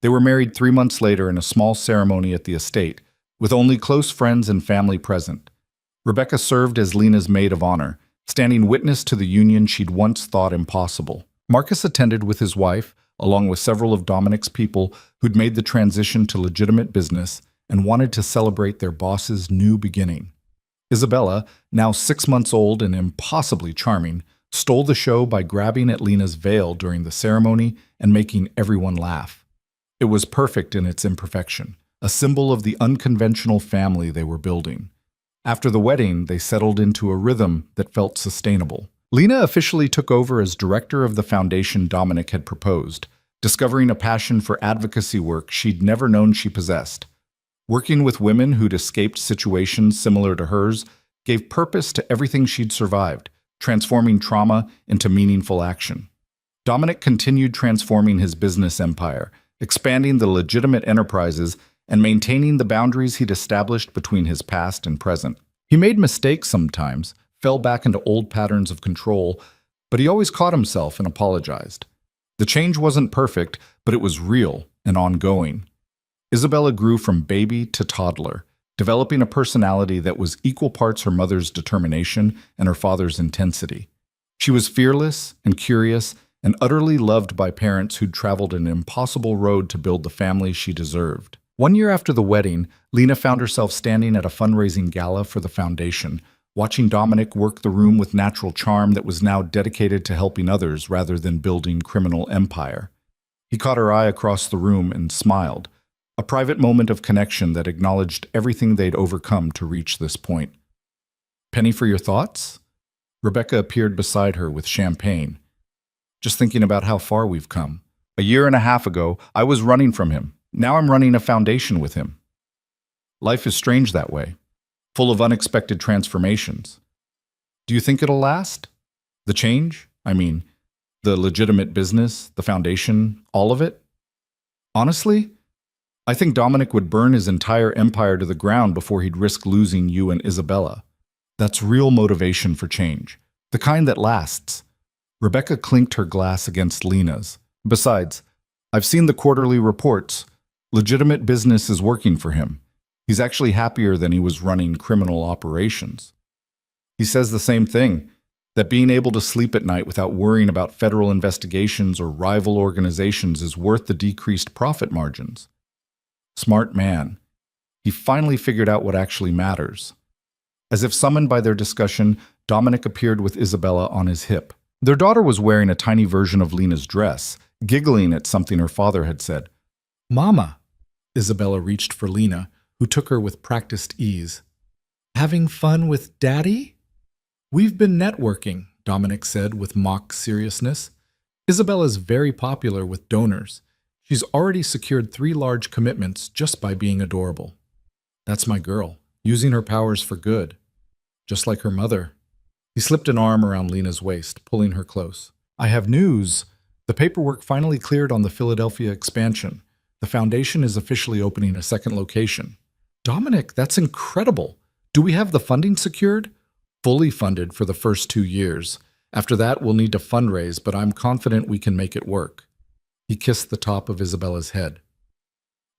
They were married 3 months later in a small ceremony at the estate, with only close friends and family present. Rebecca served as Lena's maid of honor, standing witness to the union she'd once thought impossible. Marcus attended with his wife, along with several of Dominic's people who'd made the transition to legitimate business and wanted to celebrate their boss's new beginning. Isabella, now 6 months old and impossibly charming, stole the show by grabbing at Lena's veil during the ceremony and making everyone laugh. It was perfect in its imperfection, a symbol of the unconventional family they were building. After the wedding, they settled into a rhythm that felt sustainable. Lena officially took over as director of the foundation Dominic had proposed, discovering a passion for advocacy work she'd never known she possessed. Working with women who'd escaped situations similar to hers gave purpose to everything she'd survived, transforming trauma into meaningful action. Dominic continued transforming his business empire, expanding the legitimate enterprises and maintaining the boundaries he'd established between his past and present. He made mistakes sometimes, fell back into old patterns of control, but he always caught himself and apologized. The change wasn't perfect, but it was real and ongoing. Isabella grew from baby to toddler, developing a personality that was equal parts her mother's determination and her father's intensity. She was fearless and curious and utterly loved by parents who'd traveled an impossible road to build the family she deserved. 1 year after the wedding, Lena found herself standing at a fundraising gala for the foundation, watching Dominic work the room with natural charm that was now dedicated to helping others rather than building criminal empire. He caught her eye across the room and smiled, a private moment of connection that acknowledged everything they'd overcome to reach this point. Penny for your thoughts? Rebecca appeared beside her with champagne. Just thinking about how far we've come. A year and a half ago, I was running from him. Now I'm running a foundation with him. Life is strange that way, full of unexpected transformations. Do you think it'll last? The change? I mean, the legitimate business, the foundation, all of it? Honestly, I think Dominic would burn his entire empire to the ground before he'd risk losing you and Isabella. That's real motivation for change, the kind that lasts. Rebecca clinked her glass against Lena's. Besides, I've seen the quarterly reports. Legitimate business is working for him. He's actually happier than he was running criminal operations. He says the same thing, that being able to sleep at night without worrying about federal investigations or rival organizations is worth the decreased profit margins. Smart man. He finally figured out what actually matters. As if summoned by their discussion, Dominic appeared with Isabella on his hip. Their daughter was wearing a tiny version of Lena's dress, giggling at something her father had said. "Mama." Isabella reached for Lena, who took her with practiced ease. "Having fun with Daddy?" "We've been networking," Dominic said with mock seriousness. "Isabella's very popular with donors. She's already secured 3 large commitments just by being adorable. That's my girl, using her powers for good. Just like her mother." He slipped an arm around Lena's waist, pulling her close. "I have news. The paperwork finally cleared on the Philadelphia expansion. The foundation is officially opening a second location." "Dominic, that's incredible. Do we have the funding secured?" "Fully funded for the first 2 years. After that, we'll need to fundraise, but I'm confident we can make it work." He kissed the top of Isabella's head.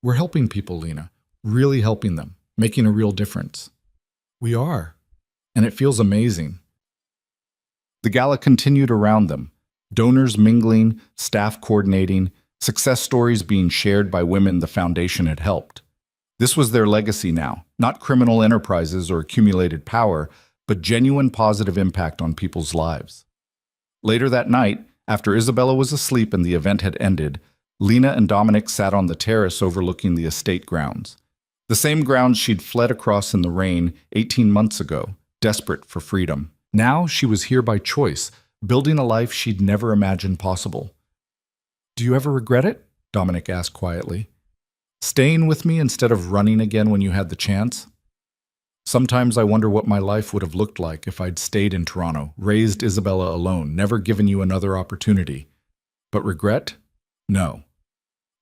"We're helping people, Lena. Really helping them. Making a real difference." "We are. And it feels amazing." The gala continued around them. Donors mingling, staff coordinating, success stories being shared by women the foundation had helped. This was their legacy now, not criminal enterprises or accumulated power, but genuine positive impact on people's lives. Later that night, after Isabella was asleep and the event had ended, Lena and Dominic sat on the terrace overlooking the estate grounds. The same grounds she'd fled across in the rain 18 months ago, desperate for freedom. Now she was here by choice, building a life she'd never imagined possible. "Do you ever regret it?" Dominic asked quietly. "Staying with me instead of running again when you had the chance?" "Sometimes I wonder what my life would have looked like if I'd stayed in Toronto, raised Isabella alone, never given you another opportunity. But regret? No.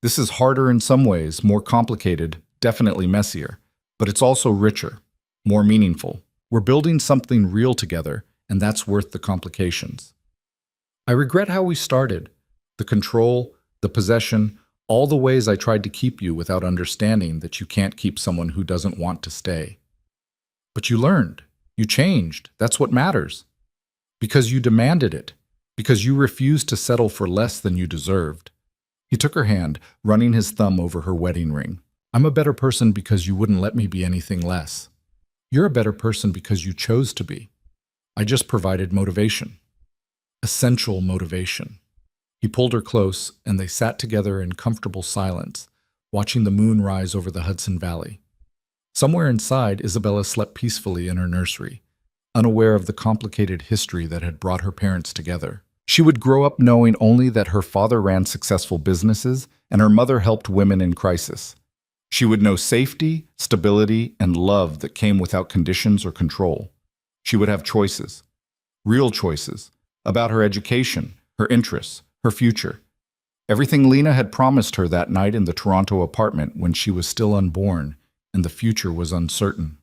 This is harder in some ways, more complicated, definitely messier, but it's also richer, more meaningful. We're building something real together, and that's worth the complications. I regret how we started, the control, the possession, all the ways I tried to keep you without understanding that you can't keep someone who doesn't want to stay. But you learned. You changed. That's what matters. Because you demanded it. Because you refused to settle for less than you deserved." He took her hand, running his thumb over her wedding ring. "I'm a better person because you wouldn't let me be anything less. You're a better person because you chose to be. I just provided motivation. Essential motivation." He pulled her close, and they sat together in comfortable silence, watching the moon rise over the Hudson Valley. Somewhere inside, Isabella slept peacefully in her nursery, unaware of the complicated history that had brought her parents together. She would grow up knowing only that her father ran successful businesses and her mother helped women in crisis. She would know safety, stability, and love that came without conditions or control. She would have choices, real choices, about her education, her interests, her future. Everything Lena had promised her that night in the Toronto apartment when she was still unborn, and the future was uncertain.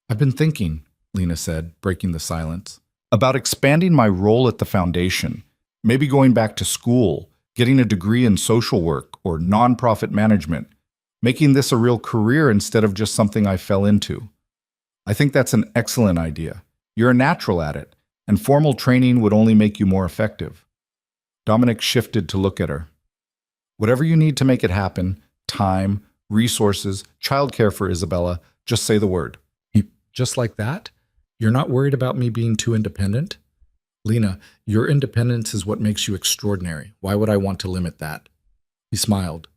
"I've been thinking," Lena said, breaking the silence, "about expanding my role at the foundation, maybe going back to school, getting a degree in social work or nonprofit management, making this a real career instead of just something I fell into. I think that's an excellent idea. You're a natural at it, and formal training would only make you more effective." Dominic shifted to look at her. "Whatever you need to make it happen, time, resources, childcare for Isabella, just say the word." "Just like that? You're not worried about me being too independent? Lena, your independence is what makes you extraordinary. Why would I want to limit that? He smiled.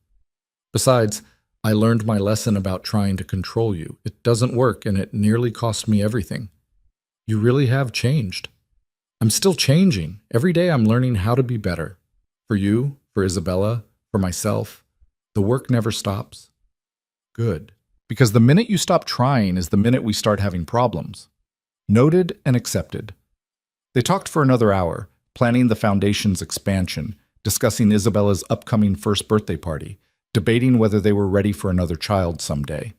Besides, I learned my lesson about trying to control you. It doesn't work, and it nearly cost me everything. You really have changed. I'm still changing. Every day I'm learning how to be better. For you, for Isabella, for myself. The work never stops. Good. Because the minute you stop trying is the minute we start having problems. Noted and accepted. They talked for another hour, planning the foundation's expansion, discussing Isabella's upcoming first birthday party, debating whether they were ready for another child someday.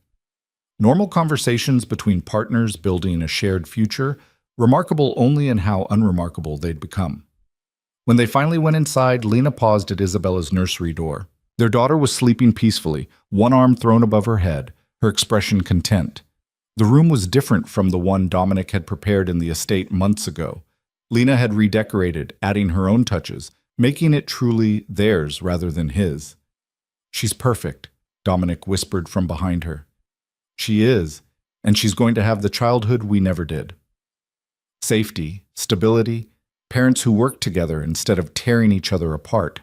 Normal conversations between partners building a shared future, remarkable only in how unremarkable they'd become. When they finally went inside, Lena paused at Isabella's nursery door. Their daughter was sleeping peacefully, one arm thrown above her head, her expression content. The room was different from the one Dominic had prepared in the estate months ago. Lena had redecorated, adding her own touches, making it truly theirs rather than his. She's perfect, Dominic whispered from behind her. She is, and she's going to have the childhood we never did. Safety, stability, parents who work together instead of tearing each other apart.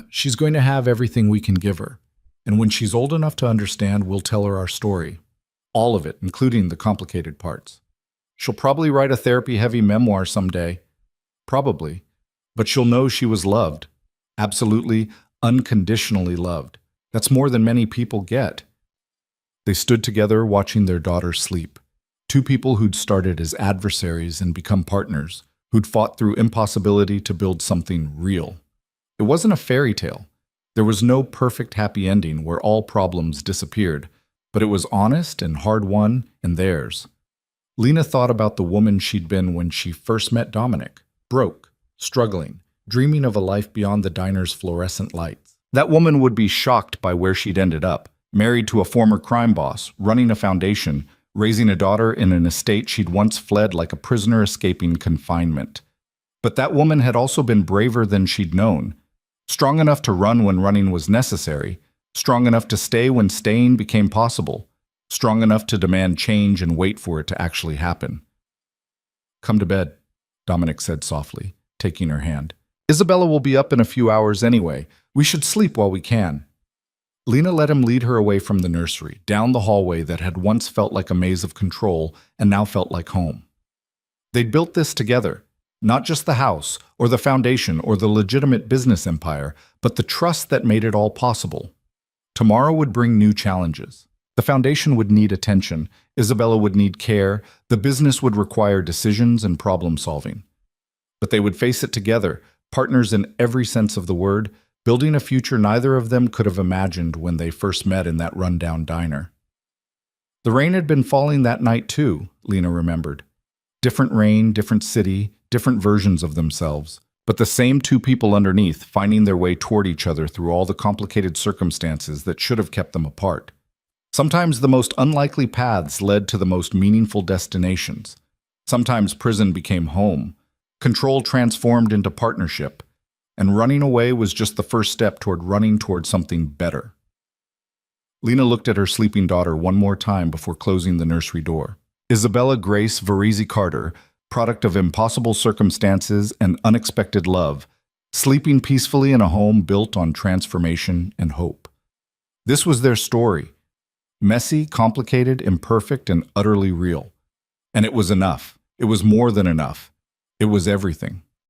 She's going to have everything we can give her, and when she's old enough to understand, we'll tell her our story. All of it, including the complicated parts. She'll probably write a therapy-heavy memoir someday. Probably. But she'll know she was loved. Absolutely, unconditionally loved. That's more than many people get. They stood together watching their daughter sleep. Two people who'd started as adversaries and become partners, who'd fought through impossibility to build something real. It wasn't a fairy tale. There was no perfect happy ending where all problems disappeared, but it was honest and hard-won and theirs. Lena thought about the woman she'd been when she first met Dominic, broke, struggling, dreaming of a life beyond the diner's fluorescent lights. That woman would be shocked by where she'd ended up, married to a former crime boss, running a foundation, raising a daughter in an estate she'd once fled like a prisoner escaping confinement. But that woman had also been braver than she'd known, strong enough to run when running was necessary, strong enough to stay when staying became possible, strong enough to demand change and wait for it to actually happen. Come to bed, Dominic said softly, taking her hand. Isabella will be up in a few hours anyway. We should sleep while we can. Lena let him lead her away from the nursery, down the hallway that had once felt like a maze of control and now felt like home. They'd built this together, not just the house or the foundation or the legitimate business empire, but the trust that made it all possible. Tomorrow would bring new challenges. The foundation would need attention, Isabella would need care, the business would require decisions and problem solving. But they would face it together, partners in every sense of the word, building a future neither of them could have imagined when they first met in that rundown diner. The rain had been falling that night too, Lena remembered. Different rain, different city, different versions of themselves, but the same two people underneath finding their way toward each other through all the complicated circumstances that should have kept them apart. Sometimes the most unlikely paths led to the most meaningful destinations. Sometimes prison became home. Control transformed into partnership. And running away was just the first step toward running toward something better. Lena looked at her sleeping daughter one more time before closing the nursery door. Isabella Grace Varese Carter, product of impossible circumstances and unexpected love, sleeping peacefully in a home built on transformation and hope. This was their story. Messy, complicated, imperfect, and utterly real. And it was enough. It was more than enough. It was everything.